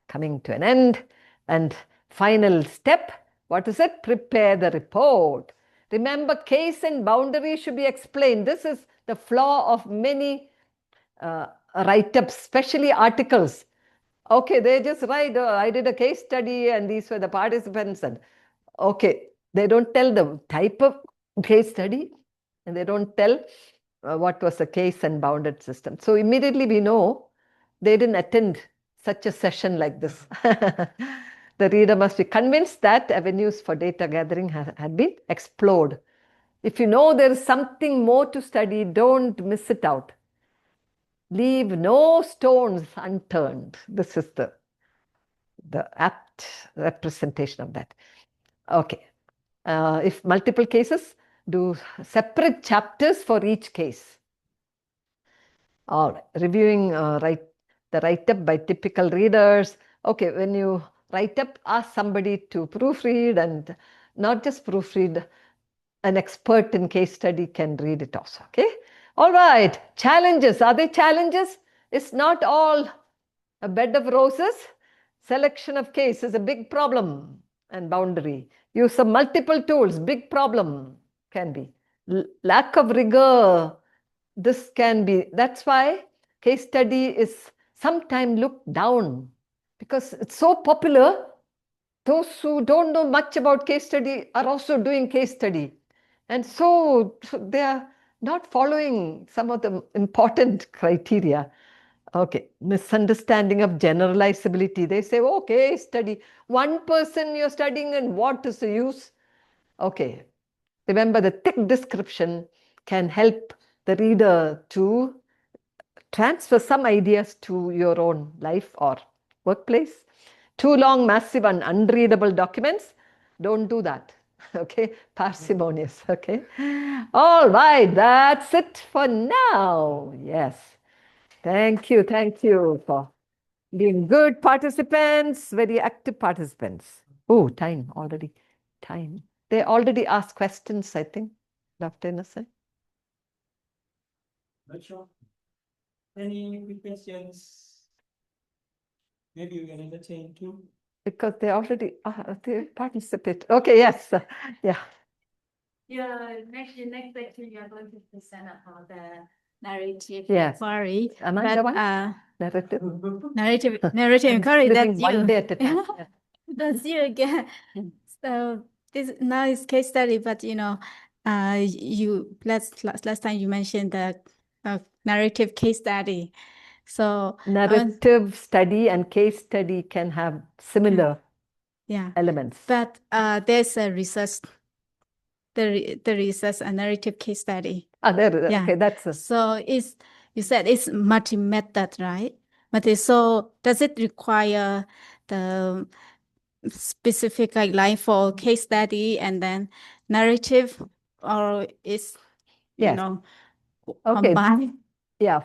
coming to an end. And final step, what is it? Prepare the report. Remember, case and boundary should be explained. This is the flaw of many write-ups, especially articles. Okay, they just write, I did a case study and these were the participants. And okay, they don't tell the type of case study and they don't tell what was the case and bounded system. So immediately we know they didn't attend such a session like this. The reader must be convinced that avenues for data gathering had been explored. If you know there is something more to study, don't miss it out. Leave no stones unturned. This is the apt representation of that. Okay. If multiple cases, do separate chapters for each case. All right. Reviewing the write-up by typical readers. Okay, when you write up, ask somebody to proofread, and not just proofread, an expert in case study can read it also. Okay. All right. Challenges. Are they challenges? It's not all a bed of roses. Selection of case is a big problem, and boundary. Use of multiple tools, big problem can be. Lack of rigor, this can be. That's why case study is sometimes looked down, because it's so popular. Those who don't know much about case study are also doing case study. And so they are not following some of the important criteria. Okay, misunderstanding of generalizability. They say, okay, study. One person you're studying and what is the use? Okay, remember the thick description can help the reader to transfer some ideas to your own life or workplace. Too long, massive and unreadable documents, don't do that. Okay, parsimonious. Okay, all right, that's it for now. Yes, thank you for being good participants, very active participants. Oh, time already. Time. They already asked questions, I think, Dr. Innocent. Not sure. Any questions? Maybe we can entertain too. Because they already they participate. Okay, yes. Yeah. Yeah, next lecture you are going to present about the narrative Yes. inquiry. Am I the one? Narrative I'm inquiry, that's living one you. day at a time. That's you again. So this now is case study, but last time you mentioned the narrative case study. So narrative study and case study can have similar elements. But there's a research. There is a narrative case study. Okay, that's so you said it's multi-method, right? So does it require the specific guideline for case study and then narrative, or is combined? Yeah,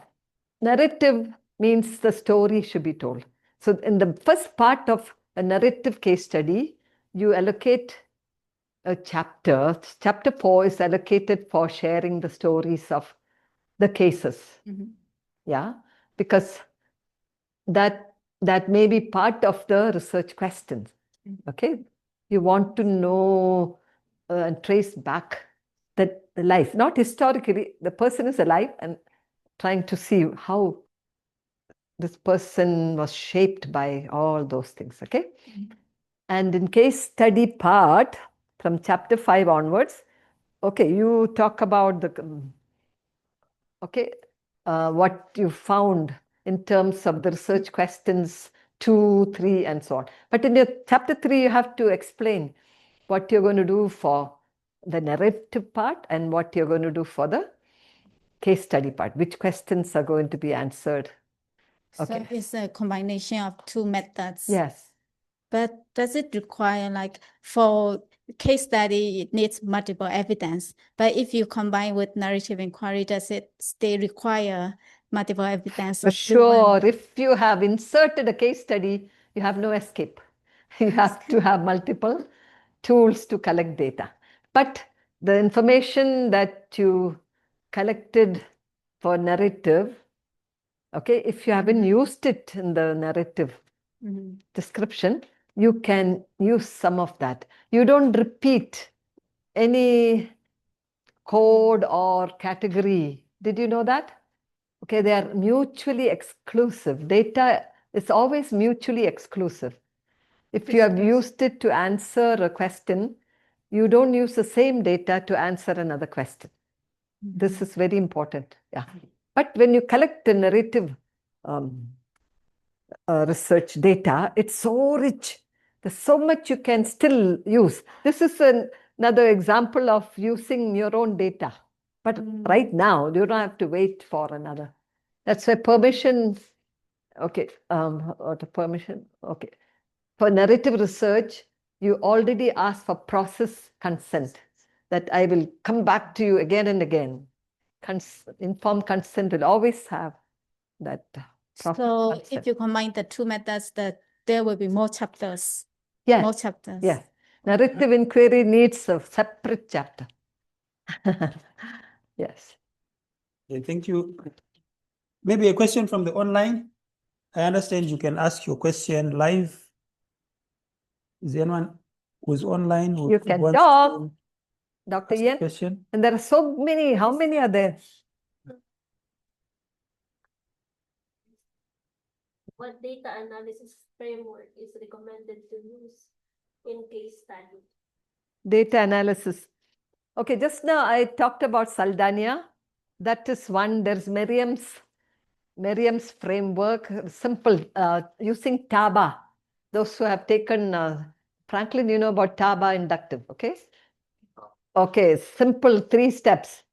narrative means the story should be told. So in the first part of a narrative case study, you allocate a chapter. Chapter 4 is allocated for sharing the stories of the cases. Yeah, because that may be part of the research questions. Okay, you want to know and trace back the life, not historically. The person is alive and trying to see how this person was shaped by all those things. Okay, and in case study part from chapter 5 onwards, okay, you talk about the what you found in terms of the research questions 2, 3, and so on. But in your chapter 3, you have to explain what you're going to do for the narrative part and what you're going to do for the case study part, which questions are going to be answered. So it's a combination of two methods. Yes. But does it require, like, for case study, it needs multiple evidence. But if you combine with narrative inquiry, does it still require multiple evidence? For sure, if you have inserted a case study, you have no escape. You have to have multiple tools to collect data. But the information that you collected for narrative, okay, if you haven't used it in the narrative description, you can use some of that. You don't repeat any code or category. Did you know that? Okay, they are mutually exclusive. Data is always mutually exclusive. If you have used it to answer a question, you don't use the same data to answer another question. This is very important. Yeah. But when you collect the narrative research data, it's so rich. There's so much you can still use. This is another example of using your own data. But right now, you don't have to wait for another. That's why permission, okay, or the permission, okay. For narrative research, you already ask for process consent, that I will come back to you again and again. Informed consent will always have that. So if you combine the two methods, there will be more chapters. Yes. More chapters. Yes. Narrative inquiry needs a separate chapter. Yes. Okay, thank you. Maybe a question from the online. I understand you can ask your question live. Is there anyone who's online? You can talk, Dr. Ian. Question? And there are so many. How many are there? What data analysis framework is recommended to use in case study? Data analysis. Okay, just now I talked about Saldana. That is one. There's Merriam's framework, simple, using TABA. Those who have taken, Franklin, you know about TABA inductive, okay? Okay, simple 3 steps.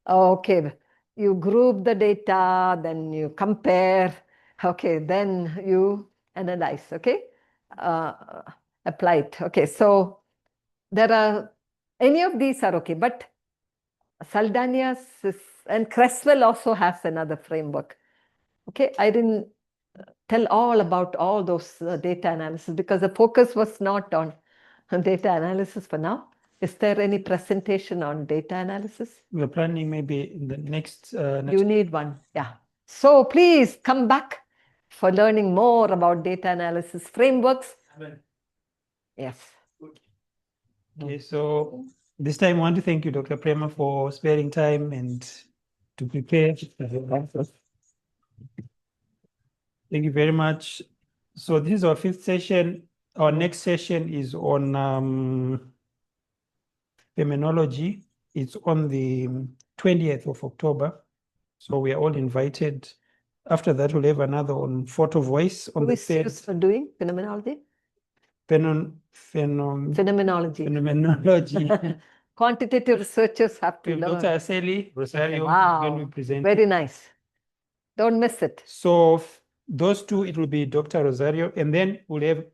Okay, you group the data, then you compare, okay, then you analyze, okay? Apply it. Okay, so there are, any of these are okay, but Saldana's and Creswell also has another framework. Okay, I didn't tell all about all those data analysis because the focus was not on data analysis for now. Is there any presentation on data analysis? We're planning maybe in the next. You need one, yeah. So please come back for learning more about data analysis frameworks. Yes. Okay, so this time I want to thank you, Dr. Prema, for sparing time and to prepare. Thank you very much. So this is our 5th session. Our next session is on terminology. It's on the 20th of October. So we are all invited. After that, we'll have another on photo voice on Who the is used 3rd. for doing phenomenology? Phenomenology. Quantitative researchers have to We have learn. Dr. Aseli Rosario Wow, will be presenting. very nice. Don't miss it. So those two, it will be Dr. Rosario, and then we'll have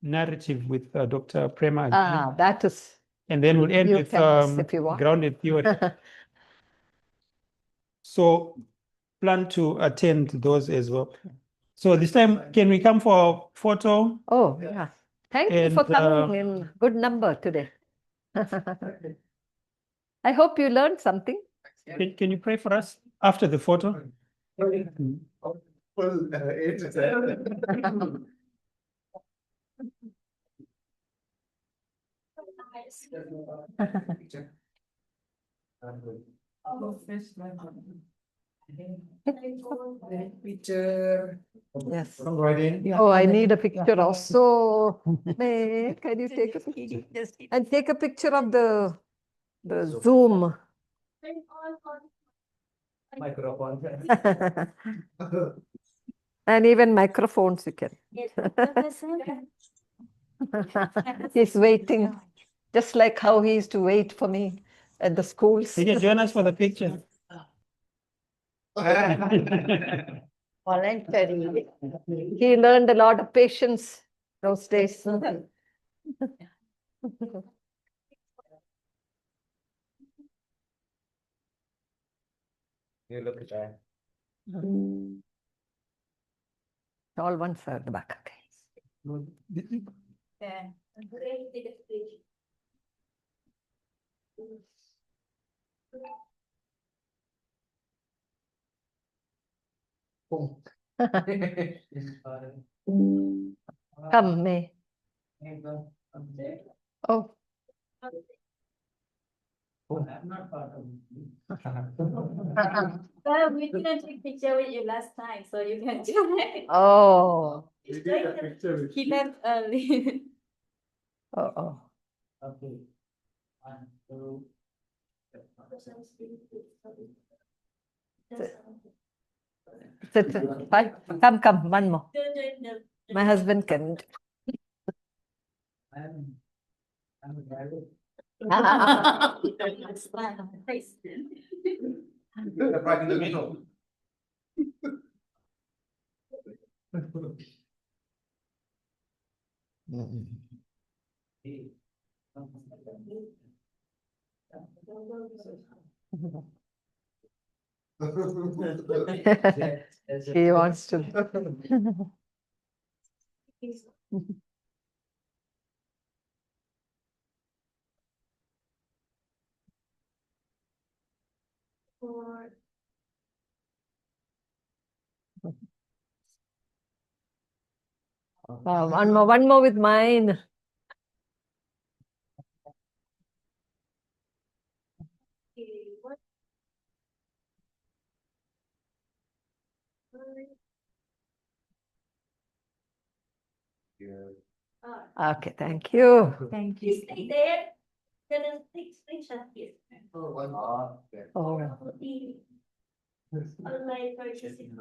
narrative with Dr. Prema. Ah, that is. And then we'll end You with can, if you want. grounded theory. So plan to attend those as well. So this time, can we come for a photo? Oh, yeah. Thank you for And, coming in good number today. I hope you learned something. Can you pray for us after the photo? Picture. Yes. Writing. Oh, I need a picture also. May, can you take a picture? And take a picture of the Zoom. Microphone. And even microphones you can. He's waiting, just like how he used to wait for me at the schools. You can join us for the picture. Voluntary. He learned a lot of patience those days. You look at that. All one side at the back. Yeah. Come, May. Oh. Well, we didn't take picture with you last time, so you can join. Oh. He left early. Oh. Okay. 1, 2. Sit. Fine. Come, one more. My husband can. Right in the middle. He wants to. One more with mine. Okay, thank you. Thank you. Stay there. Gonna take screenshot here. Oh. Online purchasing.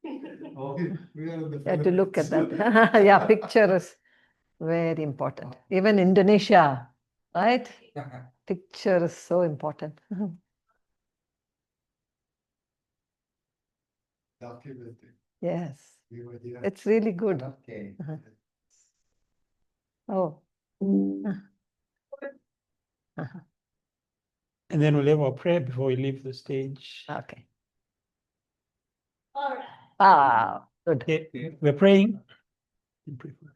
You have to look at that. Yeah, picture is very important. Even Indonesia, right? Picture is so important. Documenting. Yes. We were here. It's really good. Okay. Oh. And then we'll have our prayer before we leave the stage. Okay. All right. Ah, good. Okay, we're praying.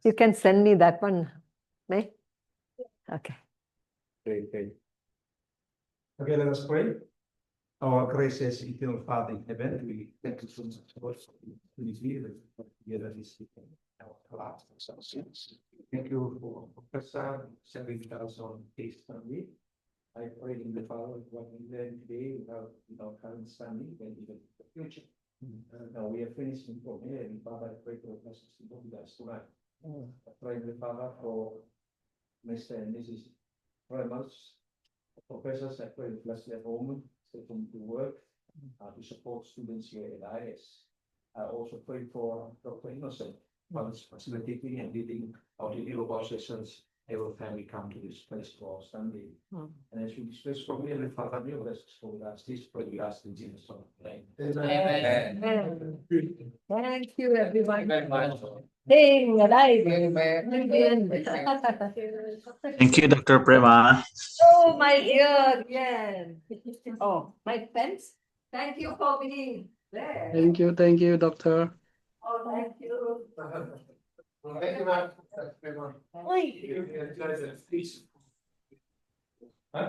You can send me that one, May? Okay. Okay, let us pray. Our gracious eternal Father in heaven, we thank you so much for this year together this weekend. Our sins. Thank you for Professor serving us on case study. I pray in the Father what we learned today without understanding and even the future. Now we are finishing from here, and Father, I pray for us to go with us tonight. I pray in the Father for Mr. and Mrs. Reynolds, Professors at Qualitative at home, taking to work to support students here at AIIAS. I also pray for Dr. Innocent, for his facilitating and leading our global sessions. Every time we come to this place for Sunday. And as we discuss for me, and Father, we bless for us this, pray we ask in Jesus' name. Amen. Thank you, everyone. Staying alive. Thank you, Dr. Prema. Oh, my dear, again. Oh, my friends, thank you for being there. Thank you, Doctor. Oh, thank you. Thank you, ma'am.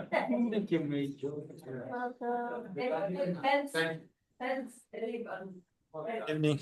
Thank you, Major. Thanks, everyone. Evening.